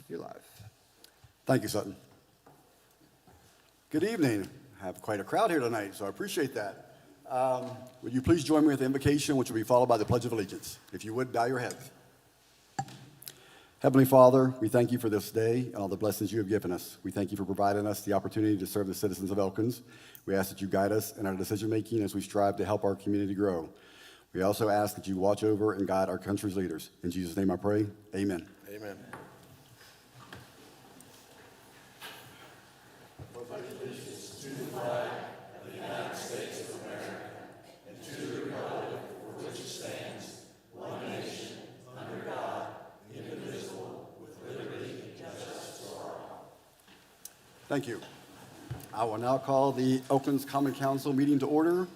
You're live. Thank you, Sutton. Good evening. I have quite a crowd here tonight, so I appreciate that. Would you please join me with the invocation, which will be followed by the Pledge of Allegiance? If you would, bow your heads. Heavenly Father, we thank you for this day and all the blessings you have given us. We thank you for providing us the opportunity to serve the citizens of Elkins. We ask that you guide us in our decision-making as we strive to help our community grow. We also ask that you watch over and guide our country's leaders. In Jesus' name I pray, amen. Amen. Thank you. I will now call the Elkins Common Council meeting to order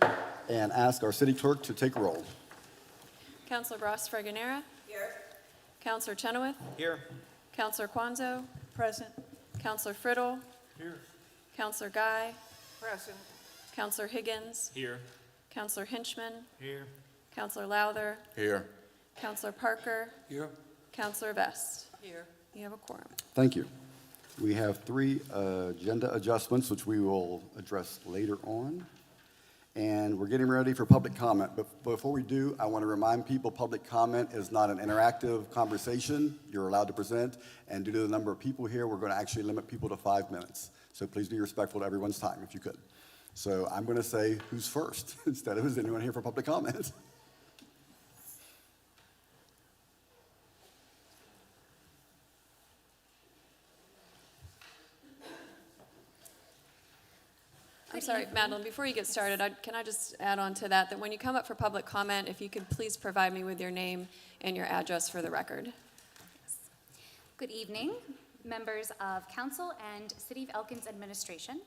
and ask our city clerk to take roll. Councilor Ross Fregonera. Here. Councilor Chenoweth. Here. Councilor Kwanzo. Present. Councilor Friddle. Here. Councilor Guy. Present. Councilor Higgins. Here. Councilor Hinchman. Here. Councilor Lowther. Here. Councilor Parker. Here. Councilor Vest. Here. You have a quorum. Thank you. We have three agenda adjustments, which we will address later on. And we're getting ready for public comment. But before we do, I want to remind people public comment is not an interactive conversation. You're allowed to present. And due to the number of people here, we're going to actually limit people to 5 minutes. So please be respectful to everyone's time, if you could. So I'm going to say who's first instead of is anyone here for public comment? I'm sorry, Madeline, before you get started, can I just add on to that when you come up for public comment, if you could please provide me with your name and your address for the record. Good evening, members of council and City of Elkins administration.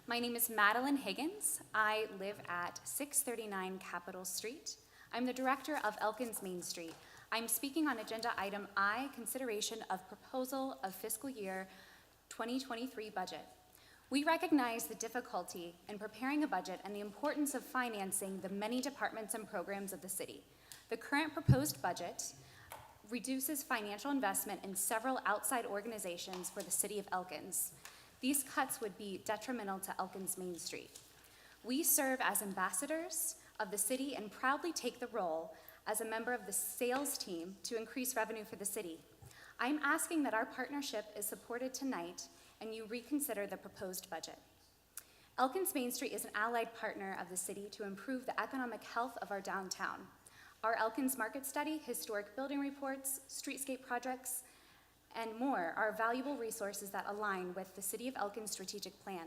My name is Madeline Higgins. I live at 639 Capitol Street. I'm the director of Elkins Main Street. I'm speaking on agenda item I, consideration of proposal of fiscal year 2023 budget. We recognize the difficulty in preparing a budget and the importance of financing the many departments and programs of the city. The current proposed budget reduces financial investment in several outside organizations for the city of Elkins. These cuts would be detrimental to Elkins Main Street. We serve as ambassadors of the city and proudly take the role as a member of the sales team to increase revenue for the city. I'm asking that our partnership is supported tonight and you reconsider the proposed budget. Elkins Main Street is an allied partner of the city to improve the economic health of our downtown. Our Elkins Market Study, historic building reports, streetscape projects, and more are valuable resources that align with the City of Elkins strategic plan.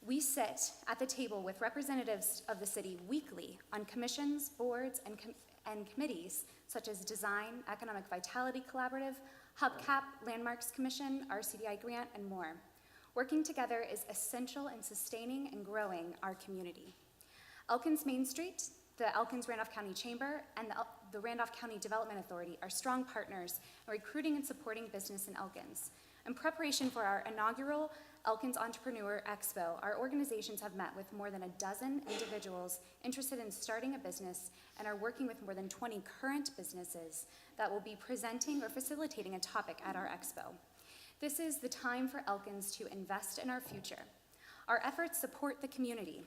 We sit at the table with representatives of the city weekly on commissions, boards, and committees such as Design, Economic Vitality Collaborative, Hubcap, Landmarks Commission, RCDI Grant, and more. Working together is essential in sustaining and growing our community. Elkins Main Street, the Elkins Randolph County Chamber, and the Randolph County Development Authority are strong partners in recruiting and supporting business in Elkins. In preparation for our inaugural Elkins Entrepreneur Expo, our organizations have met with more than a dozen individuals interested in starting a business and are working with more than 20 current businesses that will be presenting or facilitating a topic at our expo. This is the time for Elkins to invest in our future. Our efforts support the community,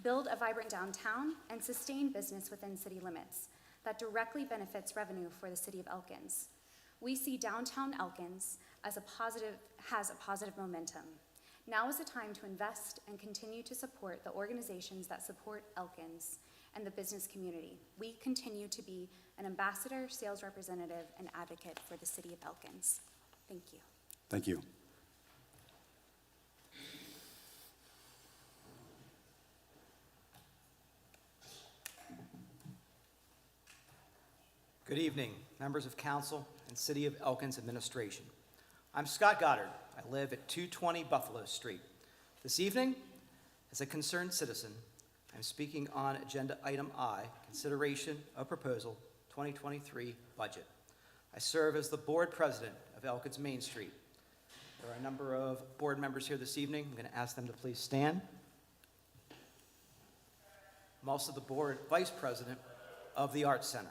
build a vibrant downtown, and sustain business within city limits that directly benefits revenue for the city of Elkins. We see downtown Elkins as has a positive momentum. Now is the time to invest and continue to support the organizations that support Elkins and the business community. We continue to be an ambassador, sales representative, and advocate for the city of Elkins. Thank you. Thank you. Good evening, members of council and City of Elkins administration. I'm Scott Goddard. I live at 220 Buffalo Street. This evening, as a concerned citizen, I'm speaking on agenda item I, consideration of proposal 2023 budget. I serve as the board president of Elkins Main Street. There are a number of board members here this evening. I'm going to ask them to please stand. I'm also the board vice president of the Arts Center.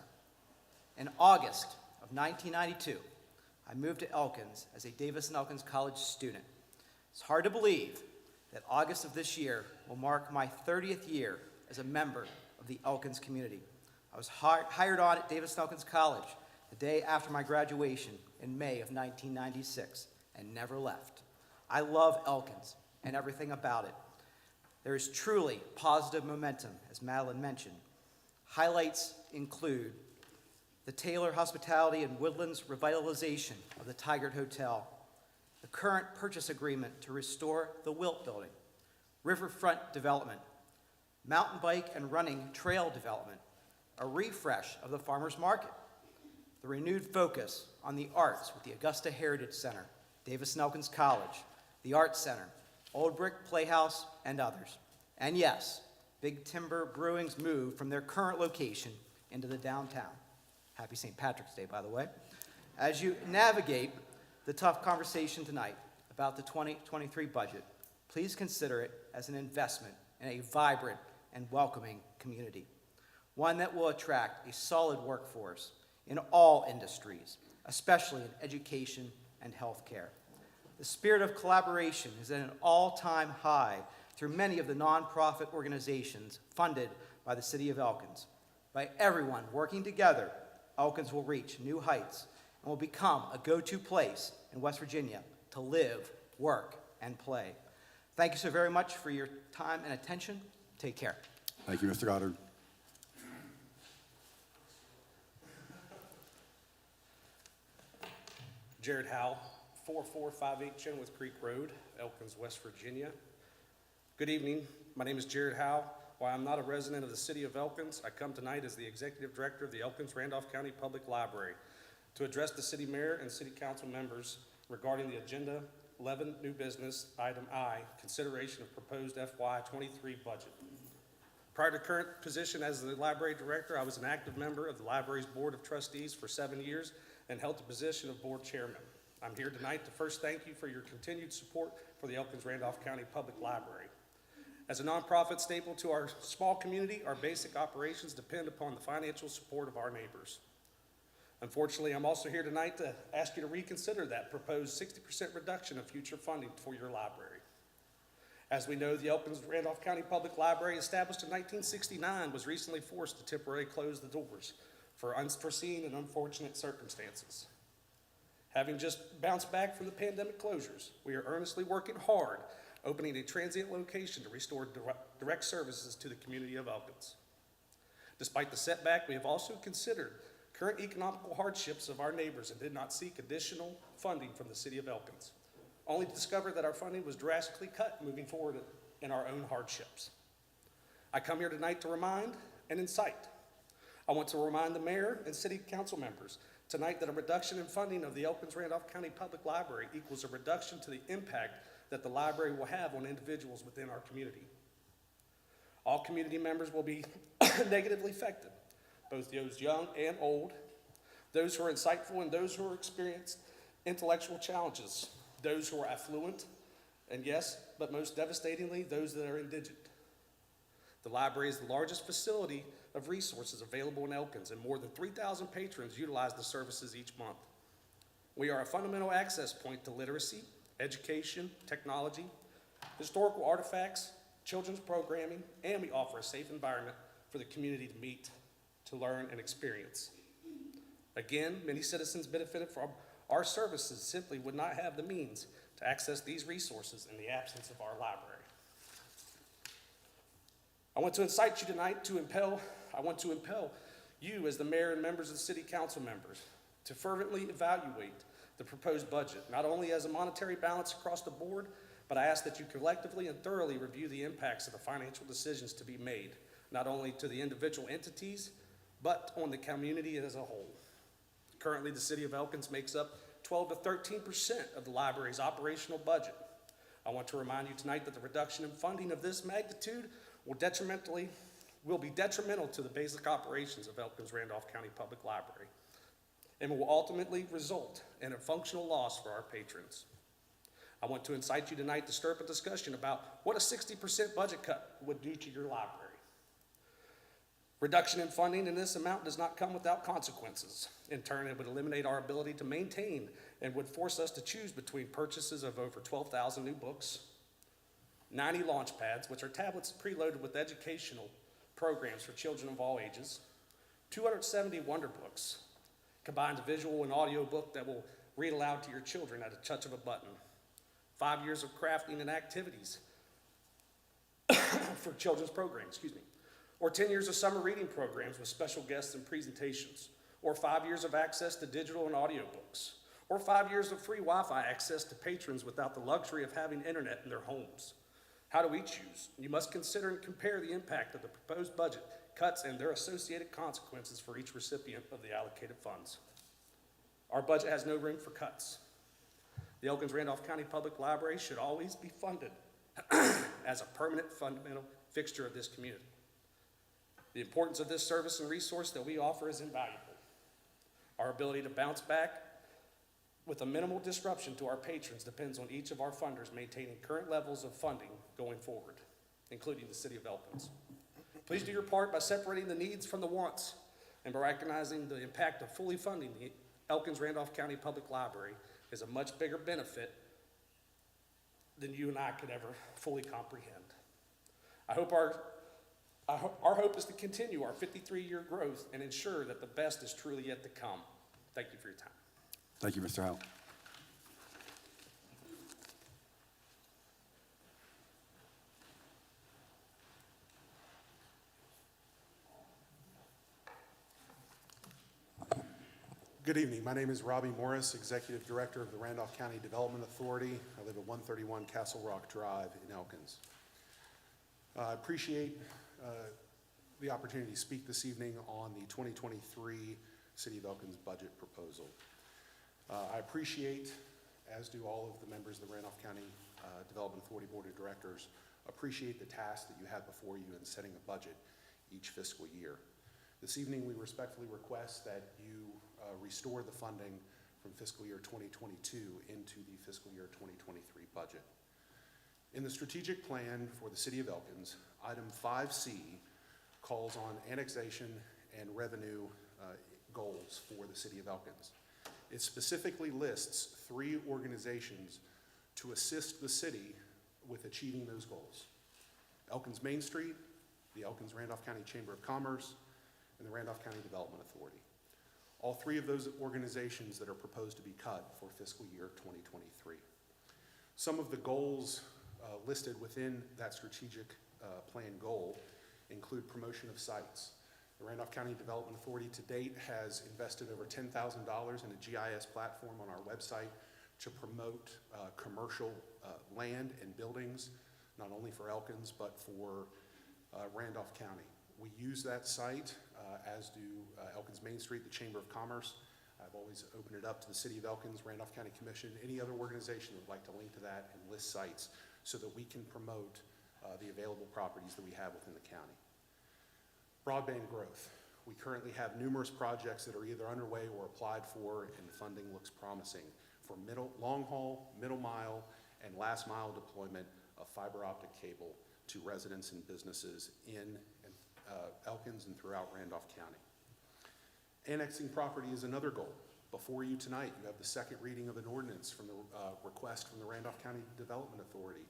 In August of 1992, I moved to Elkins as a Davis and Elkins College student. It's hard to believe that August of this year will mark my 30th year as a member of the Elkins community. I was hired on at Davis and Elkins College the day after my graduation in May of 1996 and never left. I love Elkins and everything about it. There is truly positive momentum, as Madeline mentioned. Highlights include the Taylor Hospitality and Woodlands revitalization of the Tigard Hotel, the current purchase agreement to restore the Wilt Building, riverfront development, mountain bike and running trail development, a refresh of the farmers market, the renewed focus on the arts with the Augusta Heritage Center, Davis and Elkins College, the Arts Center, Old Brick Playhouse, and others. And yes, Big Timber Brewing's move from their current location into the downtown. Happy St. Patrick's Day, by the way. As you navigate the tough conversation tonight about the 2023 budget, please consider it as an investment in a vibrant and welcoming community, one that will attract a solid workforce in all industries, especially in education and healthcare. The spirit of collaboration is at an all-time high through many of the nonprofit organizations funded by the City of Elkins. By everyone working together, Elkins will reach new heights and will become a go-to place in West Virginia to live, work, and play. Thank you so very much for your time and attention. Take care. Thank you, Mr. Goddard. Jared Howell, 4458 Chenoweth Creek Road, Elkins, West Virginia. Good evening. My name is Jared Howell. While I'm not a resident of the city of Elkins, I come tonight as the executive director of the Elkins-Randolph County Public Library to address the city mayor and city council members regarding the agenda 11 new business item I, consideration of proposed FY23 budget. Prior to current position as the library director, I was an active member of the library's board of trustees for 7 years and held the position of board chairman. I'm here tonight to first thank you for your continued support for the Elkins-Randolph County Public Library. As a nonprofit staple to our small community, our basic operations depend upon the financial support of our neighbors. Unfortunately, I'm also here tonight to ask you to reconsider that proposed 60% reduction of future funding for your library. As we know, the Elkins-Randolph County Public Library, established in 1969, was recently forced to temporarily close the doors for unforeseen and unfortunate circumstances. Having just bounced back from the pandemic closures, we are earnestly working hard opening a transient location to restore direct services to the community of Elkins. Despite the setback, we have also considered current economical hardships of our neighbors and did not seek additional funding from the city of Elkins, only to discover that our funding was drastically cut moving forward in our own hardships. I come here tonight to remind and incite. I want to remind the mayor and city council members tonight that a reduction in funding of the Elkins-Randolph County Public Library equals a reduction to the impact that the library will have on individuals within our community. All community members will be negatively affected, both those young and old, those who are insightful and those who are experienced intellectual challenges, those who are affluent, and yes, but most devastatingly, those that are indigent. The library is the largest facility of resources available in Elkins, and more than 3,000 patrons utilize the services each month. We are a fundamental access point to literacy, education, technology, historical artifacts, children's programming, and we offer a safe environment for the community to meet, to learn, and experience. Again, many citizens benefited from our services simply would not have the means to access these resources in the absence of our library. I want to incite you tonight I want to impel you as the mayor and members of the city council members to fervently evaluate the proposed budget, not only as a monetary balance across the board, but I ask that you collectively and thoroughly review the impacts of the financial decisions to be made, not only to the individual entities, but on the community as a whole. Currently, the city of Elkins makes up 12 to 13% of the library's operational budget. I want to remind you tonight that the reduction in funding of this magnitude will be detrimental to the basic operations of Elkins-Randolph County Public Library and will ultimately result in a functional loss for our patrons. I want to incite you tonight to stir up a discussion about what a 60% budget cut would do to your library. Reduction in funding in this amount does not come without consequences. In turn, it would eliminate our ability to maintain and would force us to choose between purchases of over 12,000 new books, 90 launch pads, which are tablets preloaded with educational programs for children of all ages, 270 wonder books, combined visual and audio book that will read aloud to your children at a touch of a button, 5 years of crafting and activities for children's programs, or 10 years of summer reading programs with special guests and presentations, or 5 years of access to digital and audiobooks, or 5 years of free Wi-Fi access to patrons without the luxury of having internet in their homes. How do we choose? You must consider and compare the impact of the proposed budget cuts and their associated consequences for each recipient of the allocated funds. Our budget has no room for cuts. The Elkins-Randolph County Public Library should always be funded as a permanent fundamental fixture of this community. The importance of this service and resource that we offer is invaluable. Our ability to bounce back with a minimal disruption to our patrons depends on each of our funders maintaining current levels of funding going forward, including the City of Elkins. Please do your part by separating the needs from the wants and by recognizing the impact of fully funding the Elkins-Randolph County Public Library is a much bigger benefit than you and I could ever fully comprehend. Our hope is to continue our 53-year growth and ensure that the best is truly yet to come. Thank you for your time. Thank you, Mr. Howe. Good evening. My name is Robbie Morris, Executive Director of the Randolph County Development Authority. I live at 131 Castle Rock Drive in Elkins. I appreciate the opportunity to speak this evening on the 2023 City of Elkins budget proposal. I appreciate, as do all of the members of the Randolph County Development Authority Board of Directors, appreciate the task that you have before you in setting a budget each fiscal year. This evening, we respectfully request that you restore the funding from fiscal year 2022 into the fiscal year 2023 budget. In the strategic plan for the City of Elkins, item 5C calls on annexation and revenue goals for the City of Elkins. It specifically lists 3 organizations to assist the city with achieving those goals: Elkins Main Street, the Elkins-Randolph County Chamber of Commerce, and the Randolph County Development Authority. All 3 of those organizations that are proposed to be cut for fiscal year 2023. Some of the goals listed within that strategic plan goal include promotion of sites. The Randolph County Development Authority to date has invested over $10,000 in a GIS platform on our website to promote commercial land and buildings, not only for Elkins, but for Randolph County. We use that site, as do Elkins Main Street, the Chamber of Commerce. I've always opened it up to the City of Elkins, Randolph County Commission, any other organization that would like to link to that and list sites so that we can promote the available properties that we have within the county. Broadband growth. We currently have numerous projects that are either underway or applied for, and the funding looks promising for long haul, middle mile, and last mile deployment of fiber optic cable to residents and businesses in Elkins and throughout Randolph County. Annexing property is another goal. Before you tonight, you have the second reading of an ordinance from the request from the Randolph County Development Authority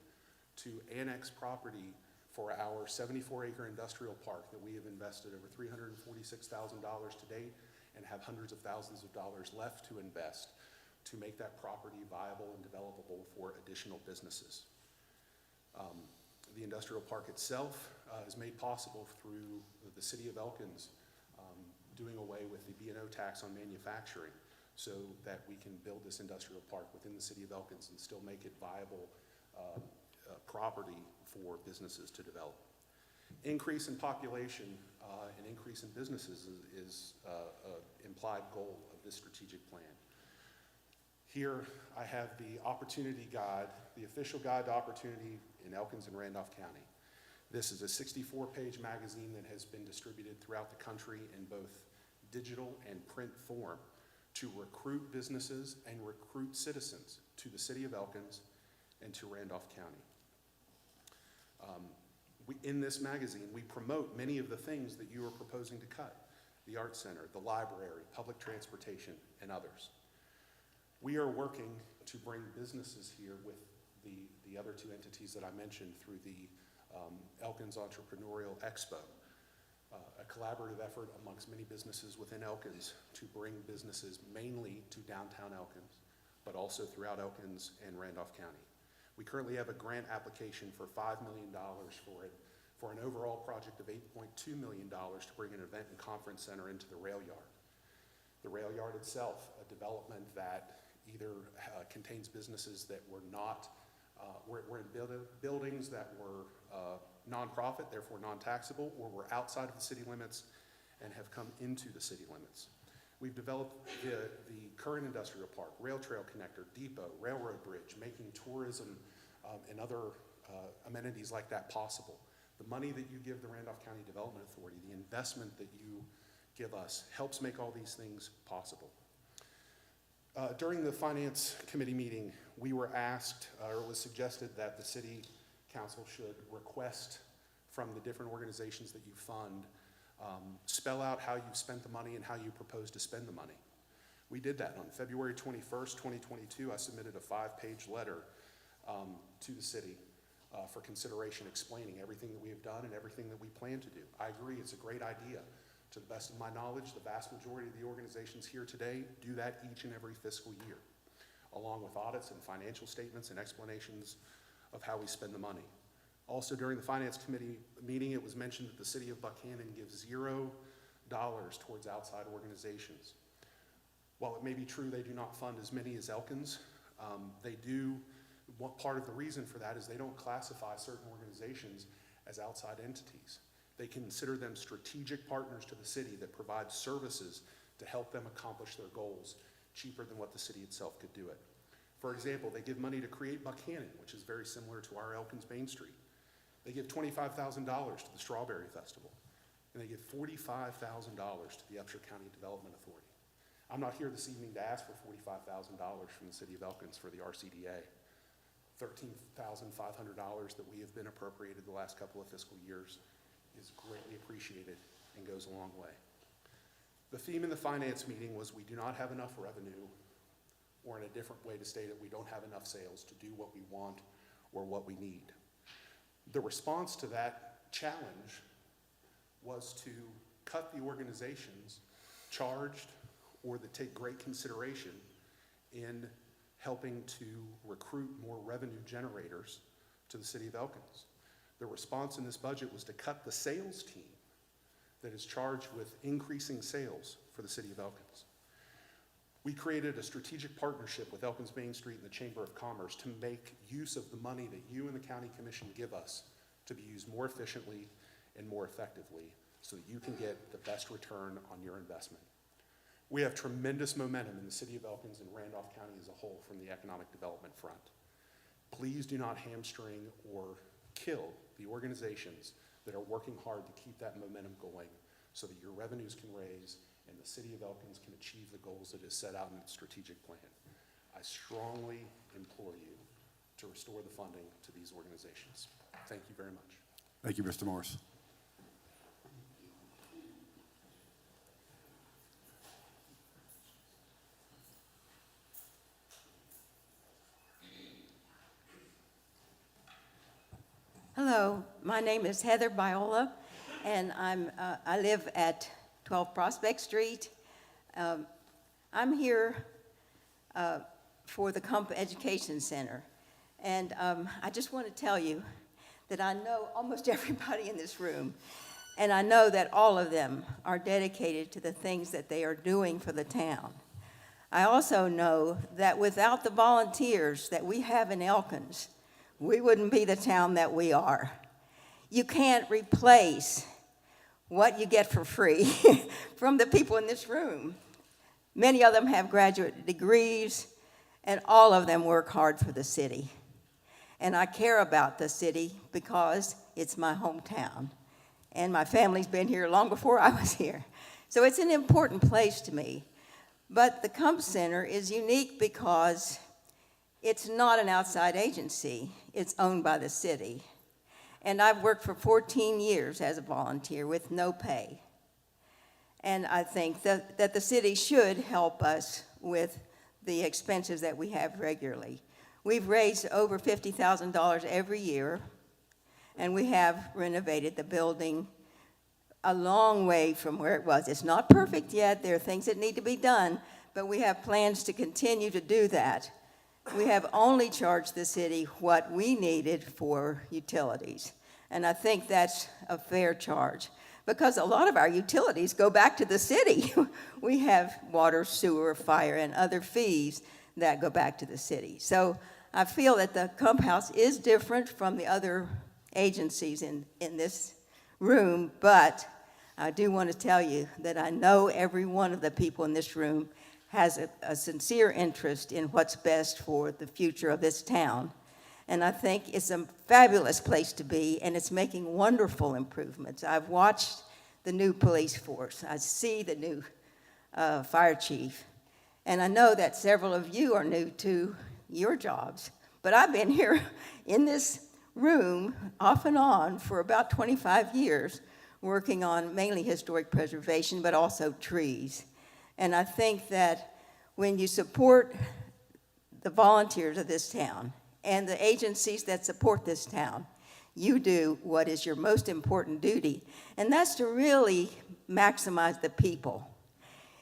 to annex property for our 74-acre industrial park that we have invested over $346,000 to date and have hundreds of thousands of dollars left to invest to make that property viable and developable for additional businesses. The industrial park itself is made possible through the City of Elkins doing away with the B&O tax on manufacturing so that we can build this industrial park within the City of Elkins and still make it viable property for businesses to develop. Increase in population and increase in businesses is an implied goal of this strategic plan. Here I have the opportunity guide, the official guide to opportunity in Elkins and Randolph County. This is a 64-page magazine that has been distributed throughout the country in both digital and print form to recruit businesses and recruit citizens to the City of Elkins and to Randolph County. In this magazine, we promote many of the things that you are proposing to cut: the Art Center, the library, public transportation, and others. We are working to bring businesses here with the other two entities that I mentioned through the Elkins Entrepreneurial Expo, a collaborative effort amongst many businesses within Elkins to bring businesses mainly to downtown Elkins, but also throughout Elkins and Randolph County. We currently have a grant application for $5 million for an overall project of $8.2 million to bring an event and conference center into the rail yard. The rail yard itself, a development that either contains businesses that were not, were in buildings that were nonprofit, therefore non-taxable, or were outside of the city limits and have come into the city limits. We've developed the current industrial park, rail trail connector, depot, railroad bridge, making tourism and other amenities like that possible. The money that you give the Randolph County Development Authority, the investment that you give us, helps make all these things possible. During the Finance Committee meeting, we were asked, or it was suggested that the City Council should request from the different organizations that you fund, spell out how you've spent the money and how you propose to spend the money. We did that. On February 21st, 2022, I submitted a 5-page letter to the city for consideration, explaining everything that we have done and everything that we plan to do. I agree, it's a great idea. To the best of my knowledge, the vast majority of the organizations here today do that each and every fiscal year, along with audits and financial statements and explanations of how we spend the money. Also, during the Finance Committee meeting, it was mentioned that the city of Buchanan gives $0 towards outside organizations. While it may be true they do not fund as many as Elkins, they do. One part of the reason for that is they don't classify certain organizations as outside entities. They consider them strategic partners to the city that provide services to help them accomplish their goals cheaper than what the city itself could do it. For example, they give money to Create Buchanan, which is very similar to our Elkins Main Street. They give $25,000 to the Strawberry Festival, and they give $45,000 to the Upshur County Development Authority. I'm not here this evening to ask for $45,000 from the city of Elkins for the RCDA. $13,500 that we have been appropriated the last couple of fiscal years is greatly appreciated and goes a long way. The theme in the finance meeting was we do not have enough revenue, or in a different way to state it, we don't have enough sales to do what we want or what we need. The response to that challenge was to cut the organizations charged or that take great consideration in helping to recruit more revenue generators to the city of Elkins. The response in this budget was to cut the sales team that is charged with increasing sales for the city of Elkins. We created a strategic partnership with Elkins Main Street and the Chamber of Commerce to make use of the money that you and the County Commission give us to be used more efficiently and more effectively so that you can get the best return on your investment. We have tremendous momentum in the city of Elkins and Randolph County as a whole from the economic development front. Please do not hamstring or kill the organizations that are working hard to keep that momentum going so that your revenues can raise and the city of Elkins can achieve the goals that is set out in its strategic plan. I strongly implore you to restore the funding to these organizations. Thank you very much. Thank you, Mr. Morris. Hello, my name is Heather Biola, and I live at 12 Prospect Street. I'm here for the Kump Education Center, and I just want to tell you that I know almost everybody in this room, and I know that all of them are dedicated to the things that they are doing for the town. I also know that without the volunteers that we have in Elkins, we wouldn't be the town that we are. You can't replace what you get for free from the people in this room. Many of them have graduate degrees, and all of them work hard for the city. And I care about the city because it's my hometown, and my family's been here long before I was here. So it's an important place to me. But the Kump Center is unique because it's not an outside agency. It's owned by the city. And I've worked for 14 years as a volunteer with no pay. And I think that the city should help us with the expenses that we have regularly. We've raised over $50,000 every year, and we have renovated the building a long way from where it was. It's not perfect yet. There are things that need to be done, but we have plans to continue to do that. We have only charged the city what we needed for utilities, and I think that's a fair charge, because a lot of our utilities go back to the city. We have water, sewer, fire, and other fees that go back to the city. So I feel that the Kump House is different from the other agencies in this room, but I do want to tell you that I know every one of the people in this room has a sincere interest in what's best for the future of this town. And I think it's a fabulous place to be, and it's making wonderful improvements. I've watched the new police force. I see the new fire chief. And I know that several of you are new to your jobs. But I've been here in this room off and on for about 25 years, working on mainly historic preservation, but also trees. And I think that when you support the volunteers of this town and the agencies that support this town, you do what is your most important duty, and that's to really maximize the people.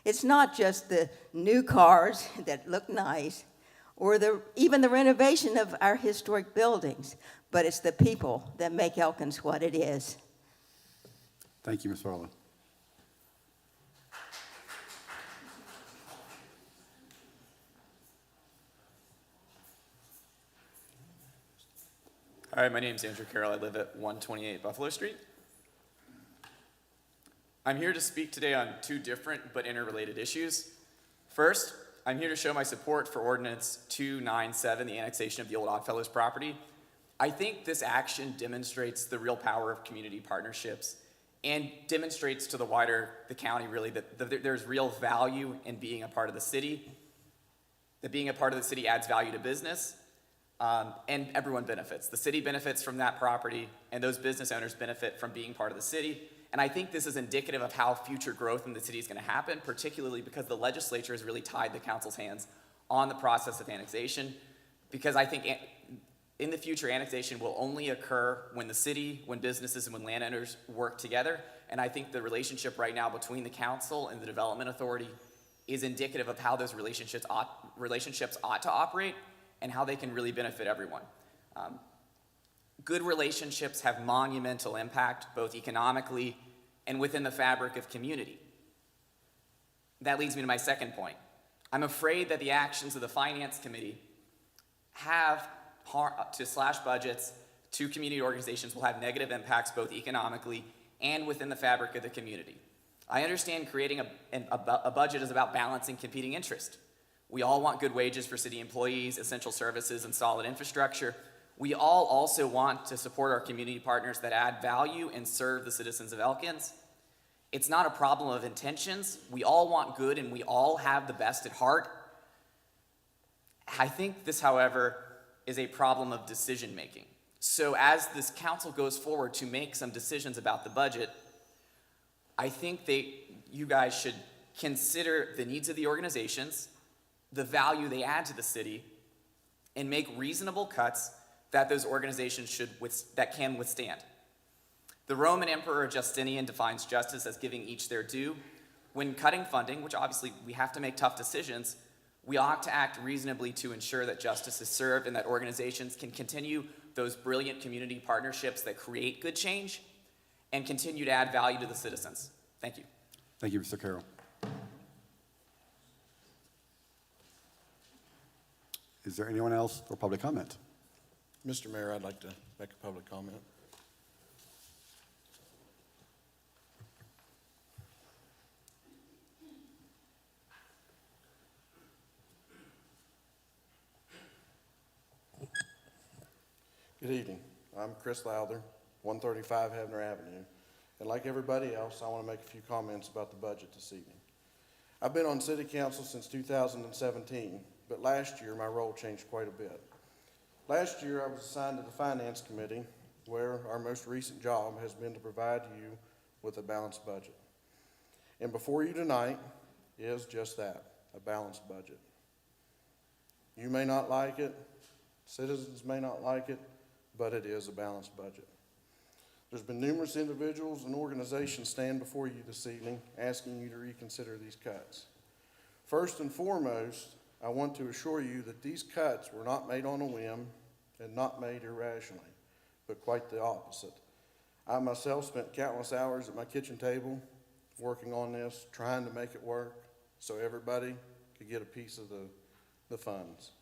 It's not just the new cars that look nice or even the renovation of our historic buildings, but it's the people that make Elkins what it is. Thank you, Ms. Farlow. All right, my name's Andrew Carroll. I live at 128 Buffalo Street. I'm here to speak today on two different but interrelated issues. First, I'm here to show my support for Ordinance 297, the annexation of the old Oddfellows property. I think this action demonstrates the real power of community partnerships and demonstrates to the county really, that there's real value in being a part of the city, that being a part of the city adds value to business, and everyone benefits. The city benefits from that property, and those business owners benefit from being part of the city. And I think this is indicative of how future growth in the city is going to happen, particularly because the legislature has really tied the council's hands on the process of annexation, because I think in the future, annexation will only occur when the city, when businesses, and when landowners work together. And I think the relationship right now between the council and the development authority is indicative of how those relationships ought to operate and how they can really benefit everyone. Good relationships have monumental impact, both economically and within the fabric of community. That leads me to my second point. I'm afraid that the actions of the Finance Committee to slash budgets to community organizations will have negative impacts both economically and within the fabric of the community. I understand creating a budget is about balancing competing interests. We all want good wages for city employees, essential services, and solid infrastructure. We all also want to support our community partners that add value and serve the citizens of Elkins. It's not a problem of intentions. We all want good and we all have the best at heart. I think this, however, is a problem of decision making. So as this council goes forward to make some decisions about the budget, I think you guys should consider the needs of the organizations, the value they add to the city, and make reasonable cuts that those organizations that can withstand. The Roman Emperor Justinian defines justice as giving each their due. When cutting funding, which obviously we have to make tough decisions, we ought to act reasonably to ensure that justice is served and that organizations can continue those brilliant community partnerships that create good change and continue to add value to the citizens. Thank you. Thank you, Mr. Carroll. Is there anyone else for public comment? Mr. Mayor, I'd like to make a public comment. Good evening. I'm Chris Lowther, 135 Hebner Avenue. And like everybody else, I want to make a few comments about the budget this evening. I've been on city council since 2017, but last year my role changed quite a bit. Last year I was assigned to the Finance Committee, where our most recent job has been to provide you with a balanced budget. And before you tonight is just that, a balanced budget. You may not like it, citizens may not like it, but it is a balanced budget. There's been numerous individuals and organizations stand before you this evening asking you to reconsider these cuts. First and foremost, I want to assure you that these cuts were not made on a whim and not made irrationally, but quite the opposite. I myself spent countless hours at my kitchen table working on this, trying to make it work so everybody could get a piece of the funds.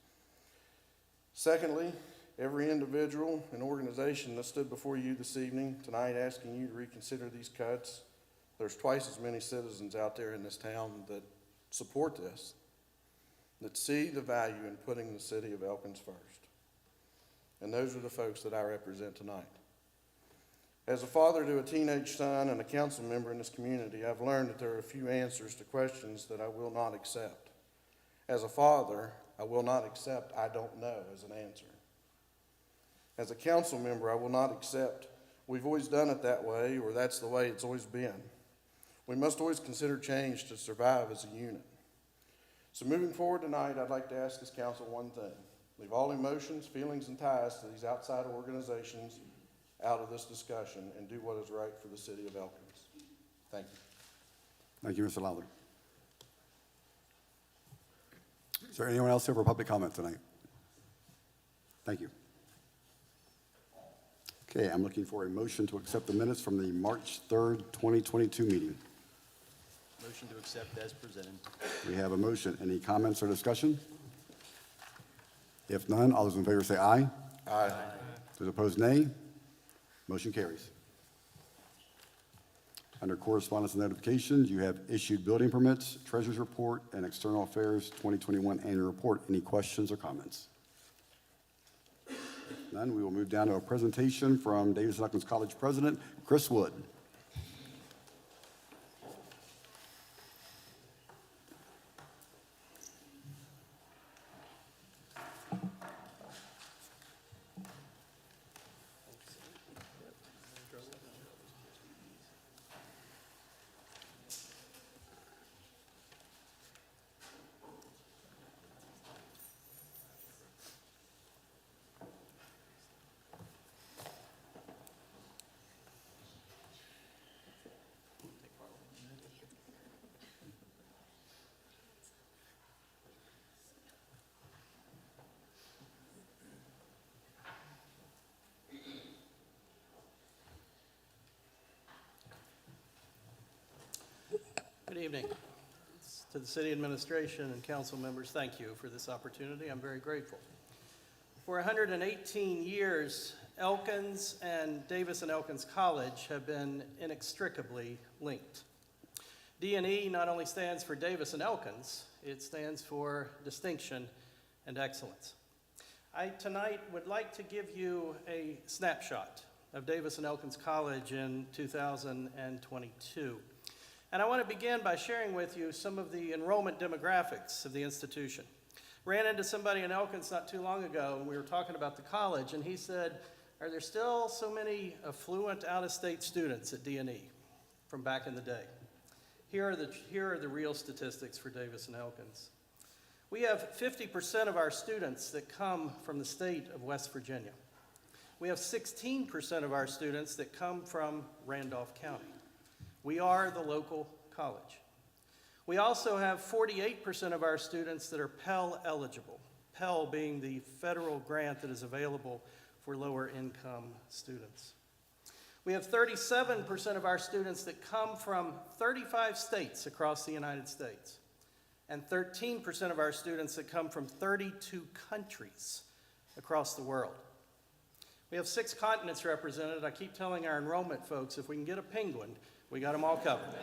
Secondly, every individual and organization that stood before you this evening tonight asking you to reconsider these cuts, there's twice as many citizens out there in this town that support this, that see the value in putting the city of Elkins first. And those are the folks that I represent tonight. As a father to a teenage son and a council member in this community, I've learned that there are a few answers to questions that I will not accept. As a father, I will not accept "I don't know" as an answer. As a council member, I will not accept "we've always done it that way" or "that's the way it's always been." We must always consider change to survive as a unit. So moving forward tonight, I'd like to ask this council one thing. Leave all emotions, feelings, and ties to these outside organizations out of this discussion and do what is right for the city of Elkins. Thank you. Thank you, Mr. Lowther. Is there anyone else here for public comment tonight? Thank you. Okay, I'm looking for a motion to accept the minutes from the March 3rd, 2022 meeting. Motion to accept as presented. We have a motion. Any comments or discussion? If none, all those in favor say aye. Aye. Those opposed, nay. Motion carries. Under correspondence and notifications, you have issued building permits, treasurer's report, and external affairs 2021 annual report. Any questions or comments? If none, we will move down to a presentation from Davis-Elkins College President Chris Wood. Good evening. To the city administration and council members, thank you for this opportunity. I'm very grateful. For 118 years, Elkins and Davis and Elkins College have been inextricably linked. D&E not only stands for Davis and Elkins, it stands for distinction and excellence. I tonight would like to give you a snapshot of Davis and Elkins College in 2022. And I want to begin by sharing with you some of the enrollment demographics of the institution. Ran into somebody in Elkins not too long ago, and we were talking about the college, and he said, "Are there still so many affluent out-of-state students at D&E from back in the day?" Here are the real statistics for Davis and Elkins. We have 50% of our students that come from the state of West Virginia. We have 16% of our students that come from Randolph County. We are the local college. We also have 48% of our students that are Pell eligible, Pell being the federal grant that is available for lower income students. We have 37% of our students that come from 35 states across the United States, and 13% of our students that come from 32 countries across the world. We have 6 continents represented. I keep telling our enrollment folks, if we can get a penguin, we got them all covered.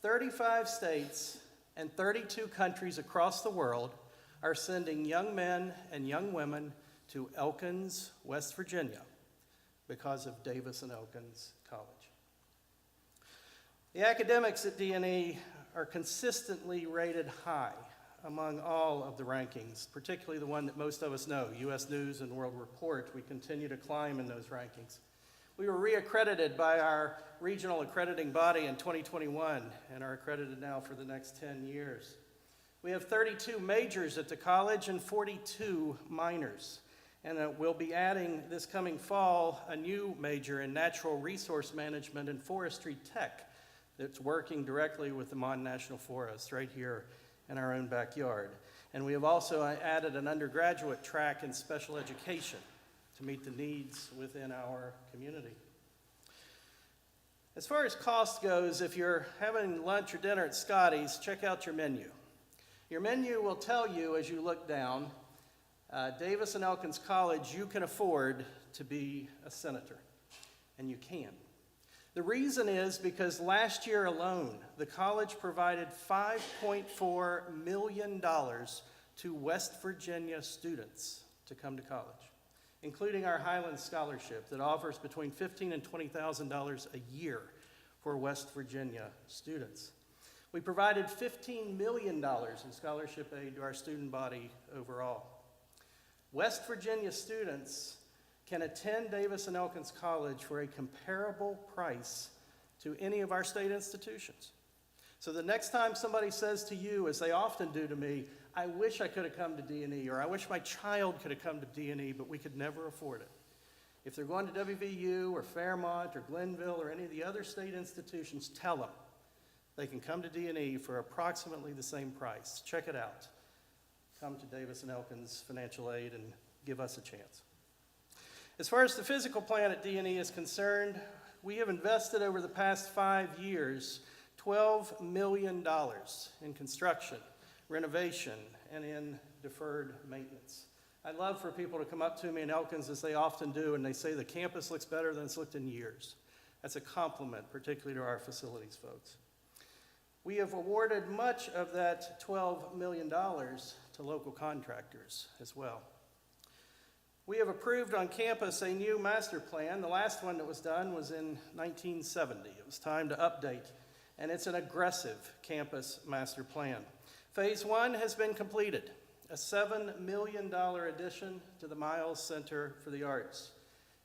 35 states and 32 countries across the world are sending young men and young women to Elkins, West Virginia, because of Davis and Elkins College. The academics at D&E are consistently rated high among all of the rankings, particularly the one that most of us know, U.S. News and World Report. We continue to climb in those rankings. We were reaccredited by our regional accrediting body in 2021 and are accredited now for the next 10 years. We have 32 majors at the college and 42 minors. And we'll be adding this coming fall a new major in natural resource management and forestry tech that's working directly with the Mon National Forest right here in our own backyard. And we have also added an undergraduate track in special education to meet the needs within our community. As far as cost goes, if you're having lunch or dinner at Scotty's, check out your menu. Your menu will tell you as you look down, Davis and Elkins College, you can afford to be a senator, and you can. The reason is because last year alone, the college provided $5.4 million to West Virginia students to come to college, including our Highland Scholarship that offers between $15,000 and $20,000 a year for West Virginia students. We provided $15 million in scholarship aid to our student body overall. West Virginia students can attend Davis and Elkins College for a comparable price to any of our state institutions. So the next time somebody says to you, as they often do to me, I wish I could have come to D&E, or I wish my child could have come to D&E, but we could never afford it. If they're going to WVU or Fairmont or Glenville or any of the other state institutions, tell them they can come to D&E for approximately the same price. Check it out. Come to Davis and Elkins Financial Aid and give us a chance. As far as the physical plant at D&E is concerned, we have invested over the past 5 years $12 million in construction, renovation, and in deferred maintenance. I'd love for people to come up to me in Elkins, as they often do, and they say the campus looks better than it's looked in years. That's a compliment, particularly to our facilities folks. We have awarded much of that $12 million to local contractors as well. We have approved on campus a new master plan. The last one that was done was in 1970. It was time to update, and it's an aggressive campus master plan. Phase 1 has been completed, a $7 million addition to the Miles Center for the Arts.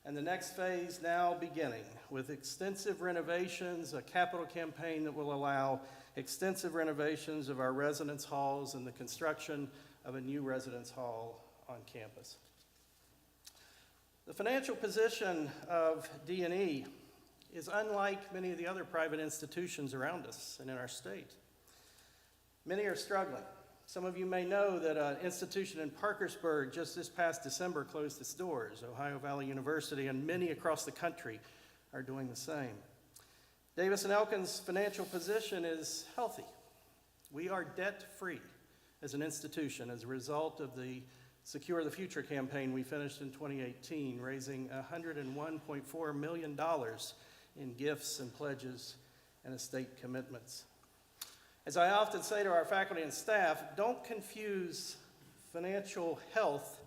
And the next phase now beginning with extensive renovations, a capital campaign that will allow extensive renovations of our residence halls and the construction of a new residence hall on campus. The financial position of D&E is unlike many of the other private institutions around us and in our state. Many are struggling. Some of you may know that an institution in Parkersburg just this past December closed its doors. Ohio Valley University and many across the country are doing the same. Davis and Elkins' financial position is healthy. We are debt-free as an institution as a result of the Secure the Future campaign we finished in 2018, raising $101.4 million in gifts and pledges and estate commitments. As I often say to our faculty and staff, don't confuse financial health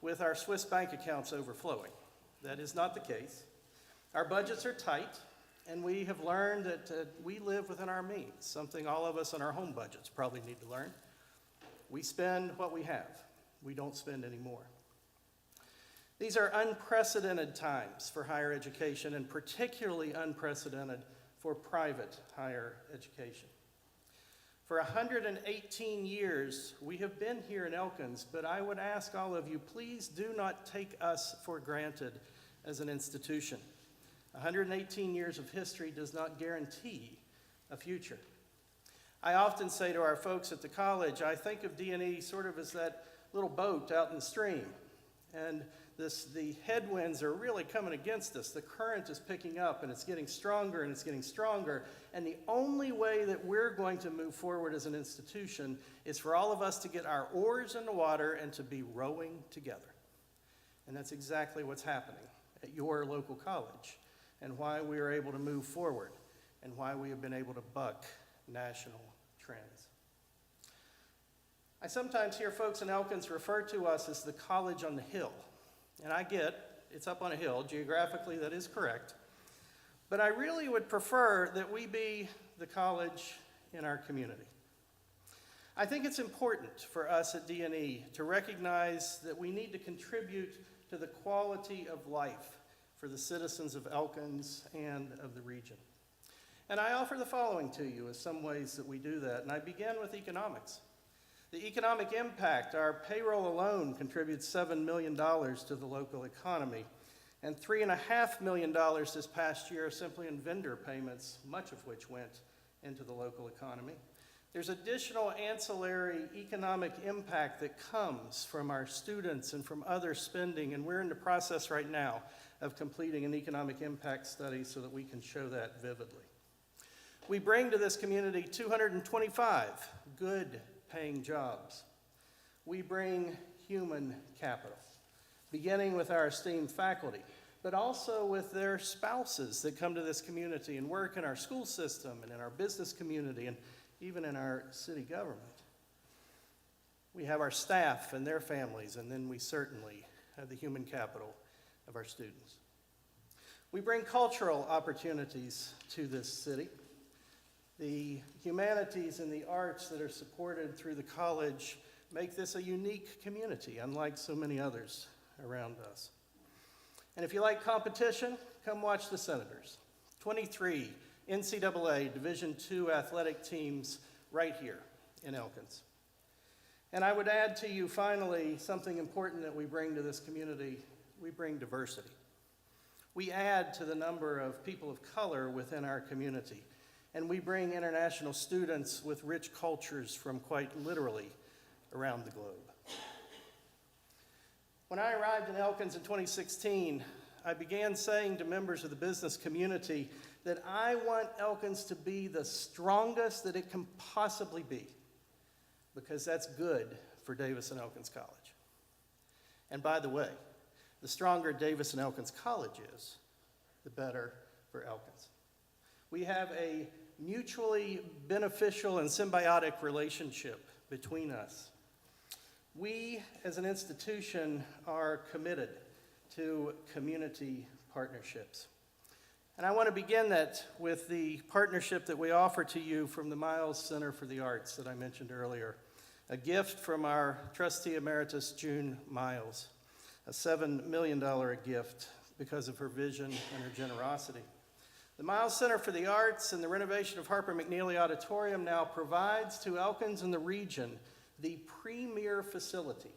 with our Swiss bank accounts overflowing. That is not the case. Our budgets are tight, and we have learned that we live within our means, something all of us on our home budgets probably need to learn. We spend what we have. We don't spend any more. These are unprecedented times for higher education, and particularly unprecedented for private higher education. For 118 years, we have been here in Elkins, but I would ask all of you, please do not take us for granted as an institution. 118 years of history does not guarantee a future. I often say to our folks at the college, I think of D&E sort of as that little boat out in the stream. And the headwinds are really coming against us. The current is picking up, and it's getting stronger, and it's getting stronger. And the only way that we're going to move forward as an institution is for all of us to get our oars in the water and to be rowing together. And that's exactly what's happening at your local college, and why we are able to move forward, and why we have been able to buck national trends. I sometimes hear folks in Elkins refer to us as the college on the hill. And I get it's up on a hill. Geographically, that is correct. But I really would prefer that we be the college in our community. I think it's important for us at D&E to recognize that we need to contribute to the quality of life for the citizens of Elkins and of the region. And I offer the following to you as some ways that we do that, and I begin with economics. The economic impact, our payroll alone contributes $7 million to the local economy, and $3.5 million this past year simply in vendor payments, much of which went into the local economy. There's additional ancillary economic impact that comes from our students and from other spending, and we're in the process right now of completing an economic impact study so that we can show that vividly. We bring to this community 225 good paying jobs. We bring human capital, beginning with our esteemed faculty, but also with their spouses that come to this community and work in our school system and in our business community and even in our city government. We have our staff and their families, and then we certainly have the human capital of our students. We bring cultural opportunities to this city. The humanities and the arts that are supported through the college make this a unique community, unlike so many others around us. And if you like competition, come watch the Senators. 23 NCAA Division II athletic teams right here in Elkins. And I would add to you, finally, something important that we bring to this community. We bring diversity. We add to the number of people of color within our community. And we bring international students with rich cultures from quite literally around the globe. When I arrived in Elkins in 2016, I began saying to members of the business community that I want Elkins to be the strongest that it can possibly be, because that's good for Davis and Elkins College. And by the way, the stronger Davis and Elkins College is, the better for Elkins. We have a mutually beneficial and symbiotic relationship between us. We, as an institution, are committed to community partnerships. And I want to begin that with the partnership that we offer to you from the Miles Center for the Arts that I mentioned earlier, a gift from our trustee emeritus, June Miles, a $7 million gift because of her vision and her generosity. The Miles Center for the Arts and the renovation of Harper McNeely Auditorium now provides to Elkins and the region the premier facility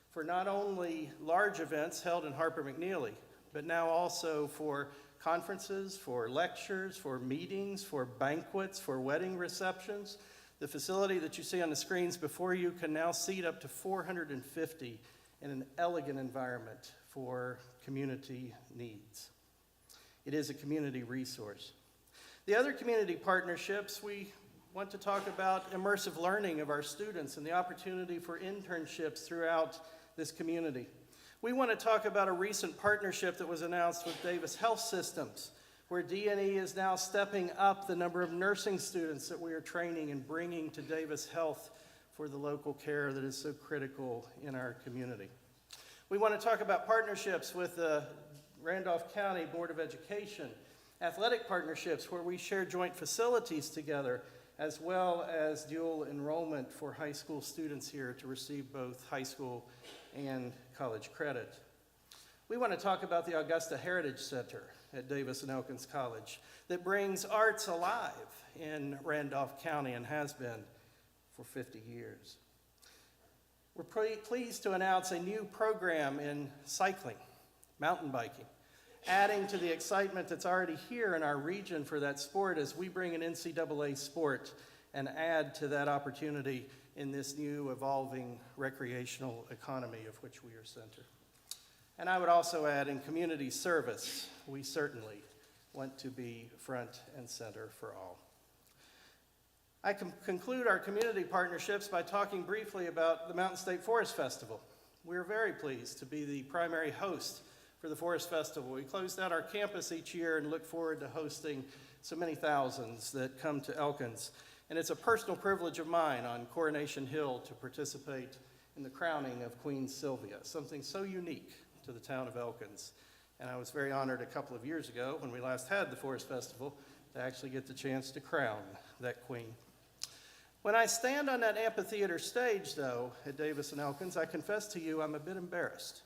for not only large events held in Harper McNeely, but now also for conferences, for lectures, for meetings, for banquets, for wedding receptions. The facility that you see on the screens before you can now seat up to 450 in an elegant environment for community needs. It is a community resource. The other community partnerships, we want to talk about immersive learning of our students and the opportunity for internships throughout this community. We want to talk about a recent partnership that was announced with Davis Health Systems, where D&E is now stepping up the number of nursing students that we are training and bringing to Davis Health for the local care that is so critical in our community. We want to talk about partnerships with the Randolph County Board of Education, athletic partnerships where we share joint facilities together, as well as dual enrollment for high school students here to receive both high school and college credit. We want to talk about the Augusta Heritage Center at Davis and Elkins College that brings arts alive in Randolph County and has been for 50 years. We're pleased to announce a new program in cycling, mountain biking, adding to the excitement that's already here in our region for that sport as we bring an NCAA sport and add to that opportunity in this new evolving recreational economy of which we are center. And I would also add in community service, we certainly want to be front and center for all. I can conclude our community partnerships by talking briefly about the Mountain State Forest Festival. We're very pleased to be the primary host for the Forest Festival. We closed out our campus each year and look forward to hosting so many thousands that come to Elkins. And it's a personal privilege of mine on Coronation Hill to participate in the crowning of Queen Sylvia, something so unique to the town of Elkins. And I was very honored a couple of years ago when we last had the Forest Festival to actually get the chance to crown that queen. When I stand on that amphitheater stage, though, at Davis and Elkins, I confess to you I'm a bit embarrassed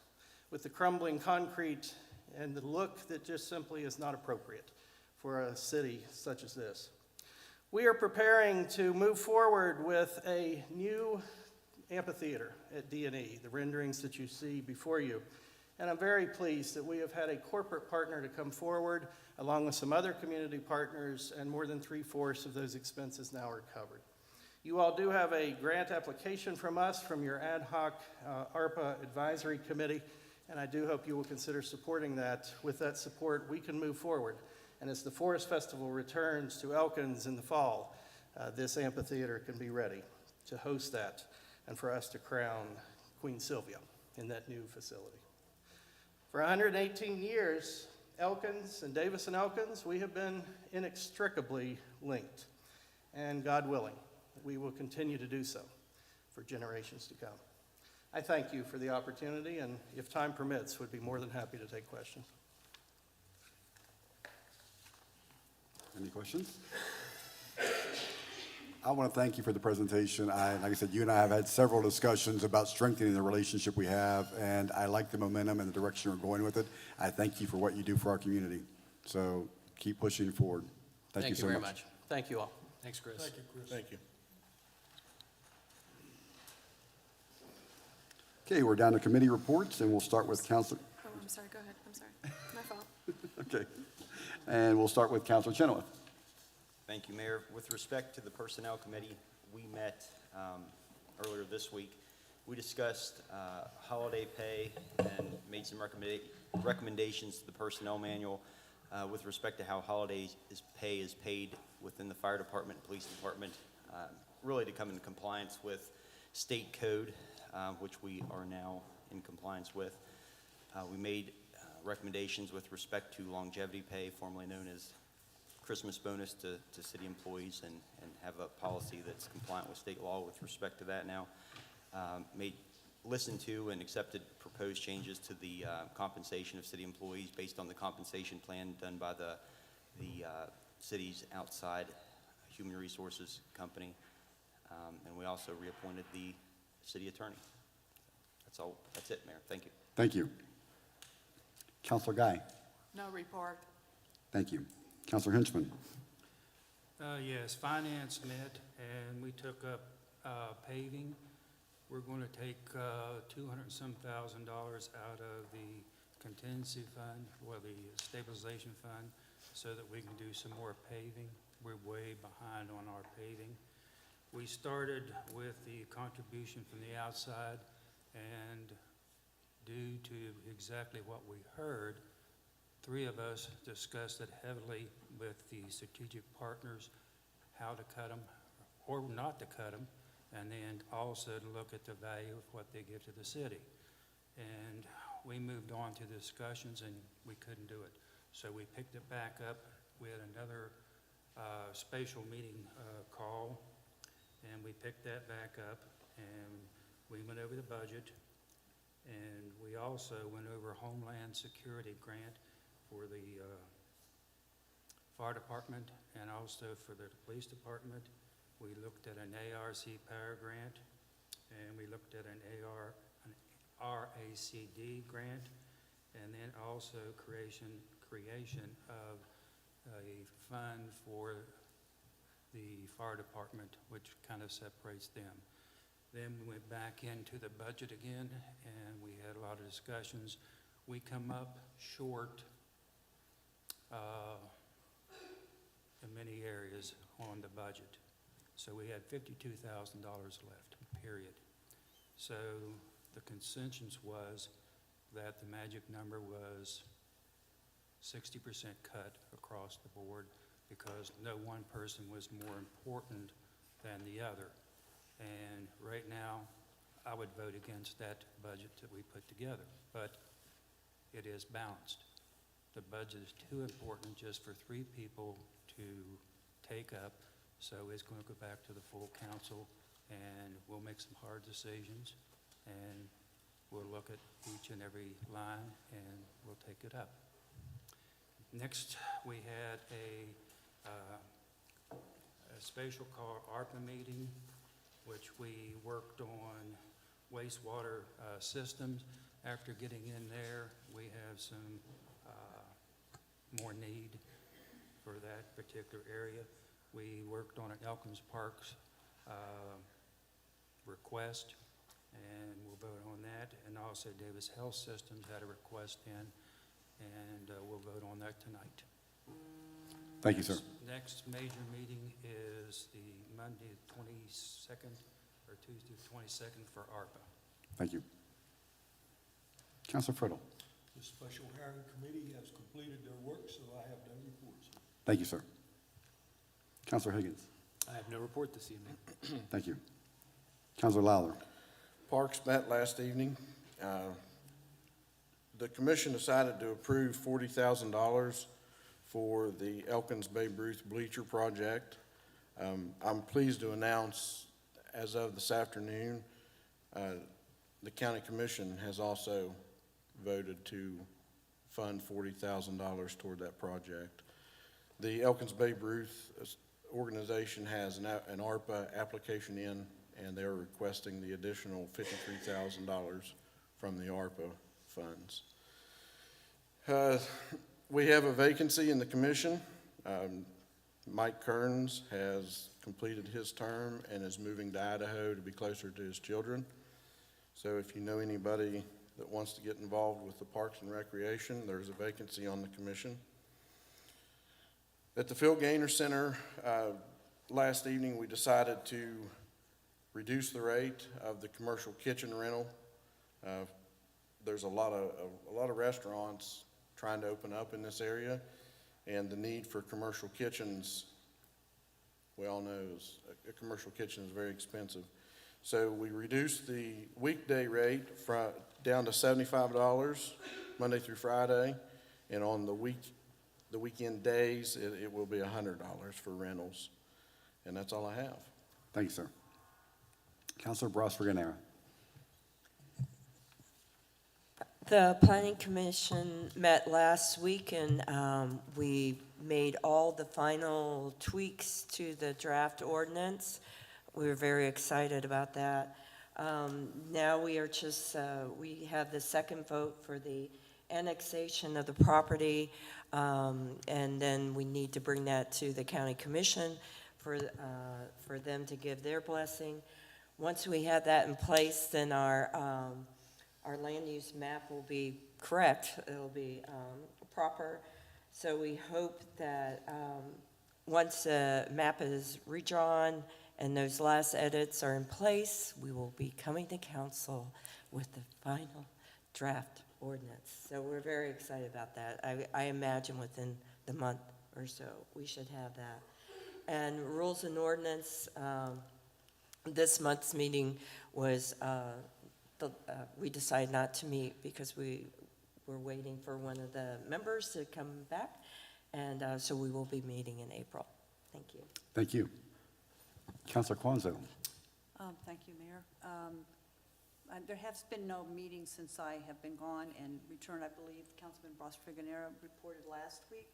with the crumbling concrete and the look that just simply is not appropriate for a city such as this. We are preparing to move forward with a new amphitheater at D&E, the renderings that you see before you. And I'm very pleased that we have had a corporate partner to come forward, along with some other community partners, and more than 3/4 of those expenses now are covered. You all do have a grant application from us, from your ad hoc ARPA advisory committee, and I do hope you will consider supporting that. With that support, we can move forward. And as the Forest Festival returns to Elkins in the fall, this amphitheater can be ready to host that and for us to crown Queen Sylvia in that new facility. For 118 years, Elkins and Davis and Elkins, we have been inextricably linked. And God willing, we will continue to do so for generations to come. I thank you for the opportunity, and if time permits, would be more than happy to take questions. Any questions? I want to thank you for the presentation. Like I said, you and I have had several discussions about strengthening the relationship we have, and I like the momentum and the direction we're going with it. I thank you for what you do for our community. So keep pushing forward. Thank you so very much. Thank you all. Thanks, Chris. Thank you, Chris. Thank you. Okay, we're down to committee reports, and we'll start with Council. Oh, I'm sorry, go ahead, I'm sorry. My fault. Okay, and we'll start with Councilor Chenoweth. Thank you, Mayor. With respect to the Personnel Committee, we met earlier this week. We discussed holiday pay and made some recommendations to the Personnel Manual with respect to how holiday pay is paid within the Fire Department and Police Department, really to come in compliance with state code, which we are now in compliance with. We made recommendations with respect to longevity pay, formerly known as Christmas bonus to city employees, and have a policy that's compliant with state law with respect to that now. Listened to and accepted proposed changes to the compensation of city employees based on the compensation plan done by the city's outside human resources company. And we also reappointed the city attorney. That's all. That's it, Mayor. Thank you. Thank you. Councilor Guy. No report. Thank you. Councilor Hinchman. Yes, finance met, and we took up paving. We're going to take $200 and some thousand out of the contingency fund, or the stabilization fund, so that we can do some more paving. We're way behind on our paving. We started with the contribution from the outside, and due to exactly what we heard, 3 of us discussed it heavily with the strategic partners, how to cut them or not to cut them, and then also to look at the value of what they give to the city. And we moved on to discussions, and we couldn't do it. So we picked it back up. We had another spatial meeting call, and we picked that back up, and we went over the budget, and we also went over a Homeland Security grant for the fire department and also for the police department. We looked at an ARC Power grant, and we looked at an RACD grant, and then also creation of a fund for the fire department, which kind of separates them. Then we went back into the budget again, and we had a lot of discussions. We come up short in many areas on the budget. So we had $52,000 left, period. So the consensus was that the magic number was 60% cut across the board, because no one person was more important than the other. And right now, I would vote against that budget that we put together, but it is balanced. The budget is too important just for 3 people to take up, so it's going to go back to the full council, and we'll make some hard decisions, and we'll look at each and every line, and we'll take it up. Next, we had a a special call ARPA meeting, which we worked on wastewater systems. After getting in there, we have some more need for that particular area. We worked on an Elkins Parks request, and we'll vote on that. And also Davis Health Systems had a request in, and we'll vote on that tonight. Thank you, sir. Next major meeting is the Monday, the 22nd, or Tuesday, the 22nd for ARPA. Thank you. Councilor Friddle. The Special Hiring Committee has completed their work, so I have no reports. Thank you, sir. Councilor Higgins. I have no report this evening. Thank you. Councilor Lowler. Parks met last evening. The commission decided to approve $40,000 for the Elkins Babe Ruth Bleacher Project. I'm pleased to announce, as of this afternoon, the county commission has also voted to fund $40,000 toward that project. The Elkins Babe Ruth organization has an ARPA application in, and they're requesting the additional $53,000 from the ARPA funds. We have a vacancy in the commission. Mike Kearns has completed his term and is moving to Idaho to be closer to his children. So if you know anybody that wants to get involved with the Parks and Recreation, there's a vacancy on the commission. At the Phil Gaynor Center, last evening we decided to reduce the rate of the commercial kitchen rental. There's a lot of restaurants trying to open up in this area, and the need for commercial kitchens, we all know, a commercial kitchen is very expensive. So we reduced the weekday rate down to $75 Monday through Friday, and on the weekend days, it will be $100 for rentals. And that's all I have. Thank you, sir. Councilor Bros-Verganera. The Planning Commission met last week, and we made all the final tweaks to the draft ordinance. We were very excited about that. Now we are just, we have the second vote for the annexation of the property, and then we need to bring that to the County Commission for them to give their blessing. Once we have that in place, then our land use map will be correct. It'll be proper. So we hope that once the map is redrawn and those last edits are in place, we will be coming to council with the final draft ordinance. So we're very excited about that. I imagine within the month or so, we should have that. And rules and ordinance, this month's meeting was, we decided not to meet because we were waiting for one of the members to come back. And so we will be meeting in April. Thank you. Thank you. Councilor Kwanzo. Thank you, Mayor. There has been no meeting since I have been gone and returned. I believe Councilman Bros-Verganera reported last week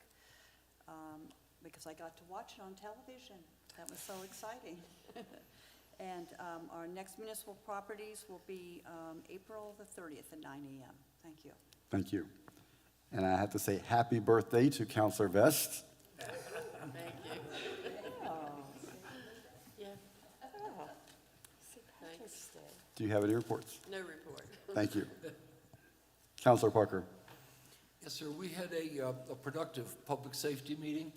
because I got to watch it on television. That was so exciting. And our next municipal properties will be April the 30th at 9 a.m. Thank you. Thank you. And I have to say happy birthday to Councilor Vest. Thank you. Yeah. Thanks. Do you have any reports? No report. Thank you. Councilor Parker. Yes, sir. We had a productive public safety meeting.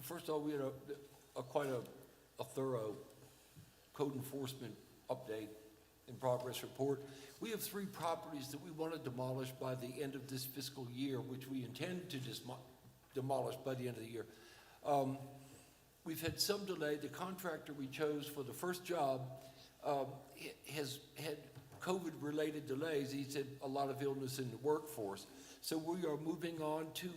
First of all, we had quite a thorough code enforcement update and progress report. We have 3 properties that we want to demolish by the end of this fiscal year, which we intend to demolish by the end of the year. We've had some delay. The contractor we chose for the first job has had COVID-related delays. He's had a lot of illness in the workforce. So we are moving on to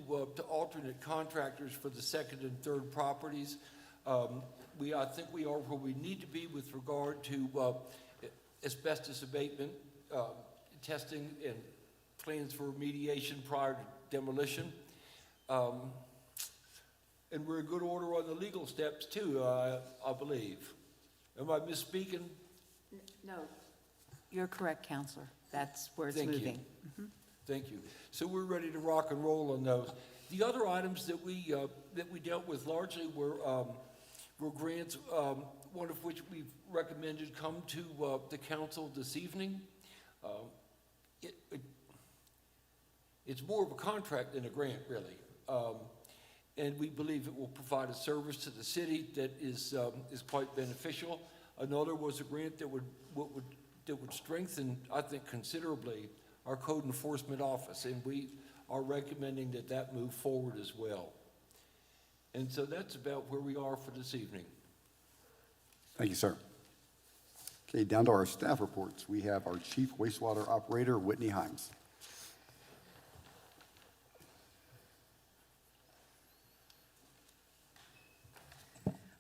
alternate contractors for the second and third properties. I think we are where we need to be with regard to asbestos abatement, testing, and plans for remediation prior to demolition. and we're in good order on the legal steps too, I believe. Am I misspeaking? No, you're correct, Counselor. That's where it's Thank you. moving. Thank you. So we're ready to rock and roll on those. The other items that we dealt with largely were grants, one of which we've recommended come to the council this evening. It's more of a contract than a grant, really. And we believe it will provide a service to the city that is quite beneficial. Another was a grant that would strengthen, I think, considerably our code enforcement office, and we are recommending that move forward as well. And so that's about where we are for this evening. Thank you, sir. Okay, down to our staff reports. We have our Chief Wastewater Operator, Whitney Himes.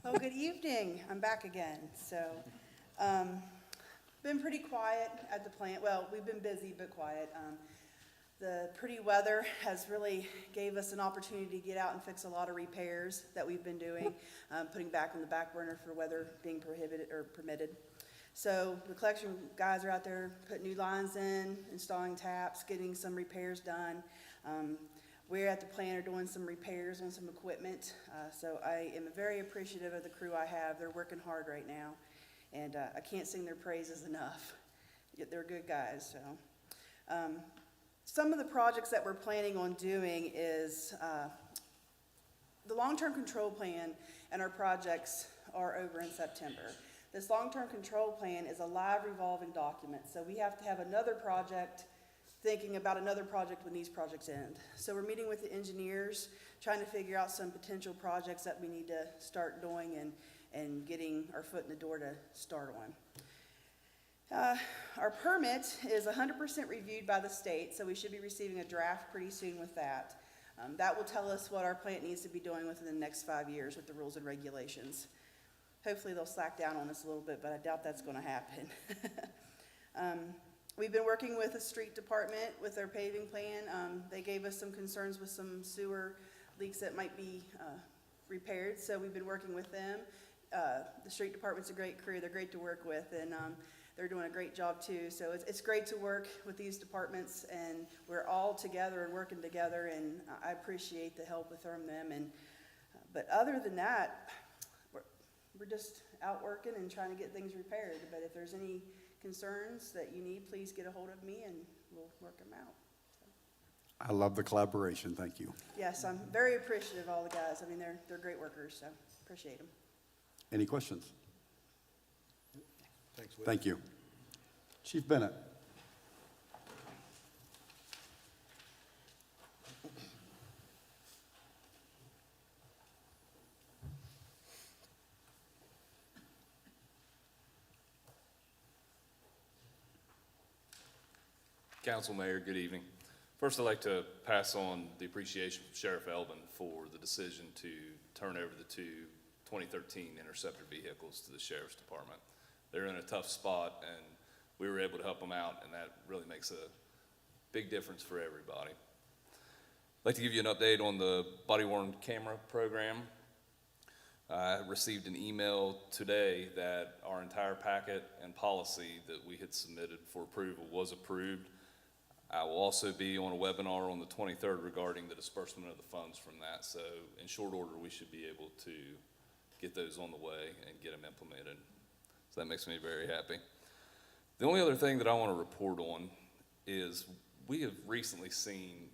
Oh, good evening. I'm back again. So, been pretty quiet at the plant. Well, we've been busy but quiet. The pretty weather has really gave us an opportunity to get out and fix a lot of repairs that we've been doing, putting back on the back burner for weather being prohibited or permitted. So the collection guys are out there putting new lines in, installing taps, getting some repairs done. We're at the plant are doing some repairs on some equipment. So I am very appreciative of the crew I have. They're working hard right now, and I can't sing their praises enough. Yet they're good guys. So some of the projects that we're planning on doing is the long-term control plan, and our projects are over in September. This long-term control plan is a live revolving document, so we have to have another project thinking about another project when these projects end. So we're meeting with the engineers, trying to figure out some potential projects that we need to start doing and getting our foot in the door to start on. Our permit is 100% reviewed by the state, so we should be receiving a draft pretty soon with that. That will tell us what our plant needs to be doing within the next 5 years with the rules and regulations. Hopefully they'll slack down on us a little bit, but I doubt that's going to happen. We've been working with the street department with their paving plan. They gave us some concerns with some sewer leaks that might be repaired, so we've been working with them. The street department's a great crew. They're great to work with, and they're doing a great job too. So it's great to work with these departments, and we're all together and working together, and I appreciate the help with them. And but other than that, we're just out working and trying to get things repaired. But if there's any concerns that you need, please get a hold of me and we'll work them out. I love the collaboration. Thank you. Yes, I'm very appreciative of all the guys. I mean, they're great workers, so appreciate them. Any questions? Thanks, Whit. Thank you. Chief Bennett. Council, Mayor, good evening. First, I'd like to pass on the appreciation from Sheriff Elvin for the decision to turn over the two 2013 Interceptor vehicles to the Sheriff's Department. They're in a tough spot, and we were able to help them out, and that really makes a big difference for everybody. I'd like to give you an update on the body-worn camera program. I received an email today that our entire packet and policy that we had submitted for approval was approved. I will also be on a webinar on the 23rd regarding the disbursement of the funds from that. So in short order, we should be able to get those on the way and get them implemented. So that makes me very happy. The only other thing that I want to report on is we have recently seen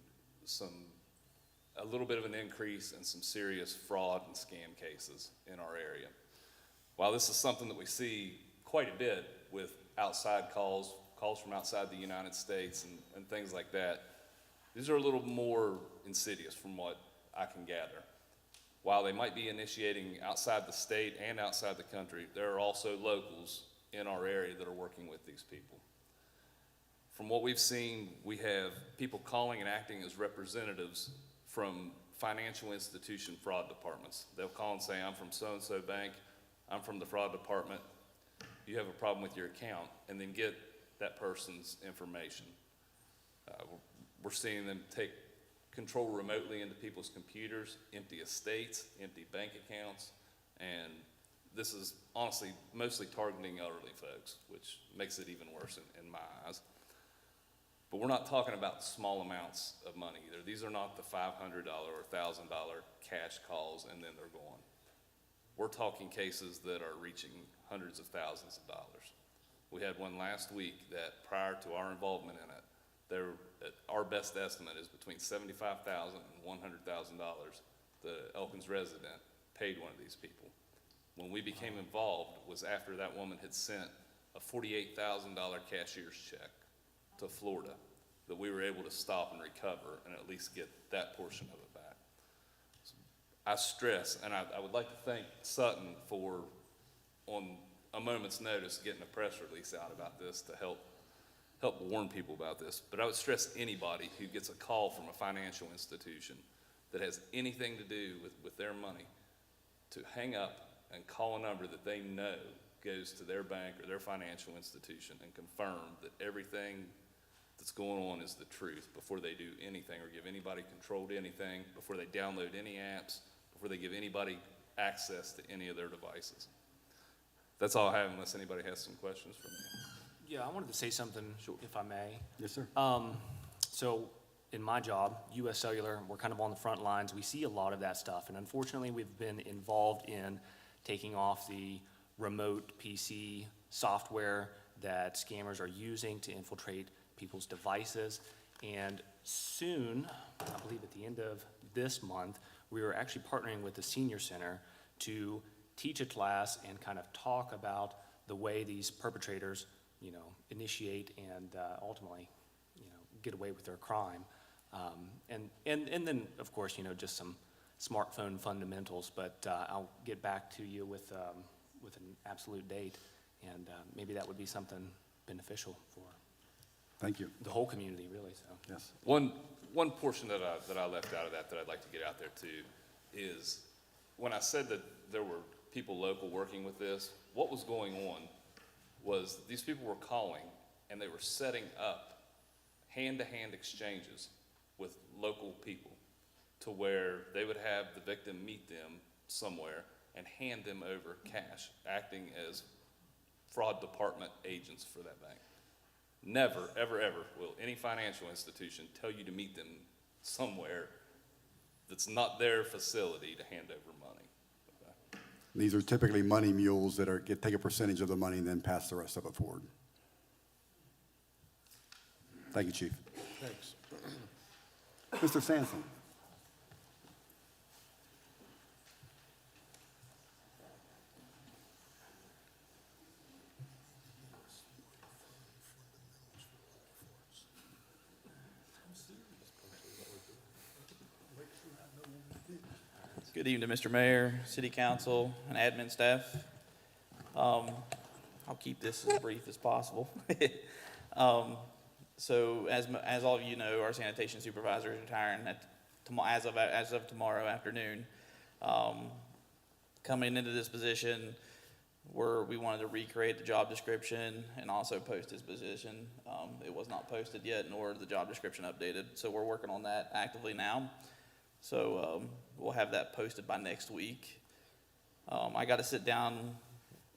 a little bit of an increase in some serious fraud and scam cases in our area. While this is something that we see quite a bit with outside calls from outside the United States and things like that, these are a little more insidious from what I can gather. While they might be initiating outside the state and outside the country, there are also locals in our area that are working with these people. From what we've seen, we have people calling and acting as representatives from financial institution fraud departments. They'll call and say, I'm from so-and-so bank, I'm from the fraud department, you have a problem with your account, and then get that person's information. We're seeing them take control remotely into people's computers, empty estates, empty bank accounts, and this is honestly mostly targeting elderly folks, which makes it even worse in my eyes. But we're not talking about small amounts of money either. These are not the $500 or $1,000 cash calls and then they're gone. We're talking cases that are reaching hundreds of thousands of dollars. We had one last week that prior to our involvement in it, our best estimate is between $75,000 and $100,000 the Elkins resident paid one of these people. When we became involved was after that woman had sent a $48,000 cashier's check to Florida that we were able to stop and recover and at least get that portion of it back. So I stress, and I would like to thank Sutton for, on a moment's notice, getting a press release out about this to help warn people about this. But I would stress anybody who gets a call from a financial institution that has anything to do with their money to hang up and call a number that they know goes to their bank or their financial institution and confirm that everything that's going on is the truth before they do anything or give anybody control to anything, before they download any apps, before they give anybody access to any of their devices. That's all I have unless anybody has some questions for me. Yeah, I wanted to say something, if I may. Yes, sir. So in my job, US Cellular, we're kind of on the front lines. We see a lot of that stuff. And unfortunately, we've been involved in taking off the remote PC software that scammers are using to infiltrate people's devices. And soon, I believe at the end of this month, we are actually partnering with the Senior Center to teach a class and kind of talk about the way these perpetrators, initiate and ultimately, get away with their crime. And then, of course, just some smartphone fundamentals, but I'll get back to you with an absolute date, and maybe that would be something beneficial for Thank you. the whole community, really, so. Yes. One portion that I left out of that I'd like to get out there too is when I said that there were people local working with this, what was going on was these people were calling and they were setting up hand-to-hand exchanges with local people to where they would have the victim meet them somewhere and hand them over cash, acting as fraud department agents for that bank. Never, ever, ever will any financial institution tell you to meet them somewhere that's not their facility to hand over money. Okay? These are typically money mules that take a percentage of the money and then pass the rest of it forward. Thank you, Chief. Thanks. Mr. Sampson. Good evening, Mr. Mayor, City Council, and admin staff. I'll keep this as brief as possible. So as all of you know, our sanitation supervisor is retiring as of tomorrow afternoon. Coming into this position, we wanted to recreate the job description and also post his position. It was not posted yet, nor the job description updated. So we're working on that actively now. So we'll have that posted by next week. I got to sit down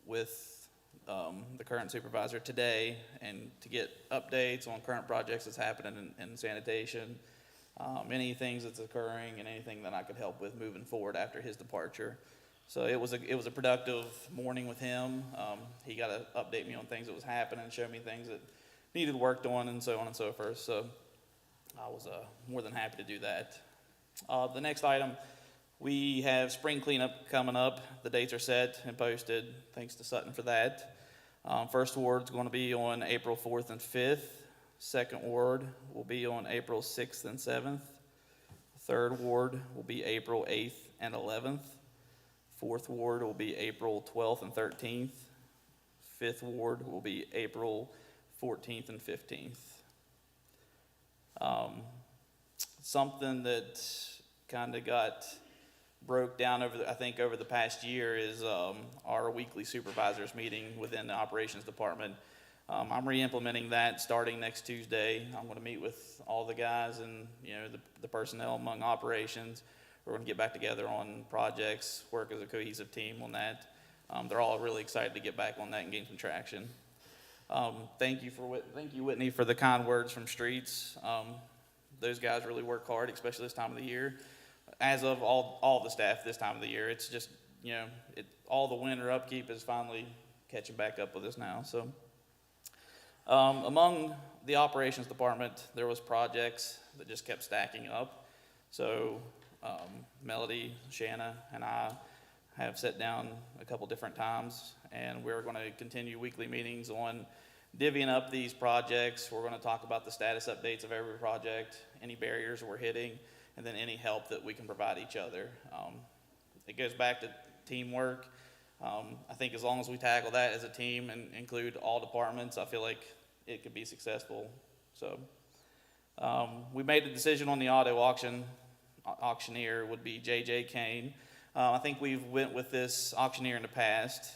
with the current supervisor today and to get updates on current projects that's happening in sanitation, any things that's occurring, and anything that I could help with moving forward after his departure. So it was a productive morning with him. He got to update me on things that was happening, show me things that needed worked on, and so on and so forth. So I was more than happy to do that. The next item, we have spring cleanup coming up. The dates are set and posted. Thanks to Sutton for that. First ward's going to be on April 4th and 5th. Second ward will be on April 6th and 7th. Third ward will be April 8th and 11th. Fourth ward will be April 12th and 13th. Fifth ward will be April 14th and 15th. Something that kind of got broke down over the past year is our weekly supervisors meeting within the operations department. I'm re-implementing that starting next Tuesday. I'm going to meet with all the guys and, the personnel among operations. We're going to get back together on projects, work as a cohesive team on that. They're all really excited to get back on that and gain some traction. Thank you, Whitney, for the kind words from Streets. Those guys really work hard, especially this time of the year. As of all the staff this time of the year, it's just, all the winter upkeep is finally catching back up with us now. So, among the operations department, there was projects that just kept stacking up. So, Melody, Shanna, and I have sat down a couple different times, and we're going to continue weekly meetings on divvying up these projects. We're going to talk about the status updates of every project, any barriers we're hitting, and then any help that we can provide each other. It goes back to teamwork. I think as long as we tackle that as a team and include all departments, I feel like it could be successful. So we made a decision on the auto auction. Auctioneer would be J.J. Kane. I think we've went with this auctioneer in the past.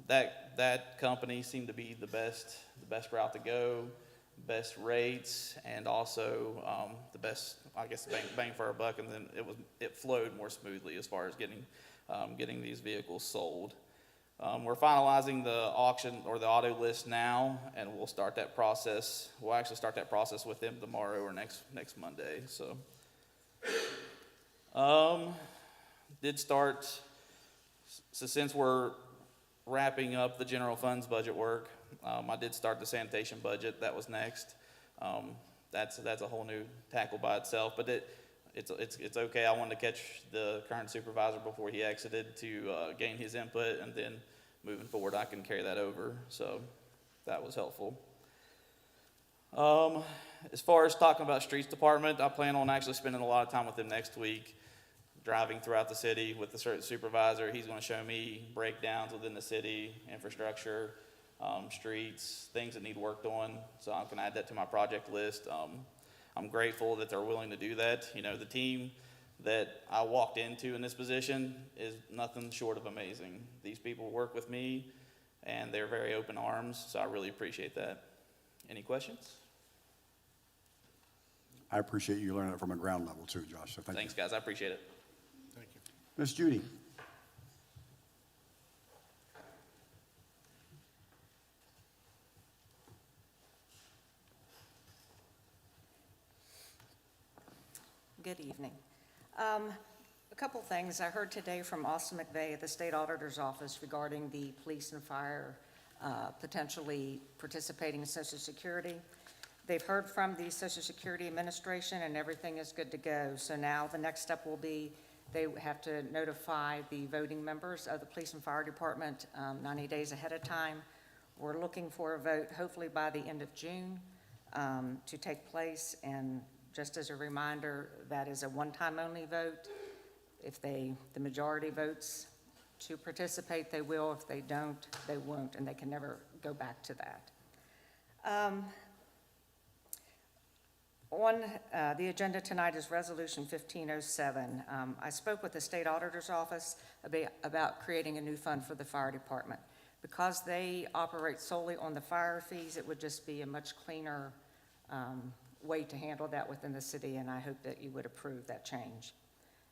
That company seemed to be the best route to go, best rates, and also the best, I guess, bang for our buck. And then it flowed more smoothly as far as getting these vehicles sold. We're finalizing the auction or the auto list now, and we'll start that process. We'll actually start that process with them tomorrow or next Monday. So, since we're wrapping up the general funds budget work, I did start the sanitation budget. That was next. That's a whole new tackle by itself, but it's okay. I wanted to catch the current supervisor before he exited to gain his input, and then moving forward, I can carry that over. So that was helpful. As far as talking about streets department, I plan on actually spending a lot of time with them next week, driving throughout the city with the supervisor. He's going to show me breakdowns within the city, infrastructure, streets, things that need worked on, so I can add that to my project list. I'm grateful that they're willing to do that. The team that I walked into in this position is nothing short of amazing. These people work with me, and they're very open arms, so I really appreciate that. Any questions? I appreciate you learning it from a ground level too, Josh, so Thanks, guys. I appreciate it. Thank you. Ms. Judy. Good evening. A couple things. I heard today from Austin McVeigh at the State Auditor's Office regarding the police and fire potentially participating in Social Security. They've heard from the Social Security Administration and everything is good to go. So now the next step will be they have to notify the voting members of the police and fire department 90 days ahead of time. We're looking for a vote hopefully by the end of June to take place. And just as a reminder, that is a one-time only vote. If the majority votes to participate, they will. If they don't, they won't, and they can never go back to that. On the agenda tonight is Resolution 1507. I spoke with the State Auditor's Office about creating a new fund for the fire department. Because they operate solely on the fire fees, it would just be a much cleaner way to handle that within the city, and I hope that you would approve that change.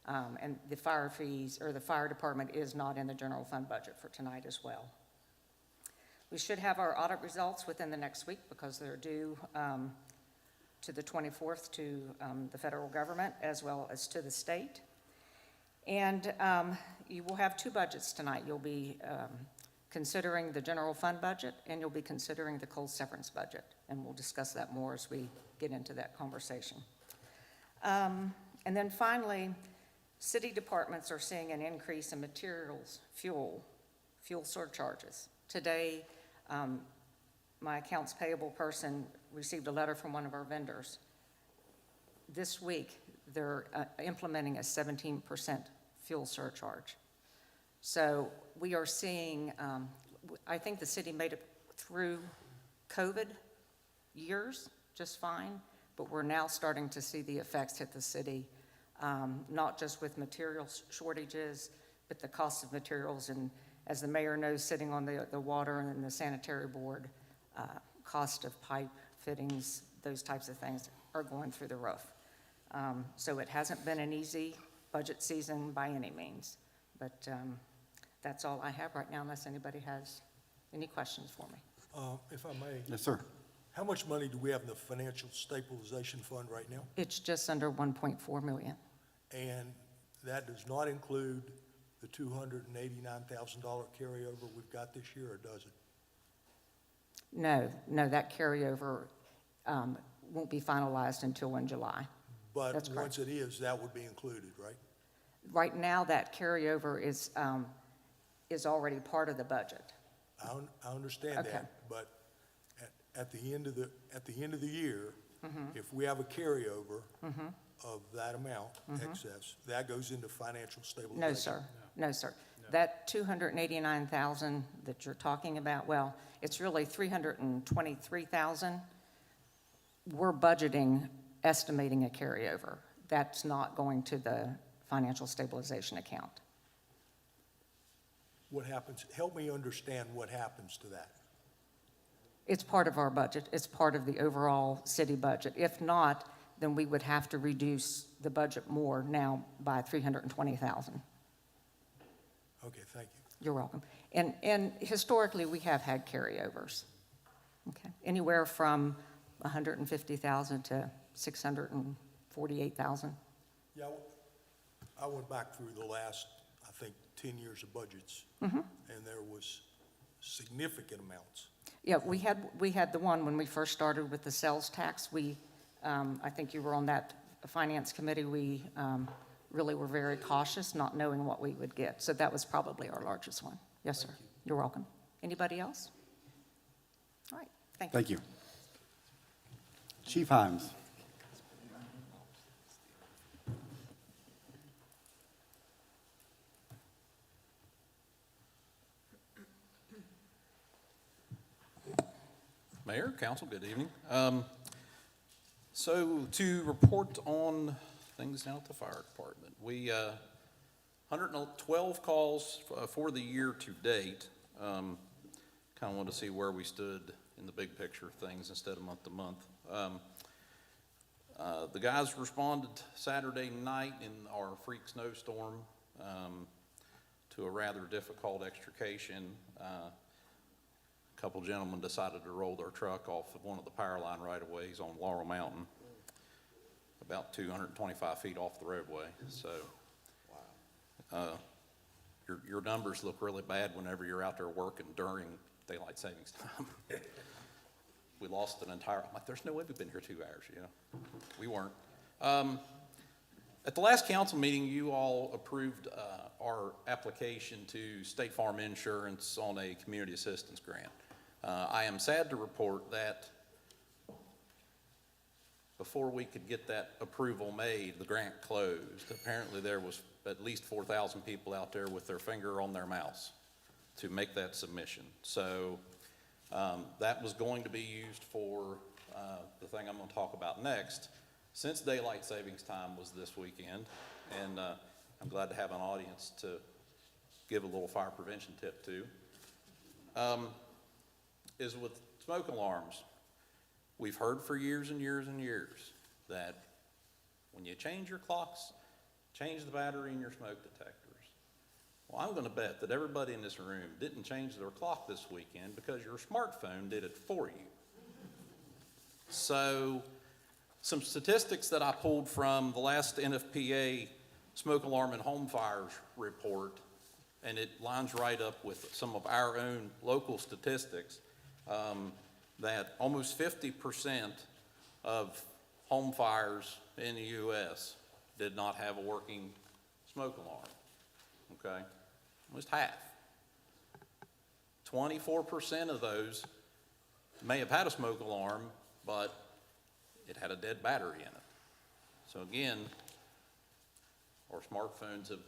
And the fire fees, or the fire department, is not in the general fund budget for tonight as well. We should have our audit results within the next week because they're due to the 24th to the federal government as well as to the state. And you will have two budgets tonight. You'll be considering the general fund budget, and you'll be considering the coal severance budget. And we'll discuss that more as we get into that conversation. And then finally, city departments are seeing an increase in materials, fuel surcharges. Today, my accounts payable person received a letter from one of our vendors. This week, they're implementing a 17% fuel surcharge. So we are seeing, I think the city made it through COVID years just fine, but we're now starting to see the effects hit the city, not just with material shortages, but the cost of materials and As the mayor knows, sitting on the water and the sanitary board, cost of pipe fittings, those types of things are going through the roof. So it hasn't been an easy budget season by any means, but that's all I have right now unless anybody has any questions for me. If I may. Yes, sir. How much money do we have in the Financial Stabilization Fund right now? It's just under 1.4 million. And that does not include the $289,000 carryover we've got this year, or does it? No, that carryover won't be finalized until in July. But That's correct. once it is, that would be included, right? Right now, that carryover is already part of the budget. I understand Okay. that, but at the end of the year, if we have a carryover of that amount, excess, that goes into financial stabilization? No, sir. No, sir. That 289,000 that you're talking about, well, it's really 323,000. We're budgeting, estimating a carryover. That's not going to the financial stabilization account. What happens, help me understand what happens to that. It's part of our budget. It's part of the overall city budget. If not, then we would have to reduce the budget more now by 320,000. Okay, thank you. You're welcome. And historically, we have had carryovers. Okay, anywhere from 150,000 to 648,000. Yeah, I went back through the last, I think, 10 years of budgets, Mm-hmm. and there was significant amounts. Yeah, we had the one when we first started with the sales tax. I think you were on that finance committee. We really were very cautious, not knowing what we would get. So that was probably our largest one. Yes, sir. You're welcome. Anybody else? All right, thank you. Thank you. Chief Himes. Mayor, council, good evening. So to report on things down at the fire department, we, 112 calls for the year to date. Kind of want to see where we stood in the big picture of things instead of month to month. The guys responded Saturday night in our freak snowstorm to a rather difficult extrication. A couple gentlemen decided to roll their truck off of one of the power line right-of-ways on Laurel Mountain, about 225 feet off the roadway. So your numbers look really bad whenever you're out there working during daylight savings time. We lost an entire, I'm like, there's no way we've been here 2 hours, you know? We weren't. At the last council meeting, you all approved our application to State Farm Insurance on a community assistance grant. I am sad to report that before we could get that approval made, the grant closed. Apparently there was at least 4,000 people out there with their finger on their mouse to make that submission. So that was going to be used for the thing I'm going to talk about next. Since daylight savings time was this weekend, and I'm glad to have an audience to give a little fire prevention tip to, is with smoke alarms. We've heard for years and years and years that when you change your clocks, change the battery in your smoke detectors. Well, I'm going to bet that everybody in this room didn't change their clock this weekend because your smartphone did it for you. So, some statistics that I pulled from the last NFPA smoke alarm and home fires report, and it lines right up with some of our own local statistics, that almost 50% of home fires in the U.S. did not have a working smoke alarm, okay? Almost half. 24% of those may have had a smoke alarm, but it had a dead battery in it. So again, our smartphones have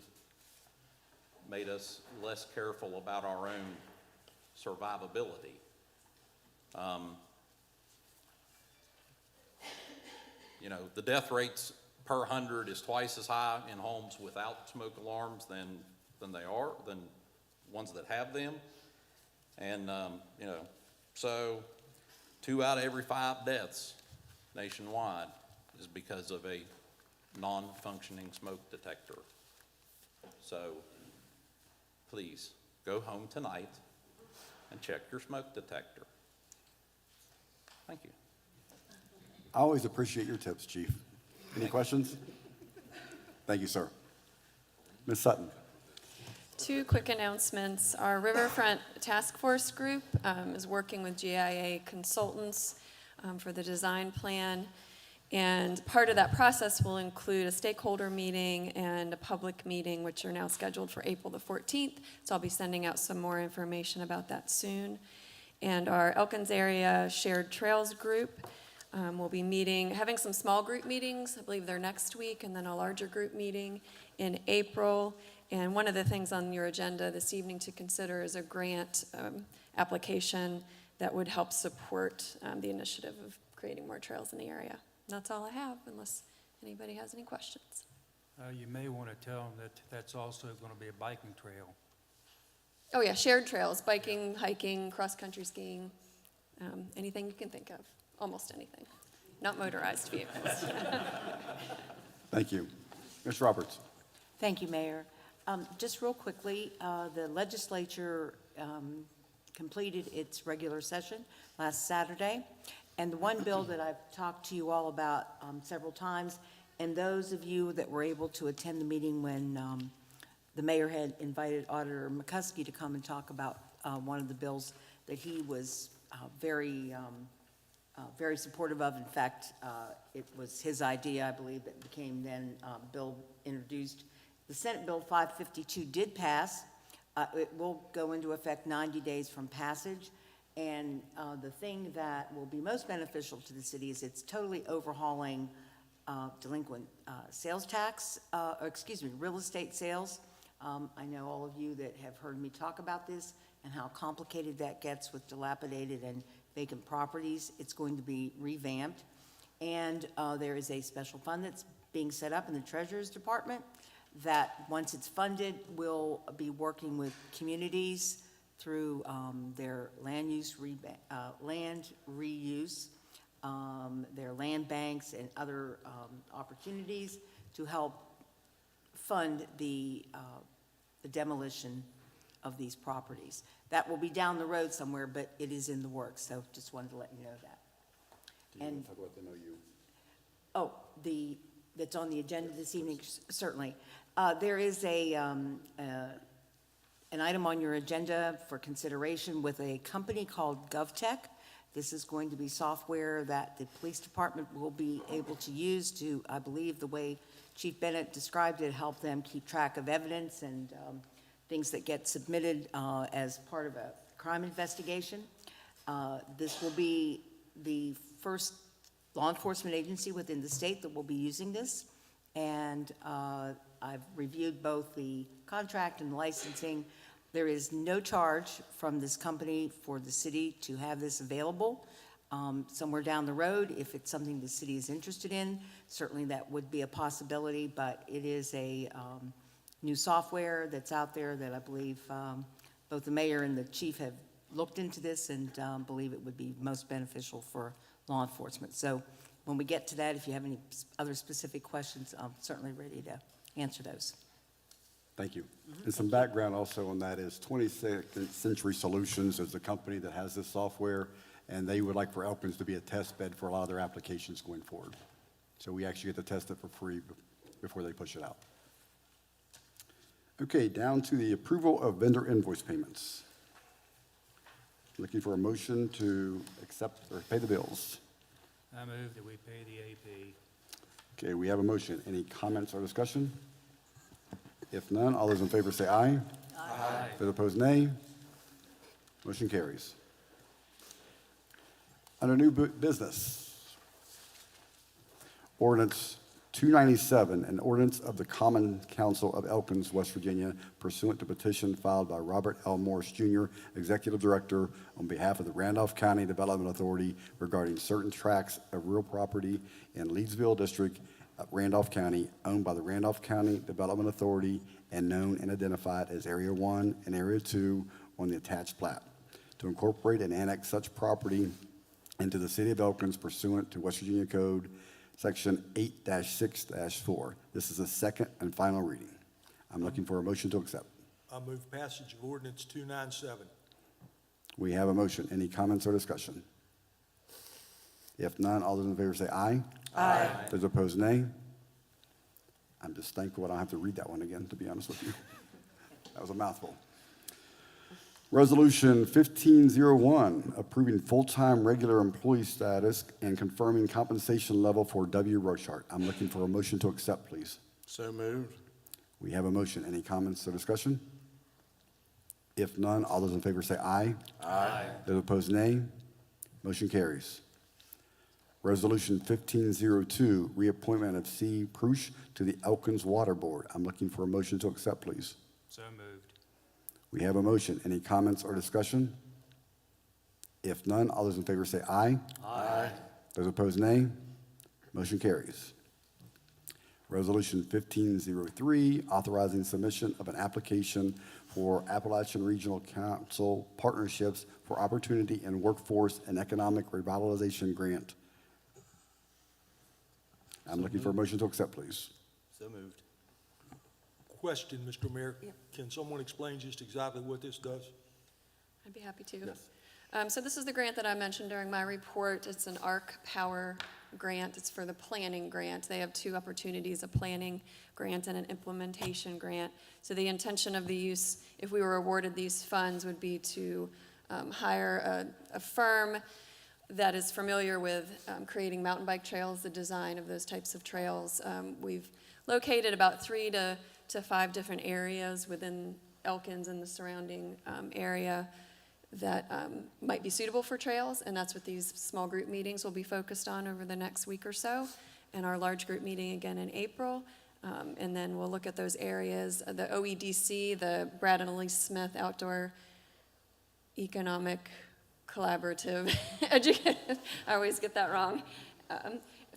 made us less careful about our own survivability. You know, the death rates per 100 is twice as high in homes without smoke alarms than ones that have them. And, you know, so 2 out of every 5 deaths nationwide is because of a non-functioning smoke detector. So please go home tonight and check your smoke detector. Thank you. I always appreciate your tips, Chief. Any questions? Thank you, sir. Ms. Sutton. 2 quick announcements. Our Riverfront Task Force group is working with GIA consultants for the design plan. And part of that process will include a stakeholder meeting and a public meeting, which are now scheduled for April the 14th. So I'll be sending out some more information about that soon. And our Elkins area Shared Trails group will be having some small group meetings. I believe they're next week, and then a larger group meeting in April. And one of the things on your agenda this evening to consider is a grant application that would help support the initiative of creating more trails in the area. And that's all I have, unless anybody has any questions. You may want to tell them that that's also going to be a biking trail. Oh yeah, shared trails, biking, hiking, cross-country skiing, anything you can think of, almost anything. Not motorized vehicles. Thank you. Ms. Roberts. Thank you, Mayor. Just real quickly, the legislature completed its regular session last Saturday, and the one bill that I've talked to you all about several times, and those of you that were able to attend the meeting when the mayor had invited Auditor McCuskey to come and talk about one of the bills that he was very supportive of. In fact, it was his idea, I believe, that became then bill introduced. The Senate Bill 552 did pass. It will go into effect 90 days from passage. And the thing that will be most beneficial to the city is it's totally overhauling delinquent sales tax, real estate sales. I know all of you that have heard me talk about this and how complicated that gets with dilapidated and vacant properties. It's going to be revamped. And there is a special fund that's being set up in the Treasurer's Department that, once it's funded, will be working with communities through their land reuse, their land banks and other opportunities to help fund the demolition of these properties. That will be down the road somewhere, but it is in the works, so just wanted to let you know that. Do you want to talk about the MOU? Oh, that's on the agenda this evening, certainly. There is an item on your agenda for consideration with a company called GovTech. This is going to be software that the police department will be able to use to, I believe, the way Chief Bennett described it, help them keep track of evidence and things that get submitted as part of a crime investigation. This will be the first law enforcement agency within the state that will be using this. And I've reviewed both the contract and the licensing. There is no charge from this company for the city to have this available. Somewhere down the road, if it's something the city is interested in, certainly that would be a possibility, but it is a new software that's out there that I believe both the mayor and the chief have looked into this and believe it would be most beneficial for law enforcement. So when we get to that, if you have any other specific questions, I'm certainly ready to answer those. Thank you. And some background also on that is 22nd Century Solutions is the company that has this software, and they would like for Elkins to be a test bed for a lot of their applications going forward. So we actually get to test it for free before they push it out. Okay, down to the approval of vendor invoice payments. Looking for a motion to accept or pay the bills. I move that we pay the AP. Okay, we have a motion. Any comments or discussion? If none, all those in favor say aye. Aye. Those opposed, nay. Motion carries. Under new business, ordinance 297, an ordinance of the Common Council of Elkins, West Virginia, pursuant to petition filed by Robert L. Morris Jr., Executive Director, on behalf of the Randolph County Development Authority regarding certain tracts of real property in Leedsville District Randolph County, owned by the Randolph County Development Authority and known and identified as Area 1 and Area 2 on the attached plat, to incorporate and annex such property into the City of Elkins pursuant to West Virginia Code, Section 8-6-4. This is the second and final reading. I'm looking for a motion to accept. I move passage of ordinance 297. We have a motion. Any comments or discussion? If none, all those in favor say aye. Aye. Those opposed, nay. I'm just thankful I don't have to read that one again, to be honest with you. That was a mouthful. Resolution 1501, approving full-time regular employee status and confirming compensation level for W. Rochart. I'm looking for a motion to accept, please. So moved. We have a motion. Any comments or discussion? If none, all those in favor say aye. Aye. Those opposed, nay. Motion carries. Resolution 1502, reappointment of C. Prush to the Elkins Water Board. I'm looking for a motion to accept, please. So moved. We have a motion. Any comments or discussion? If none, all those in favor say aye. Aye. Those opposed, nay. Motion carries. Resolution 1503, authorizing submission of an application for Appalachian Regional Council Partnerships for Opportunity and Workforce and Economic Revitalization Grant. I'm looking for a motion to accept, please. So moved. Question, Mr. Mayor. Can someone explain just exactly what this does? I'd be happy to. Yes. So this is the grant that I mentioned during my report. It's an ARC Power grant. It's for the planning grant. They have two opportunities, a planning grant and an implementation grant. So the intention of the use, if we were awarded these funds, would be to hire a firm that is familiar with creating mountain bike trails, the design of those types of trails. We've located about 3 to 5 different areas within Elkins and the surrounding area that might be suitable for trails, and that's what these small group meetings will be focused on over the next week or so, and our large group meeting again in April. And then we'll look at those areas. The OEDC, the Brad and Elise Smith Outdoor Economic Collaborative Education, I always get that wrong,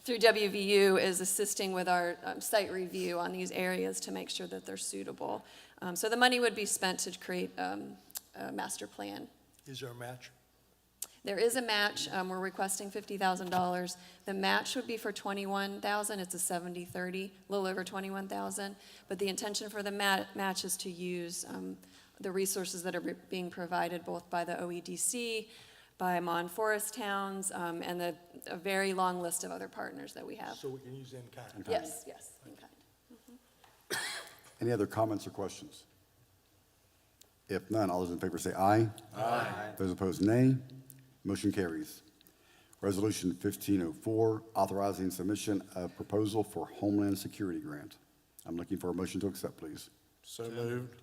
through WVU is assisting with our site review on these areas to make sure that they're suitable. So the money would be spent to create a master plan. Is there a match? There is a match. We're requesting $50,000. The match would be for $21,000. It's a 70-30, a little over $21,000. But the intention for the match is to use the resources that are being provided both by the OEDC, by Mon Forest Towns, and a very long list of other partners that we have. So we can use in kind? Yes, yes, in kind. Any other comments or questions? If none, all those in favor say aye. Aye. Those opposed, nay. Motion carries. Resolution 1504, authorizing submission of proposal for Homeland Security Grant. I'm looking for a motion to accept, please. So moved.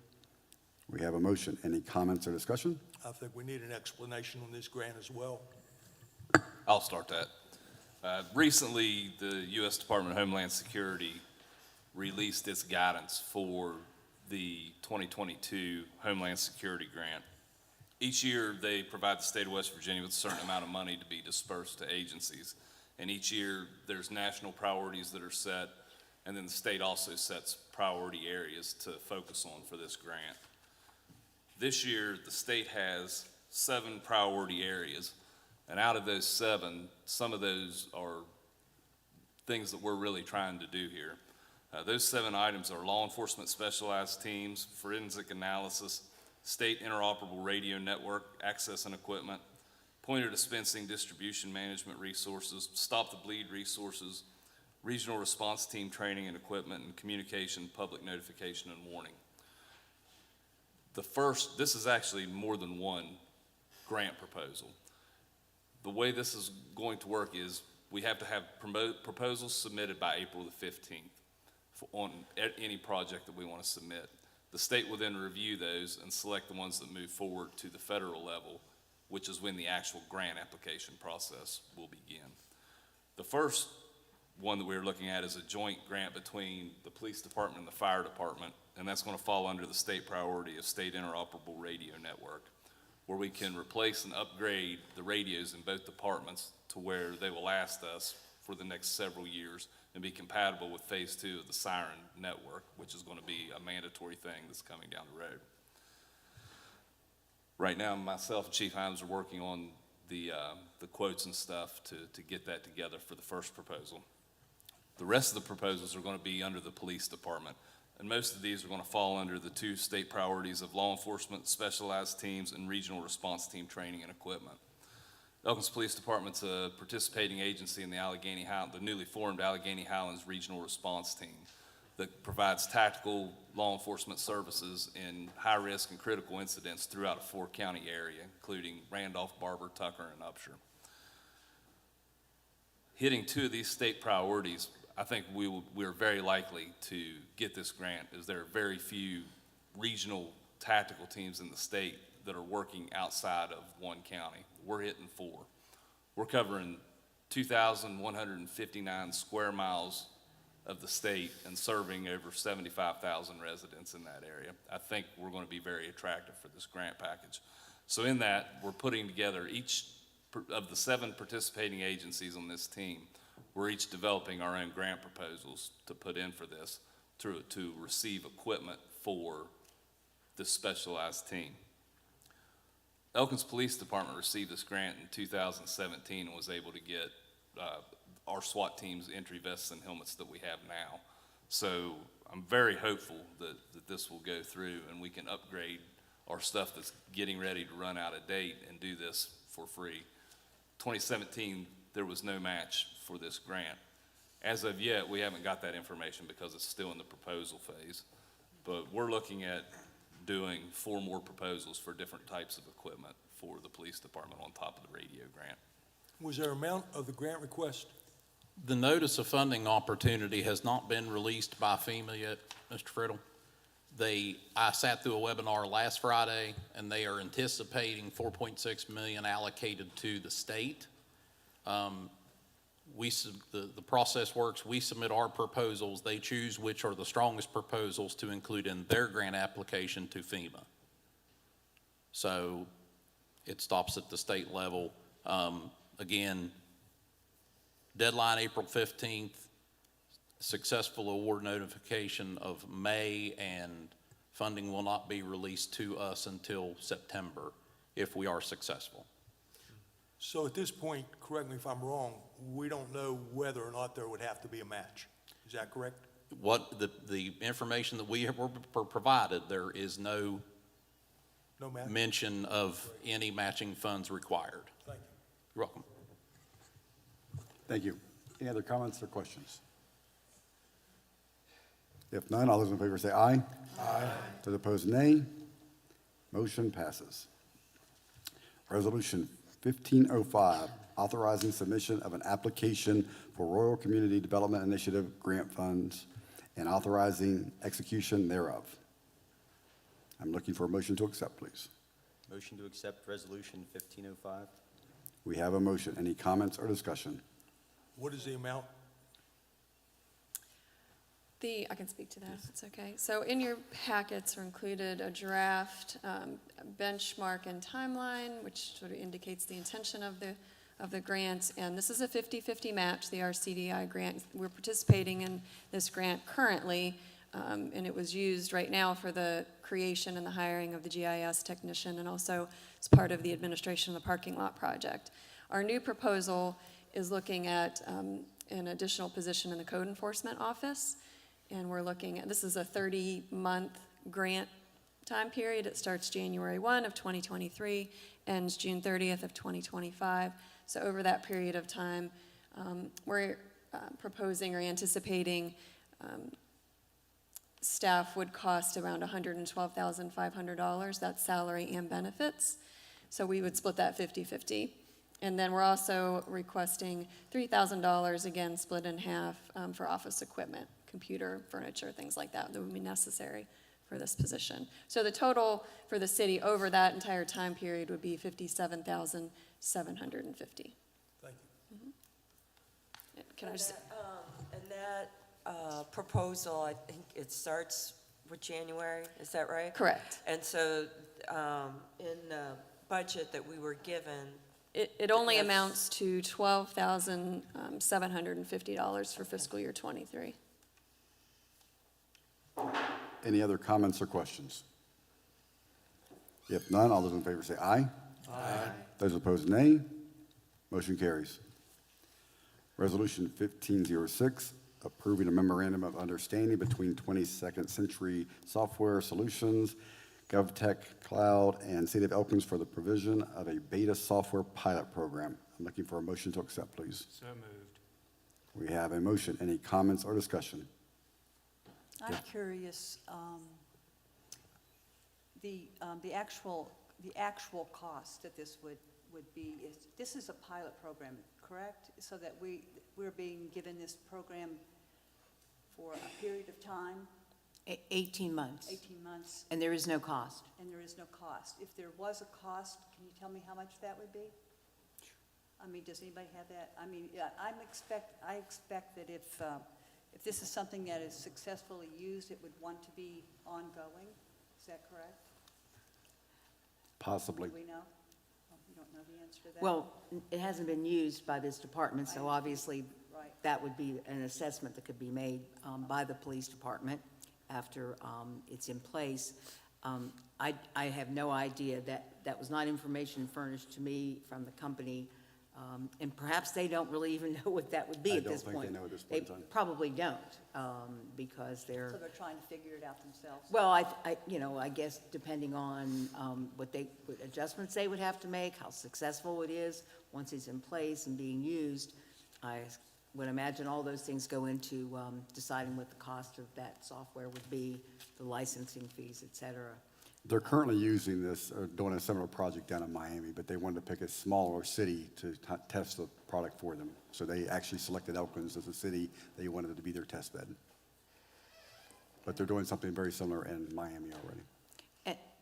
We have a motion. Any comments or discussion? I think we need an explanation on this grant as well. I'll start that. Recently, the U.S. Department of Homeland Security released its guidance for the 2022 Homeland Security Grant. Each year, they provide the state of West Virginia with a certain amount of money to be dispersed to agencies. And each year, there's national priorities that are set, and then the state also sets priority areas to focus on for this grant. This year, the state has 7 priority areas, and out of those 7, some of those are things that we're really trying to do here. Those 7 items are law enforcement specialized teams, forensic analysis, state interoperable radio network access and equipment, pointer dispensing distribution management resources, stop the bleed resources, regional response team training and equipment, and communication, public notification, and warning. This is actually more than one grant proposal. The way this is going to work is we have to have proposals submitted by April the 15th on any project that we want to submit. The state will then review those and select the ones that move forward to the federal level, which is when the actual grant application process will begin. The first one that we're looking at is a joint grant between the police department and the fire department, and that's going to fall under the state priority of state interoperable radio network, where we can replace and upgrade the radios in both departments to where they will last us for the next several years and be compatible with phase 2 of the Siren network, which is going to be a mandatory thing that's coming down the road. Right now, myself and Chief Himes are working on the quotes and stuff to get that together for the first proposal. The rest of the proposals are going to be under the police department, and most of these are going to fall under the 2 state priorities of law enforcement, specialized teams, and regional response team training and equipment. Elkins Police Department's a participating agency in the newly formed Allegheny Highlands Regional Response Team that provides tactical law enforcement services in high-risk and critical incidents throughout a 4-county area, including Randolph, Barber, Tucker, and Upshur. Hitting 2 of these state priorities, I think we're very likely to get this grant, as there are very few regional tactical teams in the state that are working outside of 1 county. We're hitting 4. We're covering 2,159 square miles of the state and serving over 75,000 residents in that area. I think we're going to be very attractive for this grant package. So in that, we're putting together each of the 7 participating agencies on this team. We're each developing our own grant proposals to put in for this to receive equipment for this specialized team. Elkins Police Department received this grant in 2017 and was able to get our SWAT team's entry vests and helmets that we have now. So I'm very hopeful that this will go through and we can upgrade our stuff that's getting ready to run out of date and do this for free. 2017, there was no match for this grant. As of yet, we haven't got that information because it's still in the proposal phase. But we're looking at doing 4 more proposals for different types of equipment for the police department on top of the radio grant. Was there amount of the grant request? The notice of funding opportunity has not been released by FEMA yet, Mr. Friddle. I sat through a webinar last Friday, and they are anticipating $4.6 million allocated to the state. The process works, we submit our proposals, they choose which are the strongest proposals to include in their grant application to FEMA. So it stops at the state level. Again, deadline April 15th, successful award notification of May, and funding will not be released to us until September if we are successful. So at this point, correct me if I'm wrong, we don't know whether or not there would have to be a match. Is that correct? What the information that we were provided, there is no match? mention of any matching funds required. Thank you. You're welcome. Thank you. Any other comments or questions? If none, all those in favor say aye. Aye. Those opposed, nay. Motion passes. Resolution 1505, authorizing submission of an application for Royal Community Development Initiative grant funds and authorizing execution thereof. I'm looking for a motion to accept, please. Motion to accept Resolution 1505. We have a motion. Any comments or discussion? What is the amount? I can speak to that, if it's okay. So in your packets are included a draft benchmark and timeline, which sort of indicates the intention of the grant. And this is a 50-50 match, the RCDI grant. We're participating in this grant currently, and it was used right now for the creation and the hiring of the GIS technician, and also as part of the administration of the parking lot project. Our new proposal is looking at an additional position in the code enforcement office. And we're looking at, this is a 30-month grant time period. It starts January 1 of 2023, ends June 30th of 2025. So over that period of time, we're proposing or anticipating staff would cost around $112,500. That's salary and benefits. So we would split that 50-50. And then we're also requesting $3,000, again, split in half for office equipment, computer, furniture, things like that would be necessary for this position. So the total for the city over that entire time period would be $57,750. Thank you. Can I just? And that proposal, I think it starts with January, is that right? Correct. And so in the budget that we were given It only amounts to $12,750 for fiscal year '23. Any other comments or questions? If none, all those in favor say aye. Aye. Those opposed, nay. Motion carries. Resolution 1506, approving a memorandum of understanding between 22nd Century Software Solutions, GovTech Cloud, and City of Elkins for the provision of a beta software pilot program. I'm looking for a motion to accept, please. So moved. We have a motion. Any comments or discussion? I'm curious, the actual cost that this would be, this is a pilot program, correct? So that we're being given this program for a period of time? 18 months. 18 months, And there is no cost. and there is no cost. If there was a cost, can you tell me how much that would be? I mean, does anybody have that? I mean, yeah, I expect that if this is something that is successfully used, it would want to be ongoing. Is that correct? Possibly. Do we know? Oh, you don't know the answer to that? Well, it hasn't been used by this department, so obviously Right. that would be an assessment that could be made by the police department after it's in place. I have no idea. That was not information furnished to me from the company. And perhaps they don't really even know what that would be at this point. I don't think they know at this point in time. They probably don't, because they're. So they're trying to figure it out themselves? Well, I guess depending on what adjustments they would have to make, how successful it is, once it's in place and being used, I would imagine all those things go into deciding what the cost of that software would be, the licensing fees, et cetera. They're currently using this, or doing a similar project down in Miami, but they wanted to pick a smaller city to test the product for them. So they actually selected Elkins as a city. They wanted it to be their test bed. But they're doing something very similar in Miami already.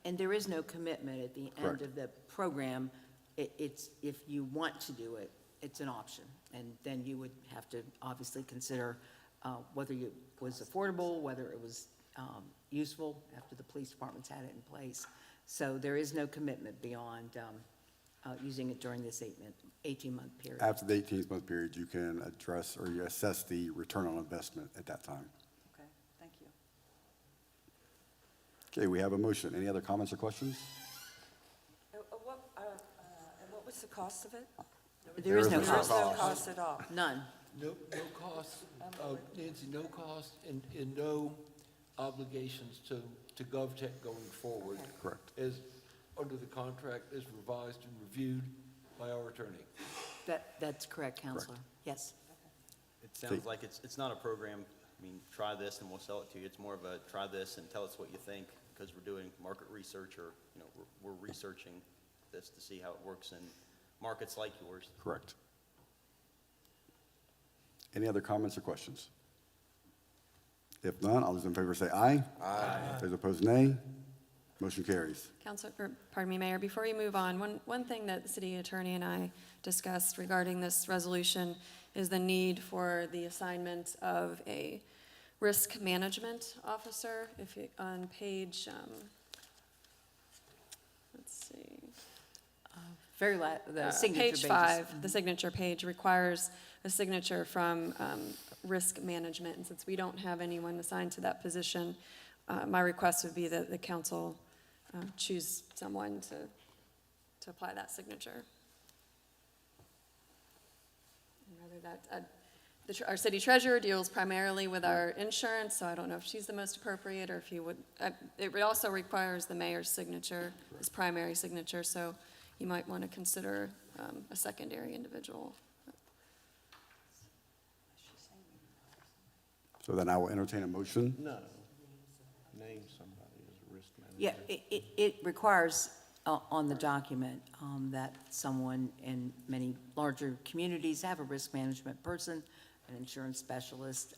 And there is no commitment at the end Correct. of the program. It's, if you want to do it, it's an option. And then you would have to obviously consider whether it was affordable, whether it was useful after the police department's had it in place. So there is no commitment beyond using it during this 18-month period. After the 18-month period, you can address or you assess the return on investment at that time. Okay, thank you. Okay, we have a motion. Any other comments or questions? What was the cost of it? There is no There is cost. no cost at all. None. No cost, Nancy, no cost and no obligations to GovTech going forward. Correct. As, under the contract, as revised and reviewed by our attorney. That's correct, Counselor. Yes. It sounds like it's not a program, I mean, try this and we'll sell it to you. It's more of a try this and tell us what you think, because we're doing market research, or, we're researching this to see how it works in markets like yours. Correct. Any other comments or questions? If none, all those in favor say aye. Aye. Those opposed, nay. Motion carries. Mayor, before you move on, one thing that the city attorney and I discussed regarding this resolution is the need for the assignment of a risk management officer. If you, on page, let's see. The signature Page pages. 5, the signature page requires a signature from risk management. And since we don't have anyone assigned to that position, my request would be that the council choose someone to apply that signature. And whether that, our city treasurer deals primarily with our insurance, so I don't know if she's the most appropriate, or if you would, it also requires the mayor's signature, his primary signature, so you might want to consider a secondary individual. So then I will entertain a motion. No. Name somebody as a risk manager. Yeah, it requires on the document that someone in many larger communities have a risk management person, an insurance specialist.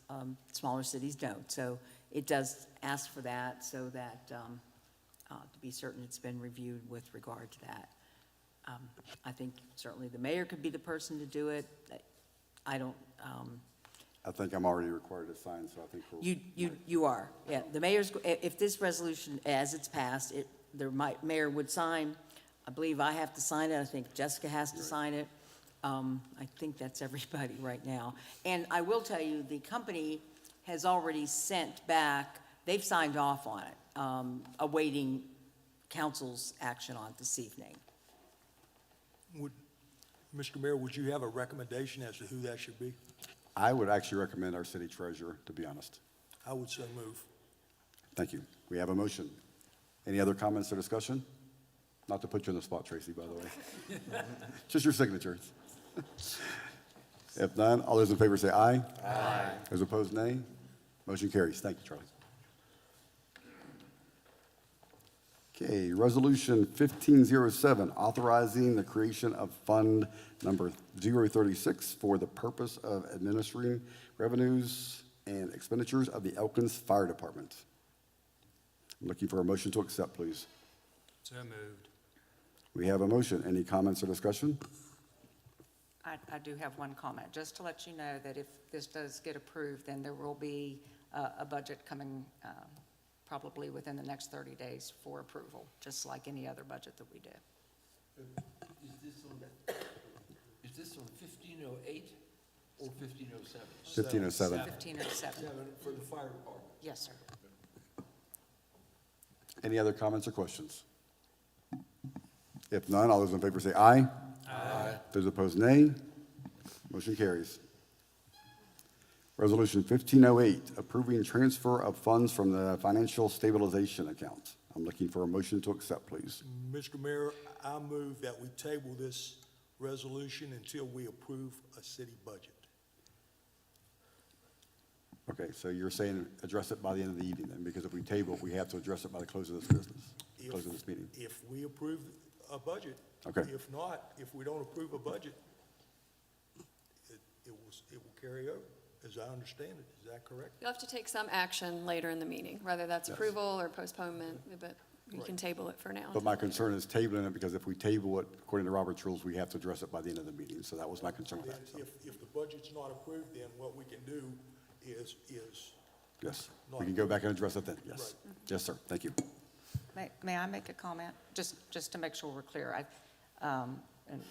Smaller cities don't. So it does ask for that, so that to be certain it's been reviewed with regard to that. I think certainly the mayor could be the person to do it. I don't. I think I'm already required to sign, so I think we'll. You are, yeah. The mayor's, if this resolution, as it's passed, the mayor would sign, I believe I have to sign it, I think Jessica has to sign it. I think that's everybody right now. And I will tell you, the company has already sent back, they've signed off on it, awaiting council's action on it this evening. Mr. Mayor, would you have a recommendation as to who that should be? I would actually recommend our city treasurer, to be honest. I would so move. Thank you. We have a motion. Any other comments or discussion? Not to put you on the spot, Tracy, by the way. Just your signatures. If none, all those in favor say aye. Aye. Those opposed, nay. Motion carries. Thank you, Charlie. Okay, Resolution 1507, authorizing the creation of Fund Number 036 for the purpose of administering revenues and expenditures of the Elkins Fire Department. I'm looking for a motion to accept, please. So moved. We have a motion. Any comments or discussion? I do have one comment, just to let you know that if this does get approved, then there will be a budget coming probably within the next 30 days for approval, just like any other budget that we do. Is this on 1508 or 1507? 1507. 1507. For the fire department? Yes, sir. Any other comments or questions? If none, all those in favor say aye. Aye. Those opposed, nay. Motion carries. Resolution 1508, approving transfer of funds from the financial stabilization account. I'm looking for a motion to accept, please. Mr. Mayor, I move that we table this resolution until we approve a city budget. Okay, so you're saying address it by the end of the evening then, because if we table it, we have to address it by the close of this business, close of this meeting. If we approve a budget. Okay. If not, if we don't approve a budget, it will carry over, as I understand it. Is that correct? You'll have to take some action later in the meeting, whether that's Yes. approval or postponement, but we can table it for now. But my concern is tabling it, because if we table it, according to Robert's rules, we have to address it by the end of the meeting. So that was my concern with Then that. So, if the budget's not approved, then what we can do is yes, we can go back and address it then. Yes. Right. Yes, sir. Thank you. May I make a comment? Just to make sure we're clear. And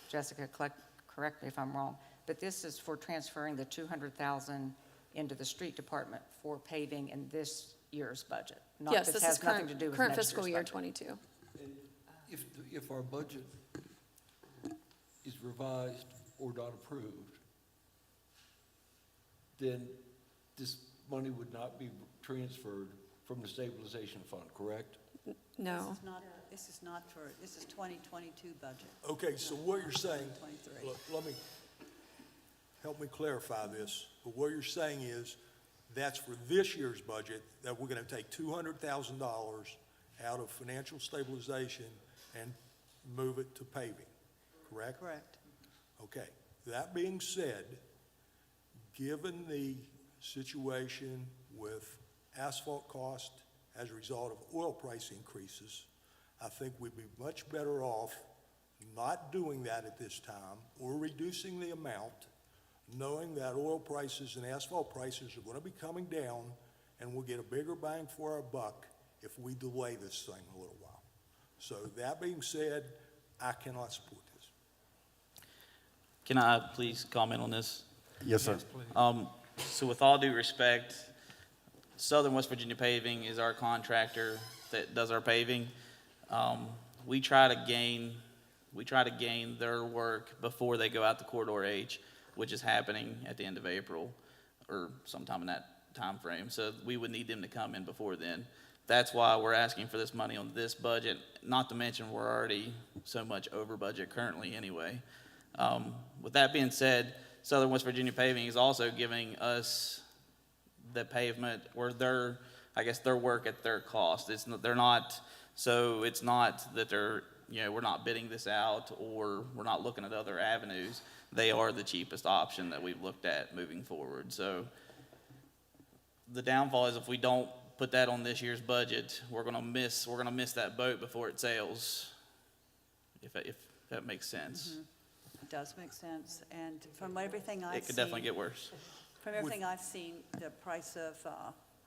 Jessica, correct me if I'm wrong, but this is for transferring the $200,000 into the street department for paving in this year's budget. Yes, this is has nothing to do with current next fiscal year's year budget. 22. And if our budget is revised or not approved, then this money would not be transferred from the stabilization fund, correct? No. This is not for, this is 2022 budget. Okay, so what you're saying, 23. help me clarify this, but what you're saying is, that's for this year's budget, that we're gonna take $200,000 out of financial stabilization and move it to paving, correct? Correct. Okay, that being said, given the situation with asphalt cost as a result of oil price increases, I think we'd be much better off not doing that at this time or reducing the amount, knowing that oil prices and asphalt prices are going to be coming down and we'll get a bigger bang for our buck if we delay this thing a little while. So that being said, I cannot support this. Can I please comment on this? Yes, sir. So with all due respect, Southern West Virginia Paving is our contractor that does our paving. We try to gain their work before they go out to Corridor H, which is happening at the end of April or sometime in that time frame. So we would need them to come in before then. That's why we're asking for this money on this budget, not to mention we're already so much over budget currently anyway. With that being said, Southern West Virginia Paving is also giving us the pavement or their work at their cost. It's not that they're, we're not bidding this out or we're not looking at other avenues. They are the cheapest option that we've looked at moving forward. So the downfall is if we don't put that on this year's budget, we're gonna miss that boat before it sails, if that makes sense. Mm-hmm. It does make sense, and from everything I've seen. It could definitely get worse. From everything I've seen, the price of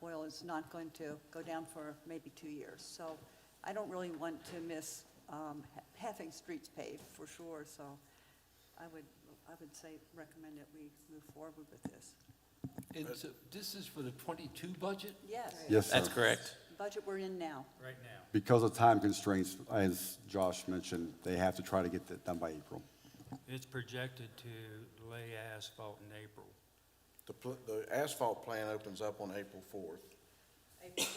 oil is not going to go down for maybe 2 years. So I don't really want to miss having streets paved for sure, so I would say, recommend that we move forward with this. And so this is for the 22 budget? Yes. Yes, sir. That's correct. Budget we're in now. Right now. Because of time constraints, as Josh mentioned, they have to try to get that done by April. It's projected to lay asphalt in April. The asphalt plan opens up on April 4th.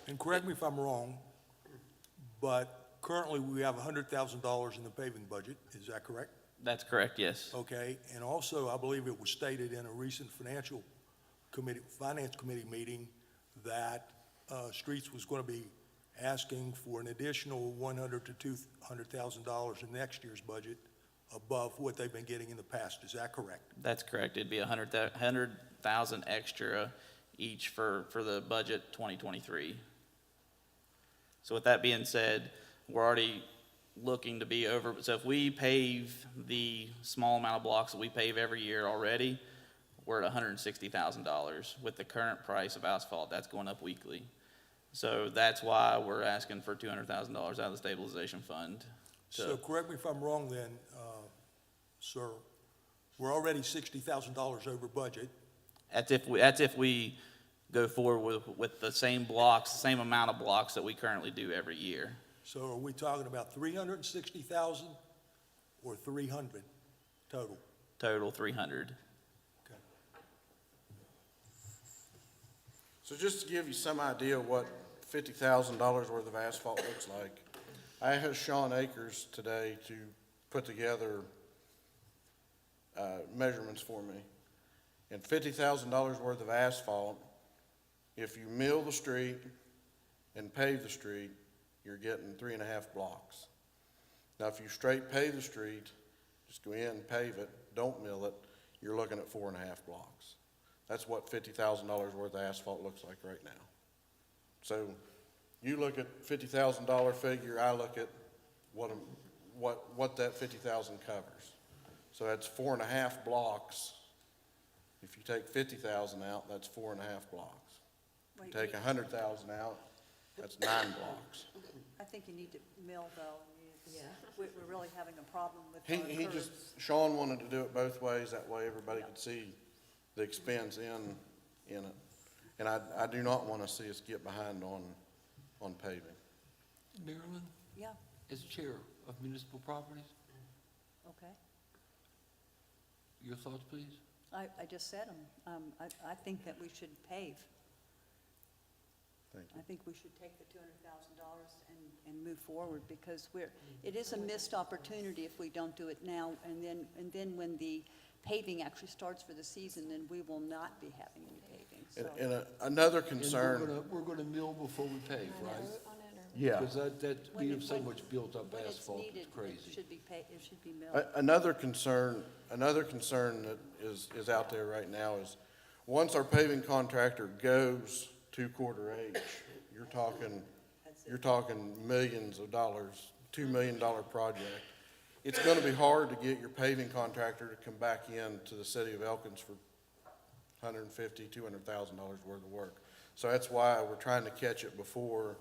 And correct me if I'm wrong, but currently we have $100,000 in the paving budget, is that correct? That's correct, yes. Okay, and also I believe it was stated in a recent finance committee meeting that Streets was going to be asking for an additional $100,000 to $200,000 in next year's budget above what they've been getting in the past. Is that correct? That's correct. It'd be 100,000 extra each for the budget 2023. So with that being said, we're already looking to be over. So if we pave the small amount of blocks that we pave every year already, we're at $160,000. With the current price of asphalt, that's going up weekly. So that's why we're asking for $200,000 out of the stabilization fund. So correct me if I'm wrong then, sir. We're already $60,000 over budget. That's if we go forward with the same blocks, the same amount of blocks that we currently do every year. So are we talking about 360,000 or 300 total? Total 300. Okay. So just to give you some idea of what $50,000 worth of asphalt looks like, I had Sean Akers today to put together measurements for me. And $50,000 worth of asphalt, if you mill the street and pave the street, you're getting 3.5 blocks. Now, if you straight pave the street, just go in, pave it, don't mill it, you're looking at 4.5 blocks. That's what $50,000 worth of asphalt looks like right now. So you look at $50,000 figure, I look at what that $50,000 covers. So that's 4.5 blocks. If you take 50,000 out, that's 4.5 blocks. If you take 100,000 out, that's 9 blocks. I think you need to mill though. Yeah. We're really having a problem with He our just, curbs. Sean wanted to do it both ways, that way everybody could see the expense in it. And I do not want to see us get behind on paving. Marilyn, Yeah, as chair of municipal properties, okay. your thoughts, please? I just said them. I think that we should pave. Thank you. I think we should take the $200,000 and move forward because it is a missed opportunity if we don't do it now. And then when the paving actually starts for the season, then we will not be having any paving, so. And another And concern, we're gonna mill before we pave, right? yeah. Because we have so much built up When it's asphalt, needed, it's crazy. it should be milled. Another concern that is out there right now is, once our paving contractor goes to quarter H, you're talking millions of dollars, $2 million project. It's gonna be hard to get your paving contractor to come back in to the city of Elkins for $150,000, $200,000 worth of work. So that's why we're trying to catch it before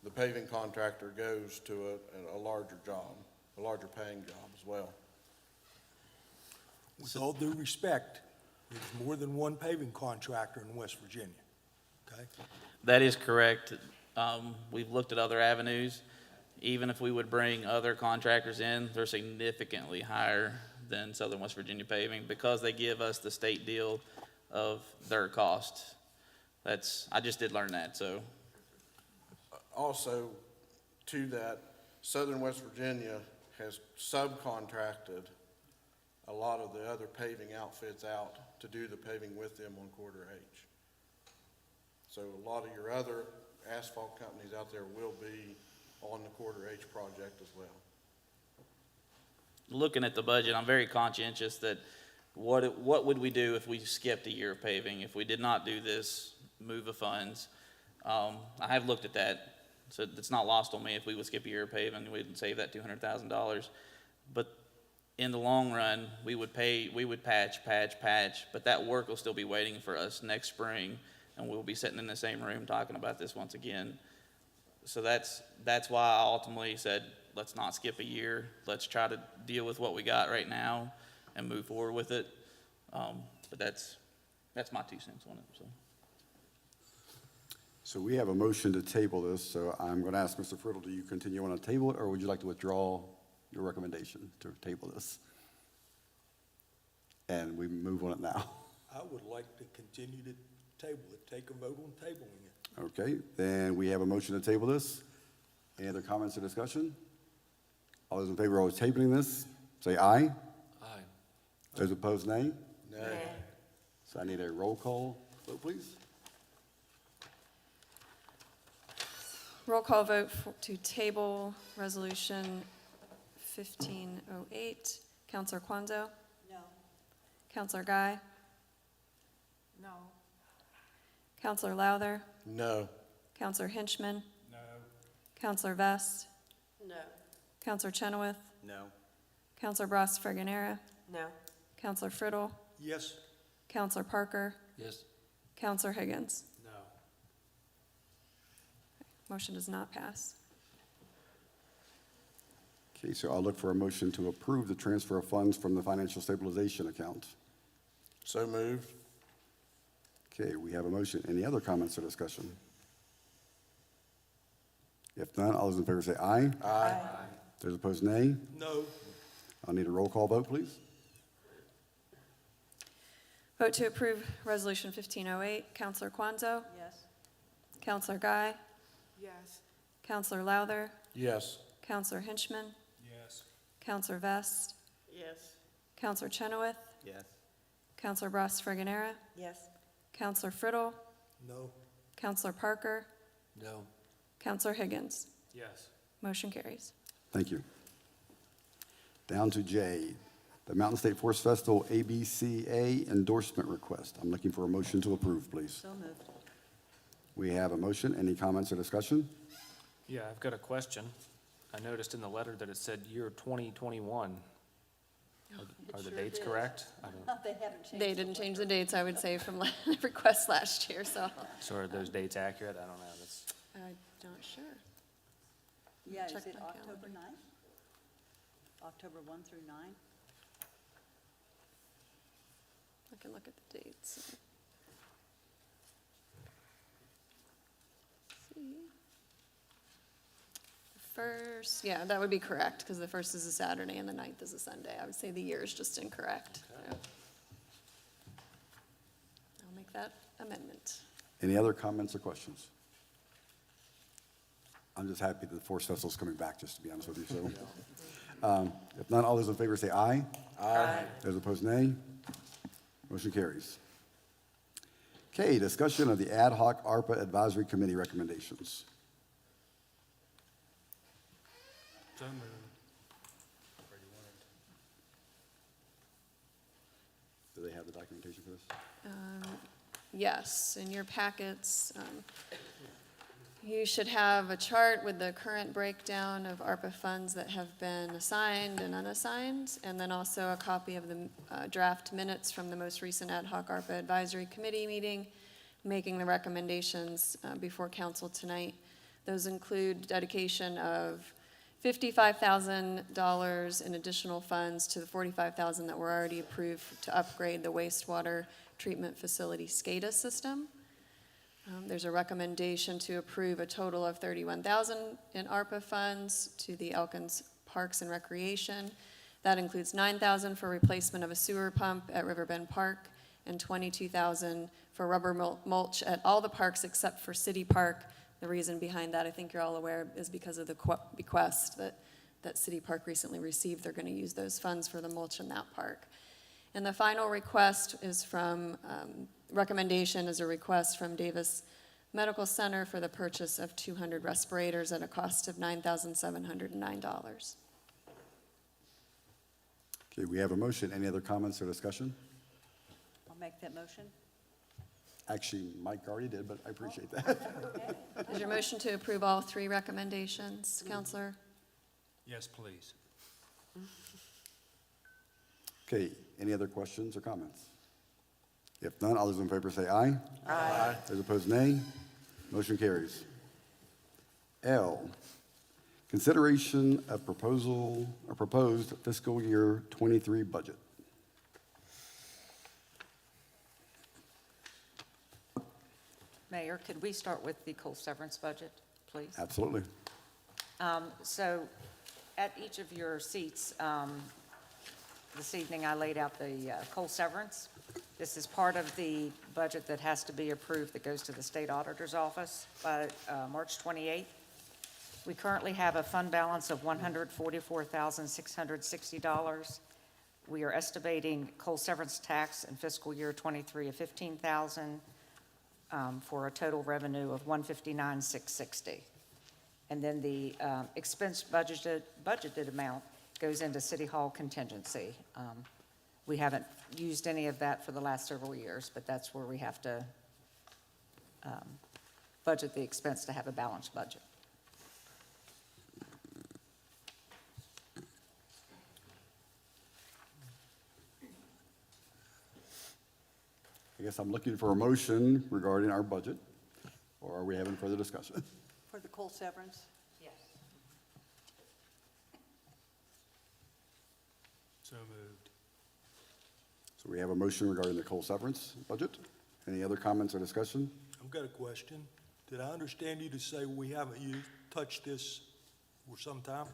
the paving contractor goes to a larger job, a larger paying job as well. With all due respect, there's more than one paving contractor in West Virginia, okay? That is correct. We've looked at other avenues. Even if we would bring other contractors in, they're significantly higher than Southern West Virginia paving because they give us the state deal of their cost. I just did learn that, so. Also, to that, Southern West Virginia has subcontracted a lot of the other paving outfits out to do the paving with them on quarter H. So a lot of your other asphalt companies out there will be on the quarter H project as well. Looking at the budget, I'm very conscientious that what would we do if we skipped a year of paving, if we did not do this move of funds? I have looked at that, so it's not lost on me. If we would skip a year of paving, we'd save that $200,000. But in the long run, we would patch, but that work will still be waiting for us next spring, and we'll be sitting in the same room talking about this once again. So that's why I ultimately said, let's not skip a year. Let's try to deal with what we got right now and move forward with it. But that's my 2 cents on it, so. So we have a motion to table this, so I'm going to ask Mr. Friddle, do you continue on to table it, or would you like to withdraw your recommendation to table this? And we move on it now. I would like to continue to table it, take a vote on tabling it. Okay, then we have a motion to table this. Any other comments or discussion? All those in favor of tabling this, say aye. Aye. Those opposed, nay. Nay. So I need a roll call vote, please. Roll call vote to table Resolution 1508. Counselor Kwanzo? No. Counselor Guy? No. Counselor Lowther? No. Counselor Hinchman? No. Counselor Vest? No. Counselor Chenoweth? No. Counselor Bras Fragonera? No. Counselor Friddle? Yes. Counselor Parker? Yes. Counselor Higgins? No. Motion does not pass. Okay, so I'll look for a motion to approve the transfer of funds from the financial stabilization account. So moved. Okay, we have a motion. Any other comments or discussion? If none, all those in favor say aye. Aye. Those opposed, nay. No. I'll need a roll call vote, please. Vote to approve Resolution 1508. Counselor Kwanzo? Yes. Counselor Guy? Yes. Counselor Lowther? Yes. Counselor Hinchman? Yes. Counselor Vest? Yes. Counselor Chenoweth? Yes. Counselor Bras Fragonera? Yes. Counselor Friddle? No. Counselor Parker? No. Counselor Higgins? Yes. Motion carries. Thank you. Down to J, the Mountain State Forest Festival ABCA endorsement request. I'm looking for a motion to approve, please. So moved. We have a motion. Any comments or discussion? Yeah, I've got a question. I noticed in the letter that it said year 2021. Are the dates correct? I don't, They haven't changed. They didn't change the dates, I would say, from the request last year, so so are those dates accurate? I don't know. That's, I'm not sure. Yeah, is Check it my October calendar. 9th? October 1 through 9? I can look at the dates. See. The first, yeah, that would be correct, because the first is a Saturday and the 9th is a Sunday. I would say the year is just incorrect. So I'll make that amendment. Any other comments or questions? I'm just happy that the Forest Festival's coming back, just to be honest with you, so. If not, all those in favor say aye. Aye. Those opposed, nay. Motion carries. Okay, discussion of the ad hoc ARPA Advisory Committee recommendations. So moved. Do they have the documentation for this? Yes, in your packets, you should have a chart with the current breakdown of ARPA funds that have been assigned and unassigned, and then also a copy of the draft minutes from the most recent ad hoc ARPA Advisory Committee meeting, making the recommendations before council tonight. Those include dedication of $55,000 in additional funds to the $45,000 that were already approved to upgrade the wastewater treatment facility SCADA system. There's a recommendation to approve a total of $31,000 in ARPA funds to the Elkins Parks and Recreation. That includes $9,000 for replacement of a sewer pump at Riverbend Park and $22,000 for rubber mulch at all the parks except for City Park. The reason behind that, I think you're all aware, is because of the bequest that City Park recently received. They're going to use those funds for the mulch in that park. And the final request is from, recommendation is a request from Davis Medical Center for the purchase of 200 respirators at a cost of $9,709. Okay, we have a motion. Any other comments or discussion? I'll make that motion. Actually, Mike already did, but I appreciate that. Is your motion to approve all three recommendations, Counselor? Yes, please. Okay, any other questions or comments? If none, all those in favor say aye. Aye. Those opposed, nay. Motion carries. L, consideration of proposed fiscal year '23 budget. Mayor, could we start with the coal severance budget, please? Absolutely. So at each of your seats this evening, I laid out the coal severance. This is part of the budget that has to be approved that goes to the state auditor's office by March 28th. We currently have a fund balance of $144,660. We are estimating coal severance tax in fiscal year '23 of $15,000 for a total revenue of $159,660. And then the expense budgeted amount goes into City Hall contingency. We haven't used any of that for the last several years, but that's where we have to budget the expense to have a balanced budget. I guess I'm looking for a motion regarding our budget, or are we having further discussion? For the coal severance? Yes. So moved. So we have a motion regarding the coal severance budget. Any other comments or discussion? I've got a question. Did I understand you to say we haven't touched this for some time?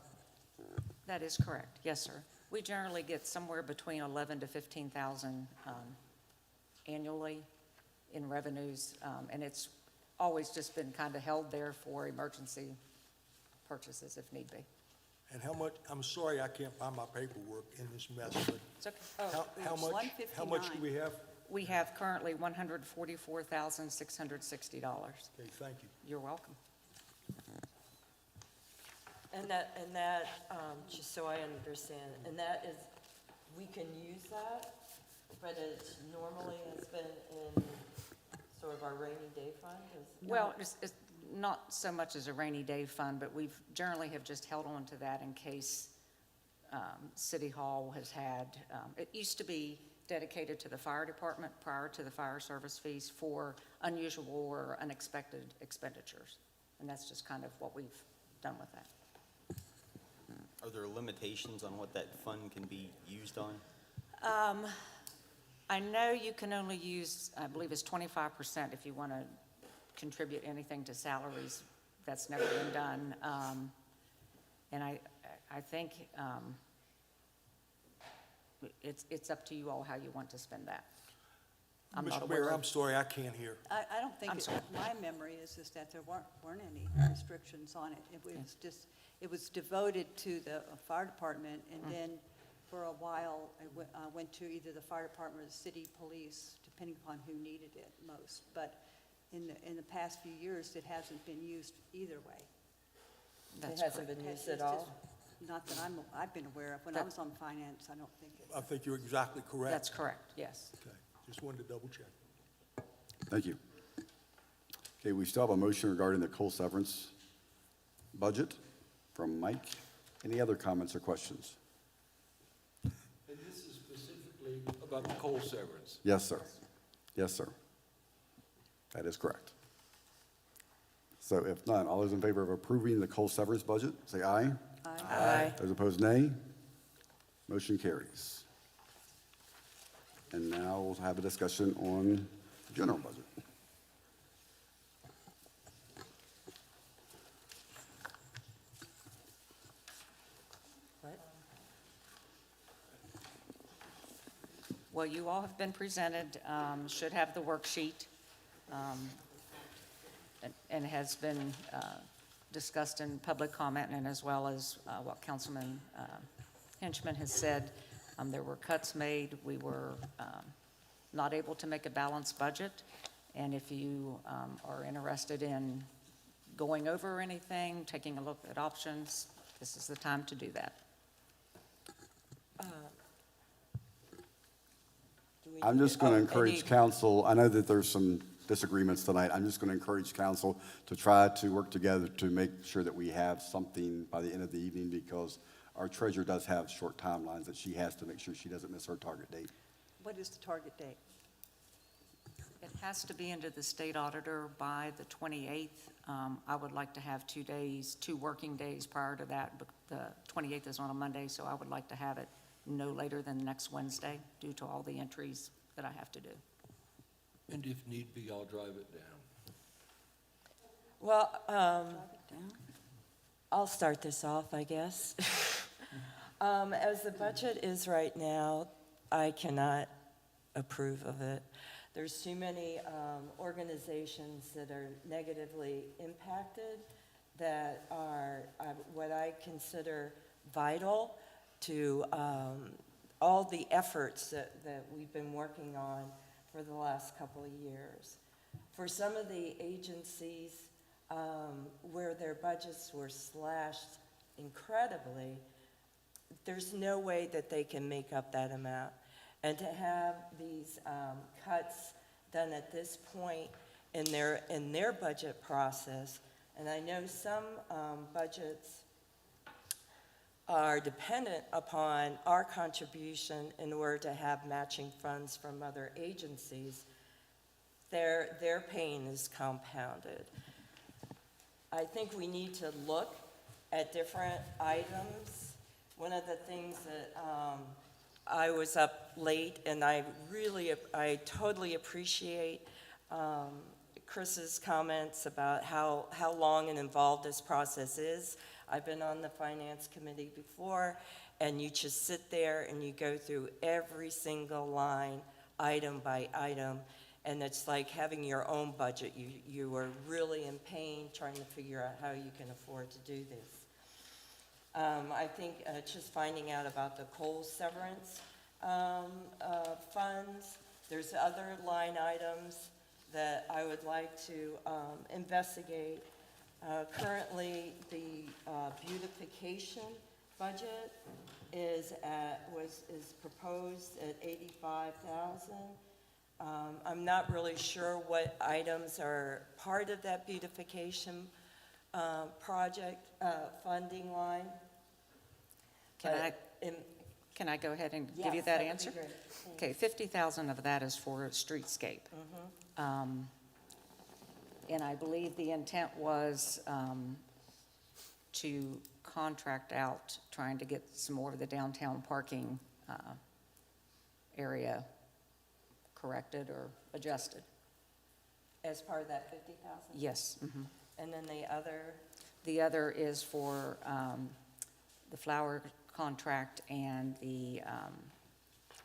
That is correct. Yes, sir. We generally get somewhere between 11 to 15,000 annually in revenues, and it's always just been kind of held there for emergency purchases if need be. And how much, I'm sorry I can't find my paperwork in this mess, but It's okay. Oh, how much do we have? we have currently $144,660. Okay, thank you. You're welcome. And that, just so I understand, and that is, we can use that, but it normally has been in sort of our rainy day fund? Well, it's not so much as a rainy day fund, but we've generally have just held on to that in case City Hall has had, it used to be dedicated to the fire department prior to the fire service fees for unusual or unexpected expenditures. And that's just kind of what we've done with that. Are there limitations on what that fund can be used on? I know you can only use, I believe it's 25% if you want to contribute anything to salaries. That's never been done. And I think it's up to you all how you want to spend that. I'm not Mr. aware Mayor, of- I'm sorry, I can't hear. I don't think, I'm sorry. my memory is just that there weren't any restrictions on it. It was just, it was devoted to the fire department, and then for a while, I went to either the fire department or the city police, depending upon who needed it most. But in the past few years, it hasn't been used either way. That's It hasn't been It's used at just all? Not that I've been aware of. When I was on finance, I don't think it. I think you're exactly correct. That's correct, yes. Okay, just wanted to double check. Thank you. Okay, we still have a motion regarding the coal severance budget from Mike. Any other comments or questions? And this is specifically about the coal severance. Yes, sir. Yes, sir. That is correct. So if none, all those in favor of approving the coal severance budget, say aye. Aye. Those opposed, nay. Motion carries. And now we'll have a discussion on the general budget. What? Well, you all have been presented, should have the worksheet, and has been discussed in public comment, and as well as what Councilman Henchman has said. There were cuts made. We were not able to make a balanced budget, and if you are interested in going over anything, taking a look at options, this is the time to do that. I'm just going to any- encourage council, I know that there's some disagreements tonight. I'm just going to encourage council to try to work together to make sure that we have something by the end of the evening, because our treasurer does have short timelines that she has to make sure she doesn't miss her target date. What is the target date? It has to be into the state auditor by the 28th. I would like to have 2 days, 2 working days prior to that, but the 28th is on a Monday, so I would like to have it no later than next Wednesday due to all the entries that I have to do. And if need be, I'll drive it down. Well, I'll start this off, I guess. As the budget is right now, I cannot approve of it. There's too many organizations that are negatively impacted that are what I consider vital to all the efforts that we've been working on for the last couple of years. For some of the agencies where their budgets were slashed incredibly, there's no way that they can make up that amount. And to have these cuts done at this point in their budget process, and I know some budgets are dependent upon our contribution in order to have matching funds from other agencies, their pain is compounded. I think we need to look at different items. One of the things that I was up late, and I totally appreciate Chris's comments about how long and involved this process is. I've been on the finance committee before, and you just sit there and you go through every single line, item by item, and it's like having your own budget. You are really in pain trying to figure out how you can afford to do this. I think just finding out about the coal severance funds, there's other line items that I would like to investigate. Currently, the beautification budget is proposed at $85,000. I'm not really sure what items are part of that beautification project funding line. Can I go ahead and give Yes, you that would be answer? great. Okay, 50,000 of that is for streetscape. And I believe the intent was to contract out, trying to get some more of the downtown parking area corrected or adjusted. As part of that 50,000? Yes. And then the other? The other is for the flower contract and the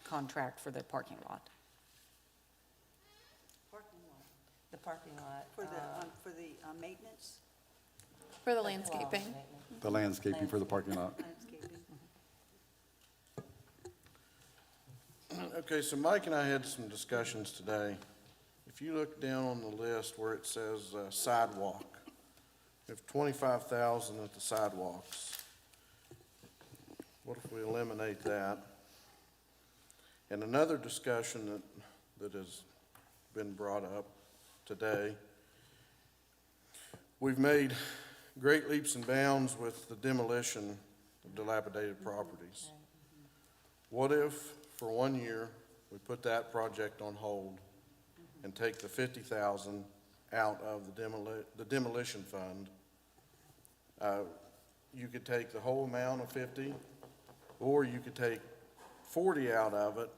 contract for the parking lot. Parking lot. The parking lot. For the maintenance? For the landscaping. The landscaping for the parking lot. Landscaping? Okay, so Mike and I had some discussions today. If you look down on the list where it says sidewalk, we have 25,000 at the sidewalks. What if we eliminate that? And another discussion that has been brought up today, we've made great leaps and bounds with the demolition of dilapidated properties. What if, for 1 year, we put that project on hold and take the 50,000 out of the demolition fund? You could take the whole amount of 50, or you could take 40 out of it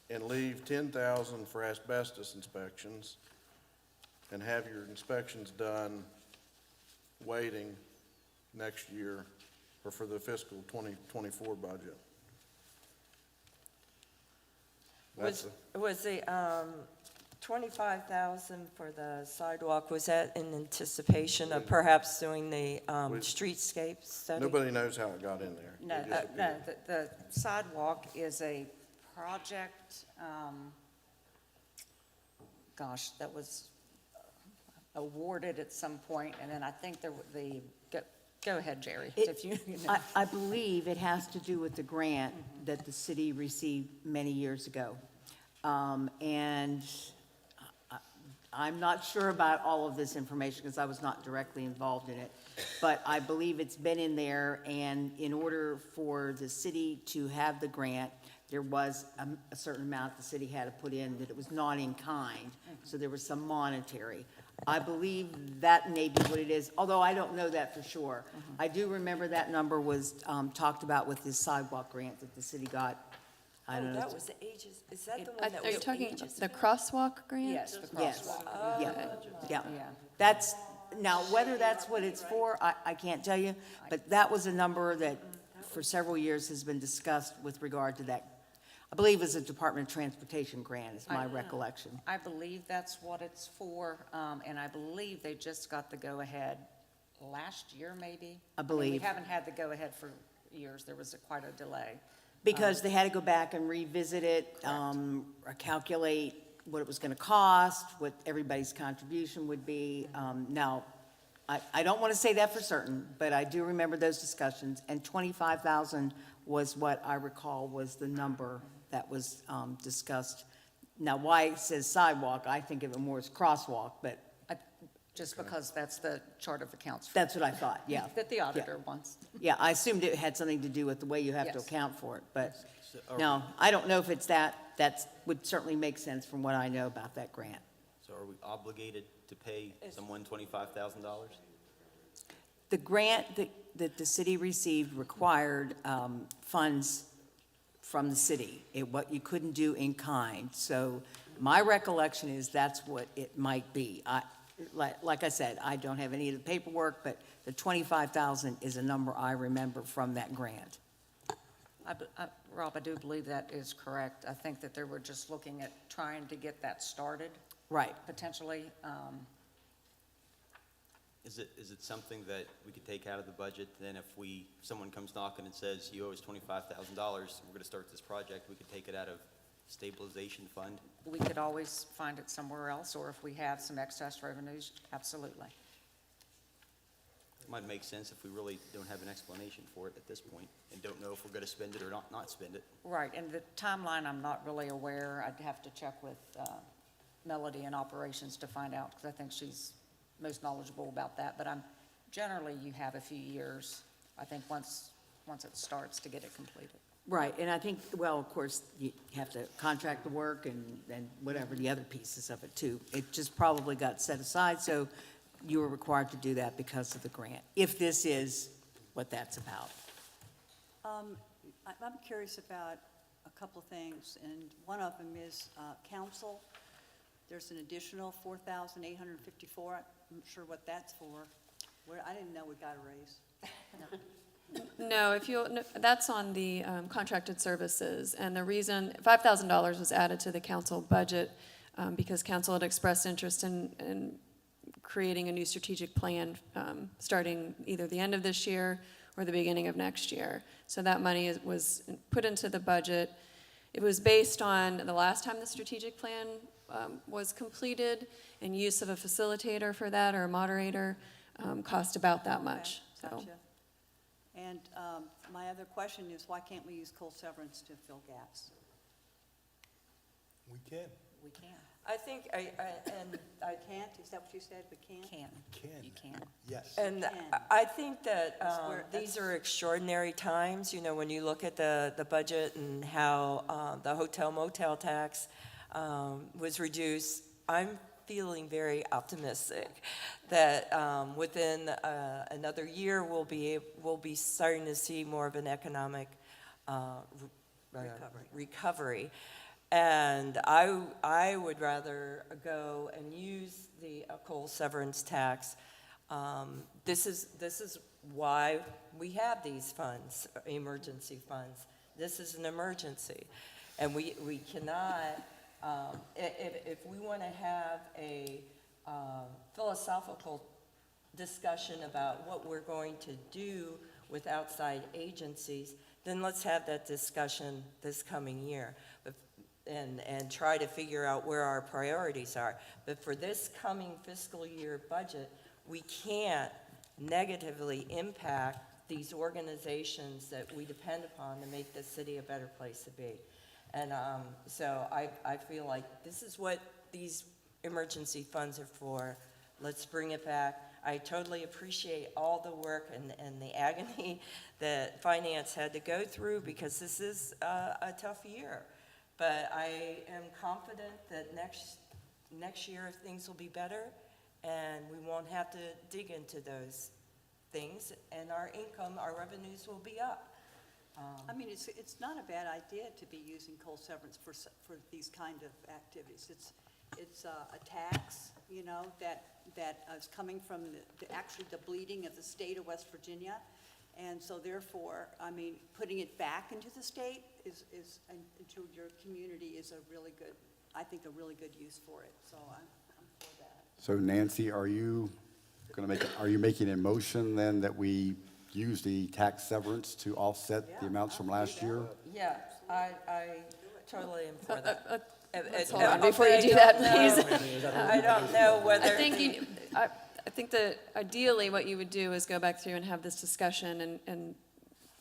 and leave 10,000 for asbestos inspections and have your inspections done waiting next year or for the fiscal 2024 budget. Was the 25,000 for the sidewalk, was that in anticipation of perhaps doing the streetscape study? Nobody knows how it got in there. No, It just no, appeared. the sidewalk is a project, that was awarded at some point, and then I think go ahead, Jerry, if you know. I believe it has to do with the grant that the city received many years ago. And I'm not sure about all of this information because I was not directly involved in it. But I believe it's been in there, and in order for the city to have the grant, there was a certain amount the city had to put in, that it was not in kind, so there was some monetary. I believe that may be what it is, although I don't know that for sure. I do remember that number was talked about with this sidewalk grant that the city got. I don't know. That was ages, is that the one that Are you was talking ages the ago? crosswalk grant? Yes, the Yes. crosswalk. Yeah, Okay. yeah. Yeah. That's, now, whether that's what it's for, I can't tell you, but that was a number that for several years has been discussed with regard to that. I believe it's a Department of Transportation grant, is my recollection. I believe that's what it's for, and I believe they just got the go-ahead last year, maybe? I mean, believe. we haven't had the go-ahead for years. There was quite a delay. Because they had to go back and revisit it, or calculate what it was gonna cost, what everybody's contribution would be. Now, I don't wanna say that for certain, but I do remember those discussions, and 25,000 was what I recall was the number that was, discussed. Now, why it says sidewalk, I think of it more as crosswalk, but Just because that's the chart of accounts. that's what I thought, yeah. That the auditor wants. Yeah, I assumed it had something to do with the way you have to Yes. account for it, but, So are no, I don't know if it's that would certainly make sense from what I know about that grant. So are we obligated to pay someone $25,000? The grant that the city received required funds from the city, what you couldn't do in kind. So my recollection is that's what it might be. Like I said, I don't have any of the paperwork, but the 25,000 is a number I remember from that grant. Rob, I do believe that is correct. I think that they were just looking at trying to get that started, Right. potentially. Is it something that we could take out of the budget? Then if someone comes knocking and says, you owe us $25,000, we're gonna start this project, we could take it out of stabilization fund? We could always find it somewhere else, or if we have some excess revenues, absolutely. It might make sense if we really don't have an explanation for it at this point and don't know if we're gonna spend it or not spend it. Right, and the timeline, I'm not really aware. I'd have to check with Melody in operations to find out, because I think she's most knowledgeable about that. But generally, you have a few years, I think, once it starts to get it completed. Right, and I think, well, of course, you have to contract the work and whatever, the other pieces of it too. It just probably got set aside, so you were required to do that because of the grant, if this is what that's about. I'm curious about a couple of things, and one of them is council. There's an additional $4,854. I'm not sure what that's for. I didn't know we got a raise. No, that's on the contracted services, and the reason, $5,000 was added to the council budget because council had expressed interest in creating a new strategic plan starting either the end of this year or the beginning of next year. So that money was put into the budget. It was based on the last time the strategic plan was completed, and use of a facilitator for that or a moderator cost about that much. So. Gotcha. And my other question is, why can't we use coal severance to fill gaps? We can. We can. I think, I Can't? Is that what you said? We can't? Can. You can. Yes. And Can. I think that where- these are extraordinary times, when you look at the budget and how the hotel motel tax was reduced. I'm feeling very optimistic that within another year, we'll be starting to see more of an economic recovery. And I would rather go and use the coal severance tax. This is why we have these funds, emergency funds. This is an emergency. And we cannot, if we want to have a philosophical discussion about what we're going to do with outside agencies, then let's have that discussion this coming year and try to figure out where our priorities are. But for this coming fiscal year budget, we can't negatively impact these organizations that we depend upon to make this city a better place to be. And so I feel like this is what these emergency funds are for. Let's bring it back. I totally appreciate all the work and the agony that finance had to go through, because this is a tough year. But I am confident that next year things will be better, and we won't have to dig into those things, and our income, our revenues will be up. I mean, it's not a bad idea to be using coal severance for these kind of activities. It's a tax, you know, that is coming from actually the bleeding of the state of West Virginia. And so therefore, I mean, putting it back into the state is and to your community is a really good, I think, a really good use for it. So I'm for that. So Nancy, are you making a motion then that we use the tax severance to offset the amounts from last year? Yeah, I totally am for that. Let's hold on before you do that, please. I don't know whether. I think that ideally what you would do is go back through and have this discussion and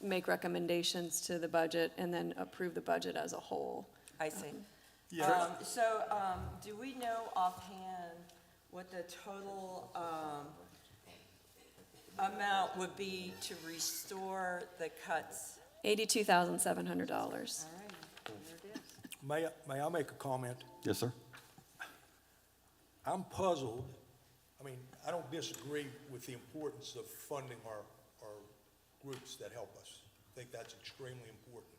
make recommendations to the budget and then approve the budget as a whole. I see. Do we know offhand what the total amount would be to restore the cuts? $82,700. May I make a comment? Yes, sir. I'm puzzled. I mean, I don't disagree with the importance of funding our groups that help us. I think that's extremely important.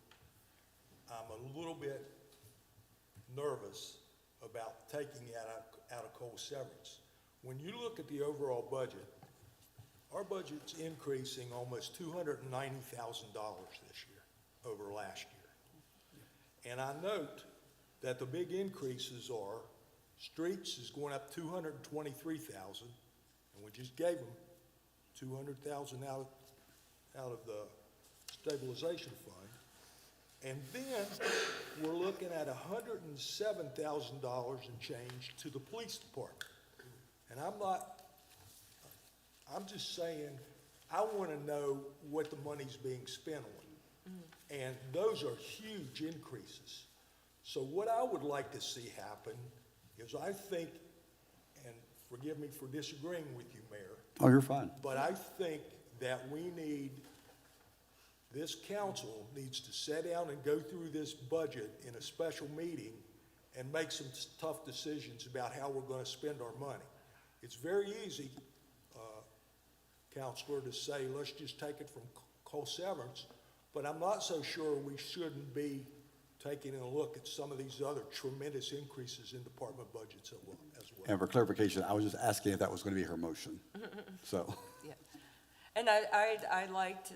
I'm a little bit nervous about taking it out of coal severance. When you look at the overall budget, our budget's increasing almost $290,000 this year over last year. And I note that the big increases are, streets is going up $223,000, and we just gave them $200,000 out of the stabilization fund. And then we're looking at $107,000 and change to the police department. And I'm just saying, I want to know what the money's being spent on. And those are huge increases. So what I would like to see happen is, I think, and forgive me for disagreeing with you, Mayor. Oh, you're fine. But I think that this council needs to sit down and go through this budget in a special meeting and make some tough decisions about how we're going to spend our money. It's very easy, Counselor, to say, let's just take it from coal severance, but I'm not so sure we shouldn't be taking a look at some of these other tremendous increases in department budgets as well. And for clarification, I was just asking if that was going to be her motion. So. Yeah. And I liked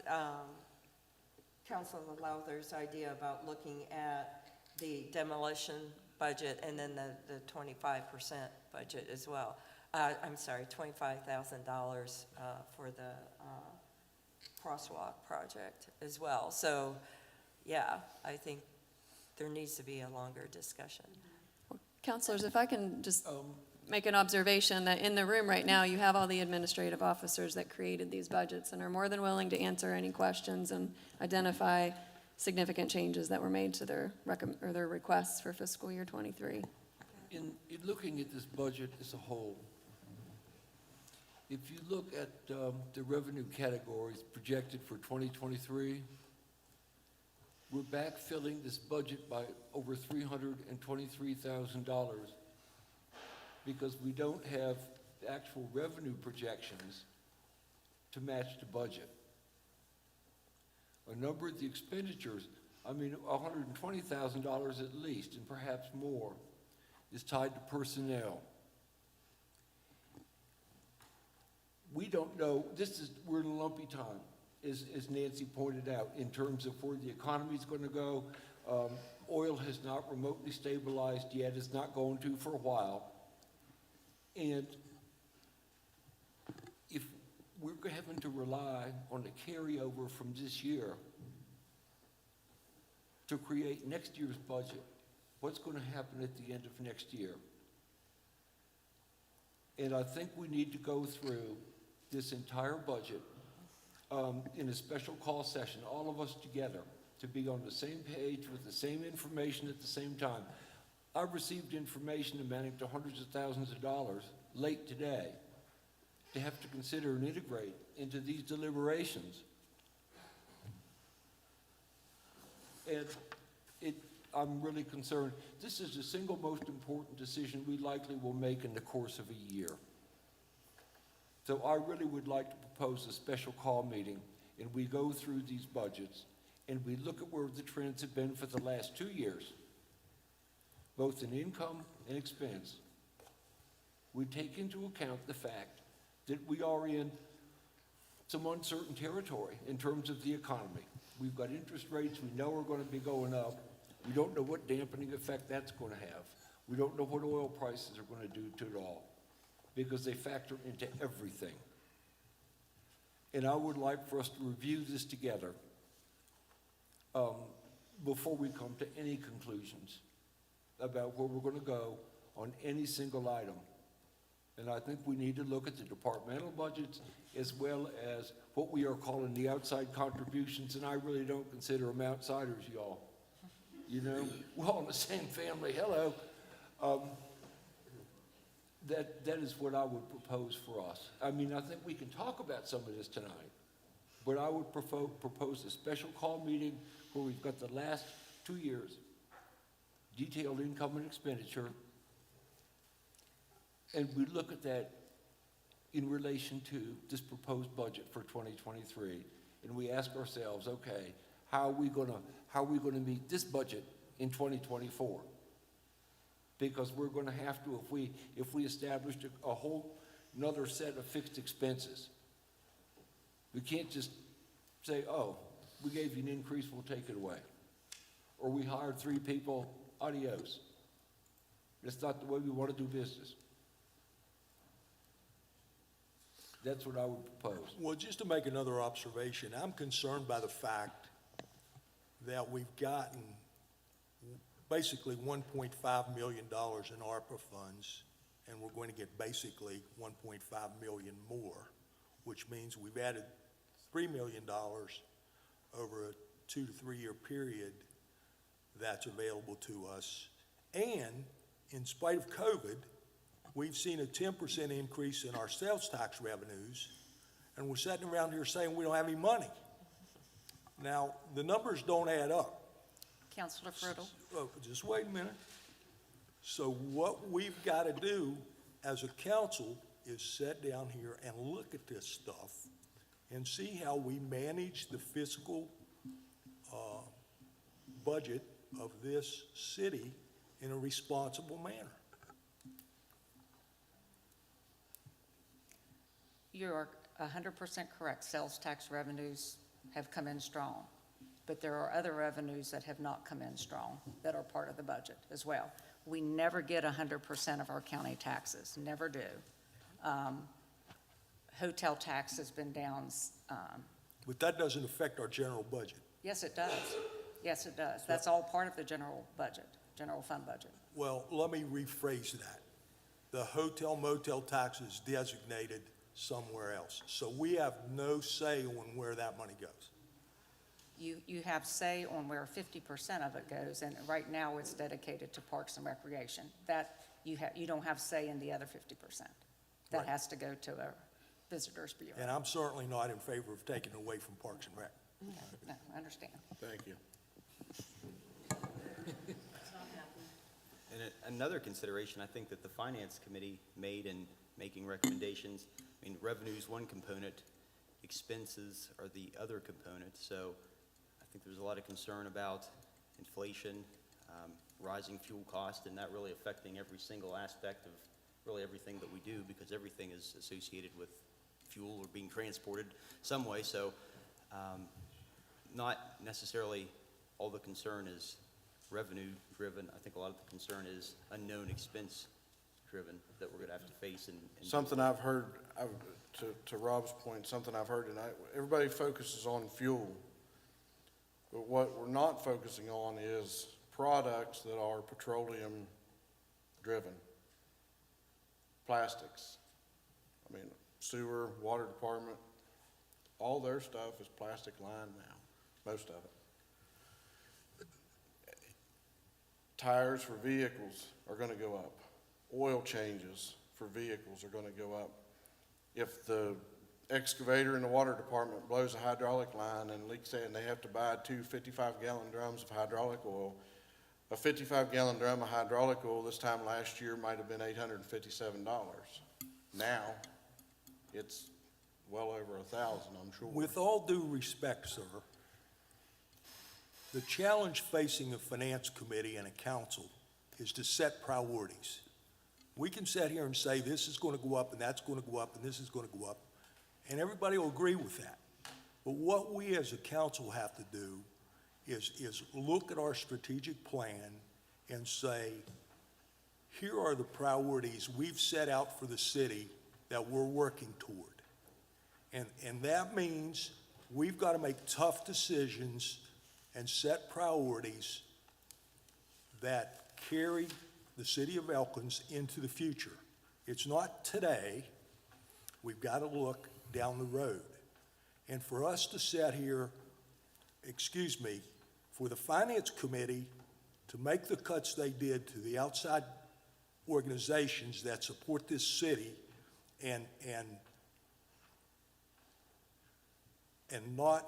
Councilor Lowther's idea about looking at the demolition budget and then the 25% budget as well. I'm sorry, $25,000 for the crosswalk project as well. So, yeah, I think there needs to be a longer discussion. Counselors, if I can just make an observation that in the room right now, you have all the administrative officers that created these budgets and are more than willing to answer any questions and identify significant changes that were made to their requests for fiscal year '23. In looking at this budget as a whole, if you look at the revenue categories projected for 2023, we're backfilling this budget by over $323,000 because we don't have the actual revenue projections to match the budget. A number of the expenditures, I mean, $120,000 at least, and perhaps more, is tied to personnel. We don't know, we're in a lumpy time, as Nancy pointed out, in terms of where the economy's going to go. Oil has not remotely stabilized yet. It's not going to for a while. And if we're having to rely on the carryover from this year to create next year's budget, what's going to happen at the end of next year? And I think we need to go through this entire budget in a special call session, all of us together, to be on the same page with the same information at the same time. I received information amounting to hundreds of thousands of dollars late today. to have to consider and integrate into these deliberations. And I'm really concerned. This is the single most important decision we likely will make in the course of a year. So I really would like to propose a special call meeting, and we go through these budgets, and we look at where the trends have been for the last 2 years, both in income and expense. We take into account the fact that we are in some uncertain territory in terms of the economy. We've got interest rates we know are going to be going up. We don't know what dampening effect that's going to have. We don't know what oil prices are going to do to it all, because they factor into everything. And I would like for us to review this together before we come to any conclusions about where we're going to go on any single item. And I think we need to look at the departmental budgets as well as what we are calling the outside contributions, and I really don't consider them outsiders, y'all. You know, we're all in the same family, hello. That is what I would propose for us. I mean, I think we can talk about some of this tonight, but I would propose a special call meeting where we've got the last 2 years, detailed income and expenditure, and we look at that in relation to this proposed budget for 2023, and we ask ourselves, okay, how are we gonna meet this budget in 2024? Because we're going to have to, if we established a whole another set of fixed expenses. We can't just say, oh, we gave you an increase, we'll take it away. Or we hired 3 people, adios. That's not the way we want to do business. That's what I would propose. Well, just to make another observation, I'm concerned by the fact that we've gotten basically $1.5 million in ARPA funds, and we're going to get basically $1.5 million more, which means we've added $3 million over a 2 to 3 year period that's available to us. And in spite of COVID, we've seen a 10% increase in our sales tax revenues, and we're sitting around here saying we don't have any money. Now, the numbers don't add up. Councilor Friddle. Oh, just wait a minute. So what we've got to do as a council is sit down here and look at this stuff and see how we manage the fiscal budget of this city in a responsible manner. You're 100% correct. Sales tax revenues have come in strong, but there are other revenues that have not come in strong that are part of the budget as well. We never get 100% of our county taxes, never do. Hotel tax has been down. But that doesn't affect our general budget. Yes, it does. Yes, it does. That's all part of the general budget, general fund budget. Well, let me rephrase that. The hotel motel tax is designated somewhere else. So we have no say on where that money goes. You have say on where 50% of it goes, and right now it's dedicated to Parks and Recreation. That you don't have say in the other 50%. That Right. has to go to a Visitors Bureau. And I'm certainly not in favor of taking it away from Parks and Rec. No, I understand. Thank you. And another consideration I think that the Finance Committee made in making recommendations, I mean, revenue is one component, expenses are the other component. So I think there's a lot of concern about inflation, rising fuel costs, and that really affecting every single aspect of really everything that we do, because everything is associated with fuel or being transported some way. So not necessarily all the concern is revenue driven. I think a lot of the concern is unknown expense driven that we're going to have to face. And Something I've heard, to Rob's point, something I've heard tonight, everybody focuses on fuel. But what we're not focusing on is products that are petroleum driven. Plastics. I mean, sewer, water department, all their stuff is plastic lined now, most of it. Tires for vehicles are going to go up. Oil changes for vehicles are going to go up. if the excavator in the water department blows a hydraulic line and leaks it, and they have to buy 2 55-gallon drums of hydraulic oil, a 55-gallon drum of hydraulic oil this time last year might have been $857. Now, it's well over $1,000, I'm sure. With all due respect, sir, the challenge facing a finance committee and a council is to set priorities. We can sit here and say this is going to go up and that's going to go up and this is going to go up, and everybody will agree with that. But what we as a council have to do is look at our strategic plan and say, here are the priorities we've set out for the city that we're working toward. And that means we've got to make tough decisions and set priorities that carry the city of Elkins into the future. It's not today. We've got to look down the road. And for us to sit here, for the finance committee to make the cuts they did to the outside organizations that support this city and not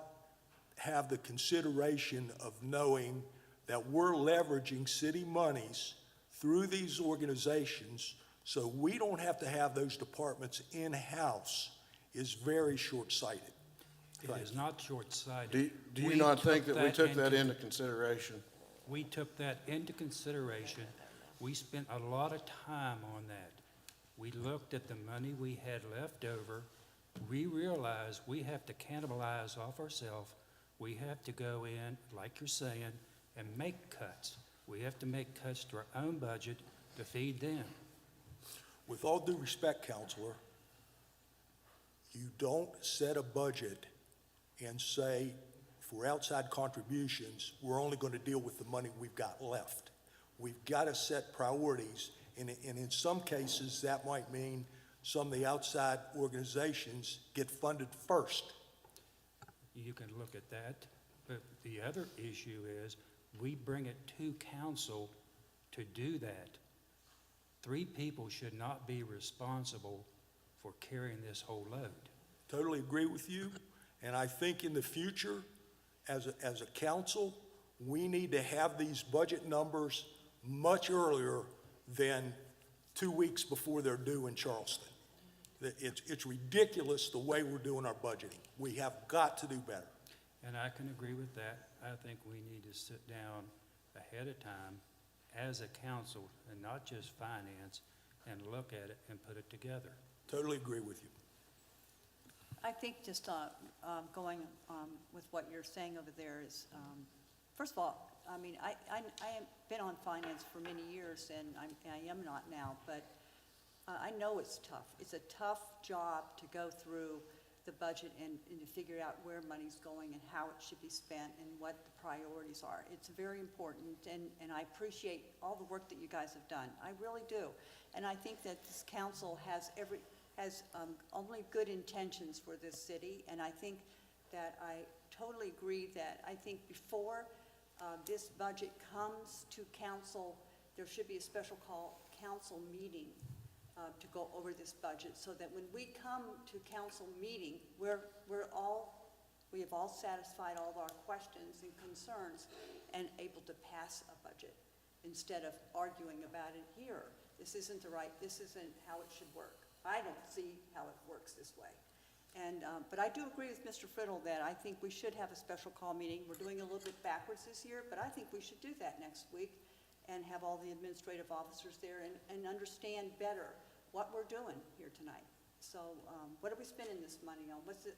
have the consideration of knowing that we're leveraging city monies through these organizations so we don't have to have those departments in-house is very short-sighted. It is not short-sighted. Do you not think that we took that into consideration? We took that into consideration. We spent a lot of time on that. We looked at the money we had left over. We realized we have to cannibalize off ourselves. We have to go in, like you're saying, and make cuts. We have to make cuts to our own budget to feed them. With all due respect, Counselor, you don't set a budget and say, for outside contributions, we're only going to deal with the money we've got left. We've got to set priorities, and in some cases, that might mean some of the outside organizations get funded first. You can look at that, but the other issue is we bring it to council to do that. 3 people should not be responsible for carrying this whole load. Totally agree with you, and I think in the future, as a council, we need to have these budget numbers much earlier than 2 weeks before they're due in Charleston. It's ridiculous the way we're doing our budgeting. We have got to do better. And I can agree with that. I think we need to sit down ahead of time as a council and not just finance and look at it and put it together. Totally agree with you. I think just going with what you're saying over there is, first of all, I mean, I have been on finance for many years, and I am not now, but I know it's tough. It's a tough job to go through the budget and to figure out where money's going and how it should be spent and what the priorities are. It's very important, and I appreciate all the work that you guys have done. I really do. And I think that this council has only good intentions for this city, and I think that I totally agree that I think before this budget comes to council, there should be a special council meeting to go over this budget, so that when we come to council meeting, we have all satisfied all of our questions and concerns and able to pass a budget instead of arguing about it here. This isn't how it should work. I don't see how it works this way. But I do agree with Mr. Friddle that I think we should have a special call meeting. We're doing a little bit backwards this year, but I think we should do that next week and have all the administrative officers there and understand better what we're doing here tonight. So what are we spending this money on? What's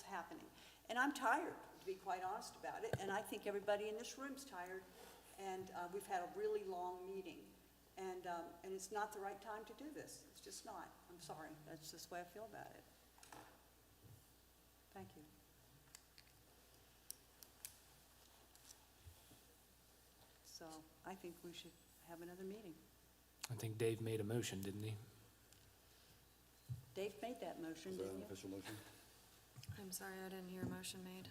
happening? And I'm tired, to be quite honest about it, and I think everybody in this room's tired, and we've had a really long meeting. And it's not the right time to do this. It's just not. I'm sorry. That's just the way I feel about it. Thank you. So I think we should have another meeting. I think Dave made a motion, didn't he? Dave made that motion, Is that didn't an you? official motion? I'm sorry, I didn't hear a motion made.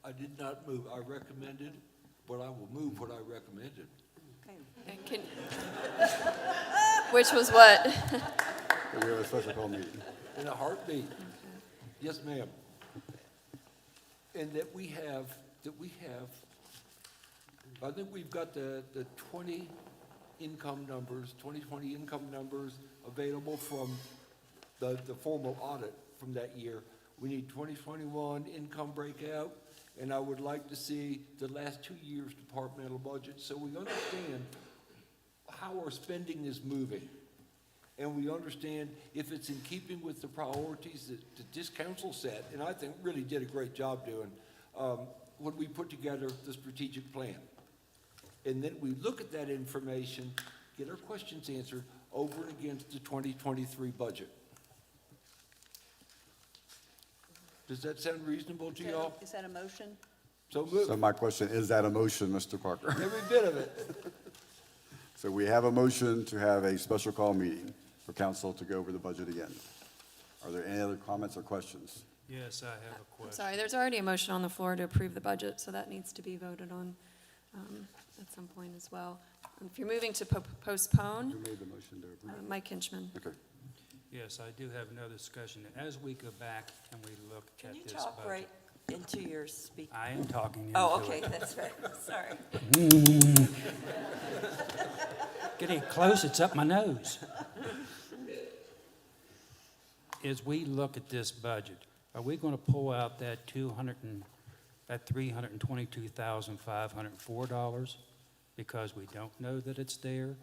I did not move. I recommended, but I will move what I recommended. Okay. And which was what? We have a special call meeting. in a heartbeat. Yes, ma'am. And that we have, I think we've got the 20 income numbers, 2020 income numbers available from the formal audit from that year. We need 2021 income breakout, and I would like to see the last 2 years' departmental budget so we understand how our spending is moving. And we understand if it's in keeping with the priorities that this council set, and I think really did a great job doing, when we put together the strategic plan. And then we look at that information, get our questions answered over and against the 2023 budget. Does that sound reasonable to y'all? Is that a motion? So moved. So my question, is that a motion, Mr. Parker? Every bit of it. So we have a motion to have a special call meeting for council to go over the budget again. Are there any other comments or questions? Yes, I have a I'm question. sorry, there's already a motion on the floor to approve the budget, so that needs to be voted on at some point as well. If you're moving to postpone, Who made the motion to approve? Mike Hinchman. Okay. Yes, I do have another discussion. As we go back and we look Can at you this talk budget. right into your speaker? I am talking into it. Oh, okay, that's right, sorry. Getting close, it's up my nose. As we look at this budget, are we going to pull out that $322,504 because we don't know that it's there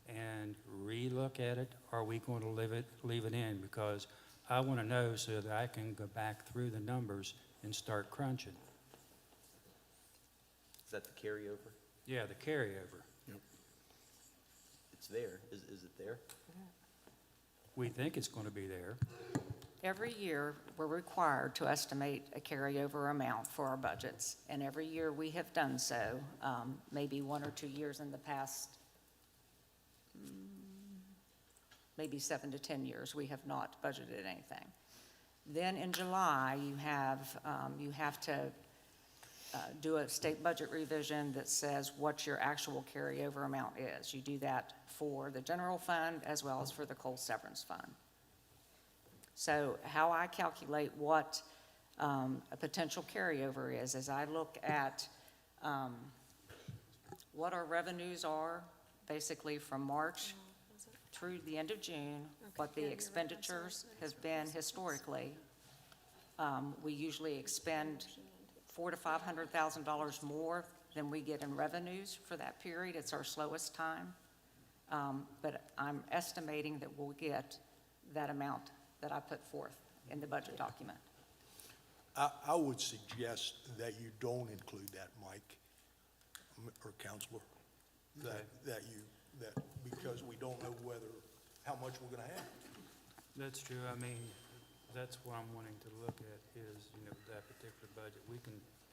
and relook at it? Or are we going to leave it in? Because I want to know so that I can go back through the numbers and start crunching. Is that the carryover? Yeah, the carryover. It's there. Is it there? We think it's going to be there. Every year, we're required to estimate a carryover amount for our budgets, and every year we have done so. Maybe 1 or 2 years in the past, maybe 7 to 10 years, we have not budgeted anything. Then in July, you have to do a state budget revision that says what your actual carryover amount is. You do that for the general fund as well as for the coal severance fund. So how I calculate what a potential carryover is I look at what our revenues are, basically from March through the end of June, what the expenditures has been historically. We usually expend $400,000 to $500,000 more than we get in revenues for that period. It's our slowest time. But I'm estimating that we'll get that amount that I put forth in the budget document. I would suggest that you don't include that, Mike, or Counselor, because we don't know how much we're gonna have. That's true. I mean, that's what I'm wanting to look at is, that particular budget.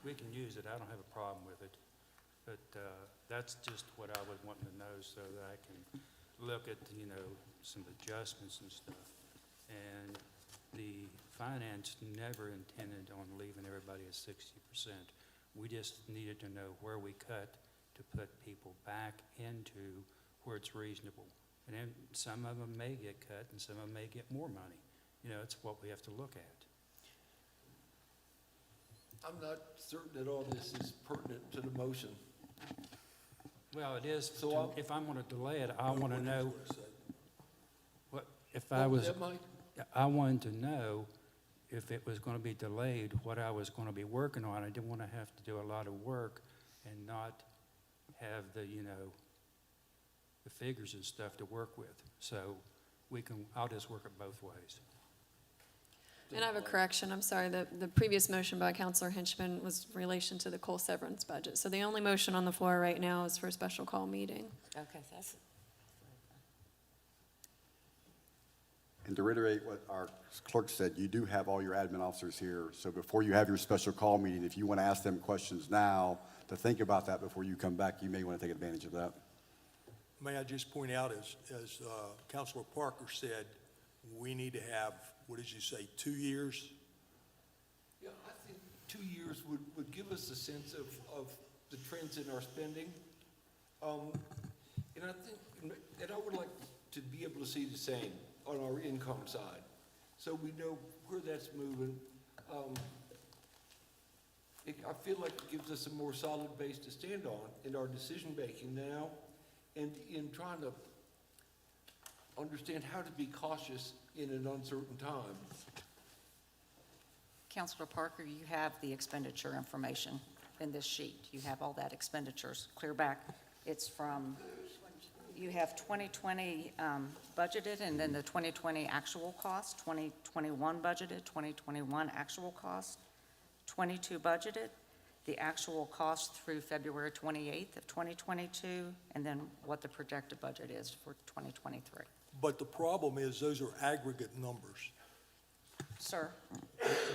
We can use it. I don't have a problem with it. But that's just what I was wanting to know so that I can look at, some adjustments and stuff. And the finance never intended on leaving everybody at 60%. We just needed to know where we cut to put people back into where it's reasonable. And then some of them may get cut and some of them may get more money. It's what we have to look at. I'm not certain that all this is pertinent to the motion. Well, it is. So If I'm going to delay it, I want to know what, if What I was was, that, Mike? I wanted to know if it was going to be delayed, what I was going to be working on. I didn't want to have to do a lot of work and not have the figures and stuff to work with. So I'll just work it both ways. And I have a correction, I'm sorry, the previous motion by Counselor Hinchman was in relation to the coal severance budget. So the only motion on the floor right now is for a special call meeting. Okay, that's, And to reiterate what our clerk said, you do have all your admin officers here. So before you have your special call meeting, if you want to ask them questions now, to think about that before you come back, you may want to take advantage of that. May I just point out, as Counselor Parker said, we need to have, what did you say, 2 years? Yeah, I think 2 years would give us a sense of the trends in our spending. And I would like to be able to see the same on our income side. so we know where that's moving. I feel like it gives us a more solid base to stand on in our decision-making now and in trying to understand how to be cautious in an uncertain time. Counselor Parker, you have the expenditure information in this sheet. You have all that expenditures clear back. It's from, you have 2020 budgeted and then the 2020 actual cost, 2021 budgeted, 2021 actual cost, 22 budgeted, the actual cost through February 28th of 2022, and then what the projected budget is for 2023. But the problem is, those are aggregate numbers. Sir,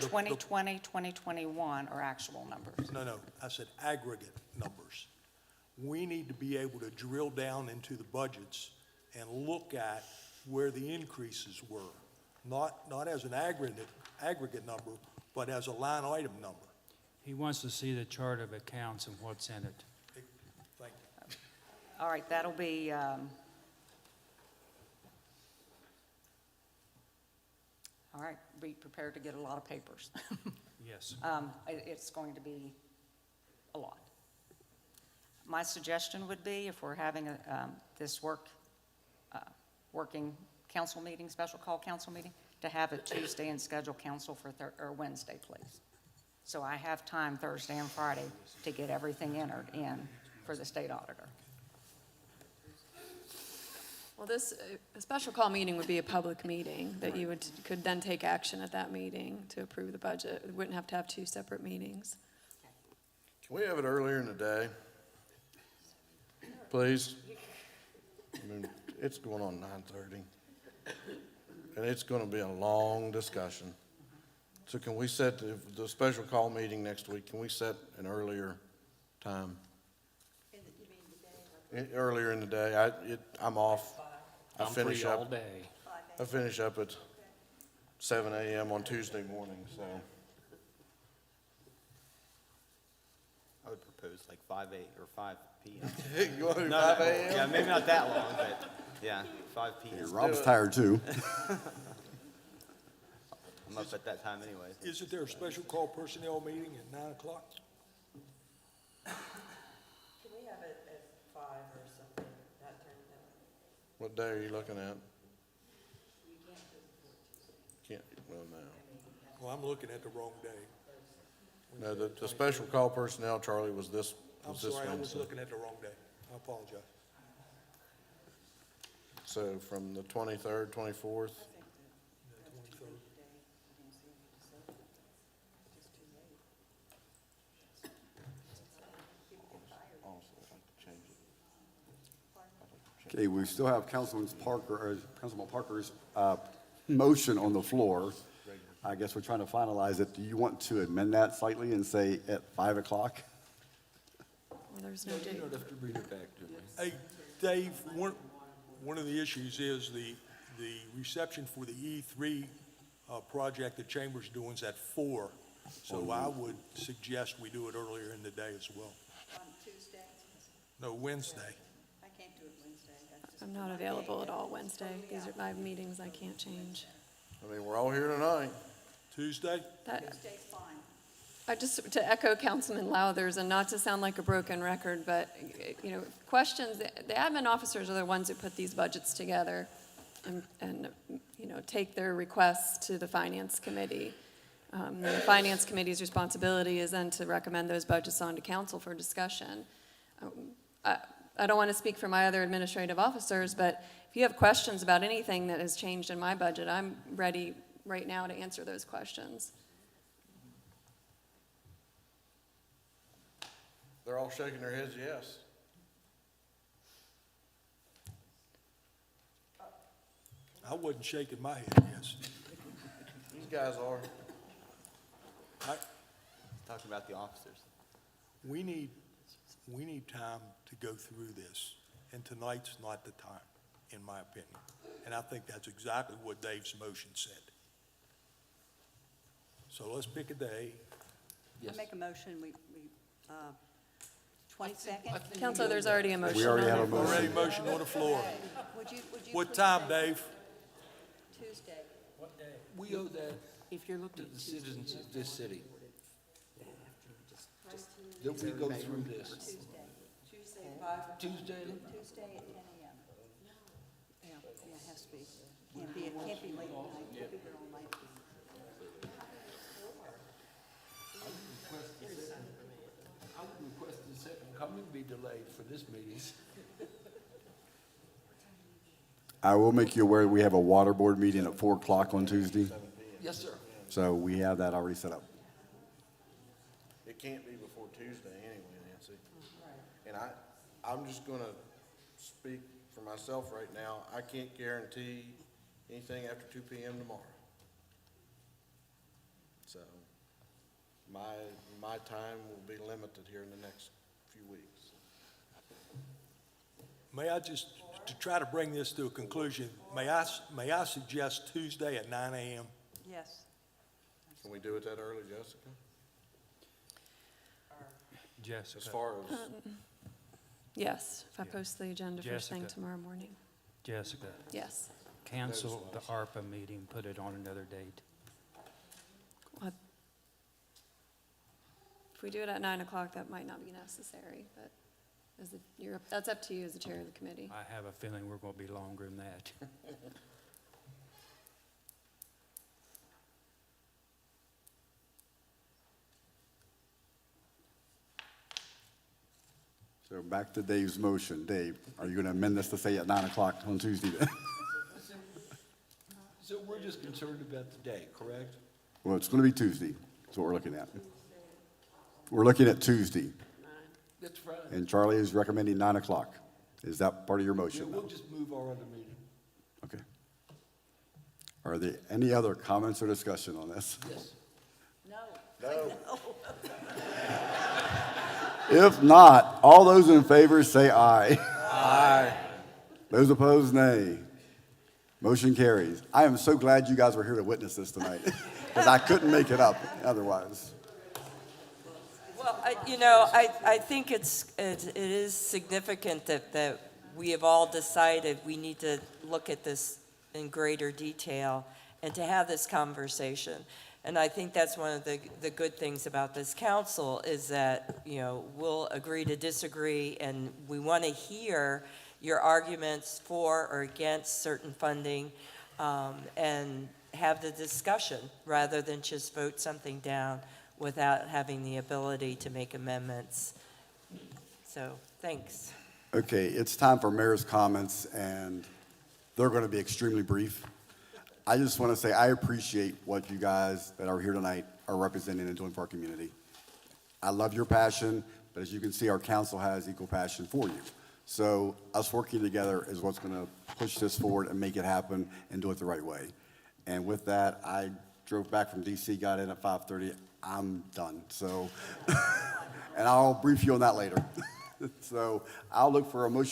2020, 2021 are actual numbers. No, I said aggregate numbers. We need to be able to drill down into the budgets and look at where the increases were, not as an aggregate number, but as a line item number. He wants to see the chart of accounts and what's in it. Thank you. All right, that'll be, all right, be prepared to get a lot of papers. Yes. It's going to be a lot. My suggestion would be, if we're having this working council meeting, special call council meeting, to have it Tuesday and schedule council for Wednesday, please. So I have time Thursday and Friday to get everything entered in for the state auditor. Well, a special call meeting would be a public meeting that you could then take action at that meeting to approve the budget. We wouldn't have to have two separate meetings. Can we have it earlier in the day? Please? I mean, it's going on 9:30. And it's going to be a long discussion. So can we set the special call meeting next week, can we set an earlier time? Earlier in the day. I'm off. I'm free all day. I finish up at 7 a.m. on Tuesday morning, so. I would propose like 5 p.m. You want to do No, 5 a.m.? Yeah, maybe not that long, but yeah, 5 p.m. Rob's tired too. I'm up at that time anyway. Isn't there a special call personnel meeting at 9 o'clock? Can we have it at 5 or something, that time? What day are you looking at? Can't, well, no. Well, I'm looking at the wrong day. No, the special call personnel, Charlie, was this I'm Wednesday. sorry, I was looking at the wrong day. I apologize. So from the 23rd, 24th? Okay, we still have Councilman Parker's motion on the floor. I guess we're trying to finalize it. Do you want to amend that slightly and say at 5 o'clock? Well, there's no date. You don't have to read it back to me. Hey, Dave, one of the issues is the reception for the E3 project the Chamber's doing is at 4. So I would suggest we do it earlier in the day as well. On Tuesday? No, Wednesday. I can't do it Wednesday. That's just I'm not available at all Wednesday. These are my meetings I can't change. I mean, we're all here tonight. Tuesday? Tuesday's fine. I just, to echo Councilman Lowthers, and not to sound like a broken record, but, you know, questions, the admin officers are the ones who put these budgets together and you know, take their requests to the Finance Committee. And the Finance Committee's responsibility is then to recommend those budgets on to council for discussion. I don't want to speak for my other administrative officers, but if you have questions about anything that has changed in my budget, I'm ready right now to answer those questions. They're all shaking their heads yes. I wasn't shaking my head yes. These guys are. Talking about the officers. We need time to go through this, and tonight's not the time, in my opinion. And I think that's exactly what Dave's motion said. So let's pick a day. I make a motion, 22nd? Councilor, there's already a motion. We already on have a the floor. motion. Already motion on the floor. Would you What put time, that Dave? Tuesday. We owe that If you're to looking. the citizens of this city. That we go through this. Tuesday. Tuesday? Tuesday at 10 a.m. Yeah, it has to be. Can't be late at night. Can't be here all night. I would request the second coming be delayed for this meeting. I will make you aware we have a water board meeting at 4 o'clock on Tuesday, Yes, sir. so we have that already set up. It can't be before Tuesday anyway, Nancy. And I'm just gonna speak for myself right now. I can't guarantee anything after 2 p.m. tomorrow. So my time will be limited here in the next few weeks. May I just, to try to bring this to a conclusion, may I suggest Tuesday at 9 a.m.? Yes. Can we do it that early, Jessica? Jessica. As far as, Yes, if I post the agenda first thing Jessica. tomorrow morning. Jessica, Yes. cancel the ARPA meeting, put it on another date. If we do it at 9 o'clock, that might not be necessary, but that's up to you as the chair of the committee. I have a feeling we're going to be longer than that. So back to Dave's motion. Dave, are you going to amend this to say at 9 o'clock on Tuesday then? So we're just concerned about the day, correct? Well, it's going to be Tuesday. That's what we're looking at. We're looking at Tuesday, That's fine. and Charlie is recommending 9 o'clock. Is that part of your Yeah, motion? we'll just move our other meeting. Okay. Are there any other comments or discussion on this? Yes. No. If not, all those in favor say aye. Aye. Those opposed, nay. Motion carries. I am so glad you guys were here to witness this tonight, because I couldn't make it up otherwise. Well, I think it is significant that we have all decided we need to look at this in greater detail and to have this conversation. And I think that's one of the good things about this council is that, we'll agree to disagree, and we want to hear your arguments for or against certain funding, and have the discussion rather than just vote something down without having the ability to make amendments. So, thanks. Okay, it's time for mayor's comments, and they're going to be extremely brief. I just want to say I appreciate what you guys that are here tonight are representing and doing for our community. I love your passion, but as you can see, our council has equal passion for you. So us working together is what's going to push this forward and make it happen and do it the right way. And with that, I drove back from DC, got in at 5:30. I'm done. So, and I'll brief you on that later. So I'll look for a motion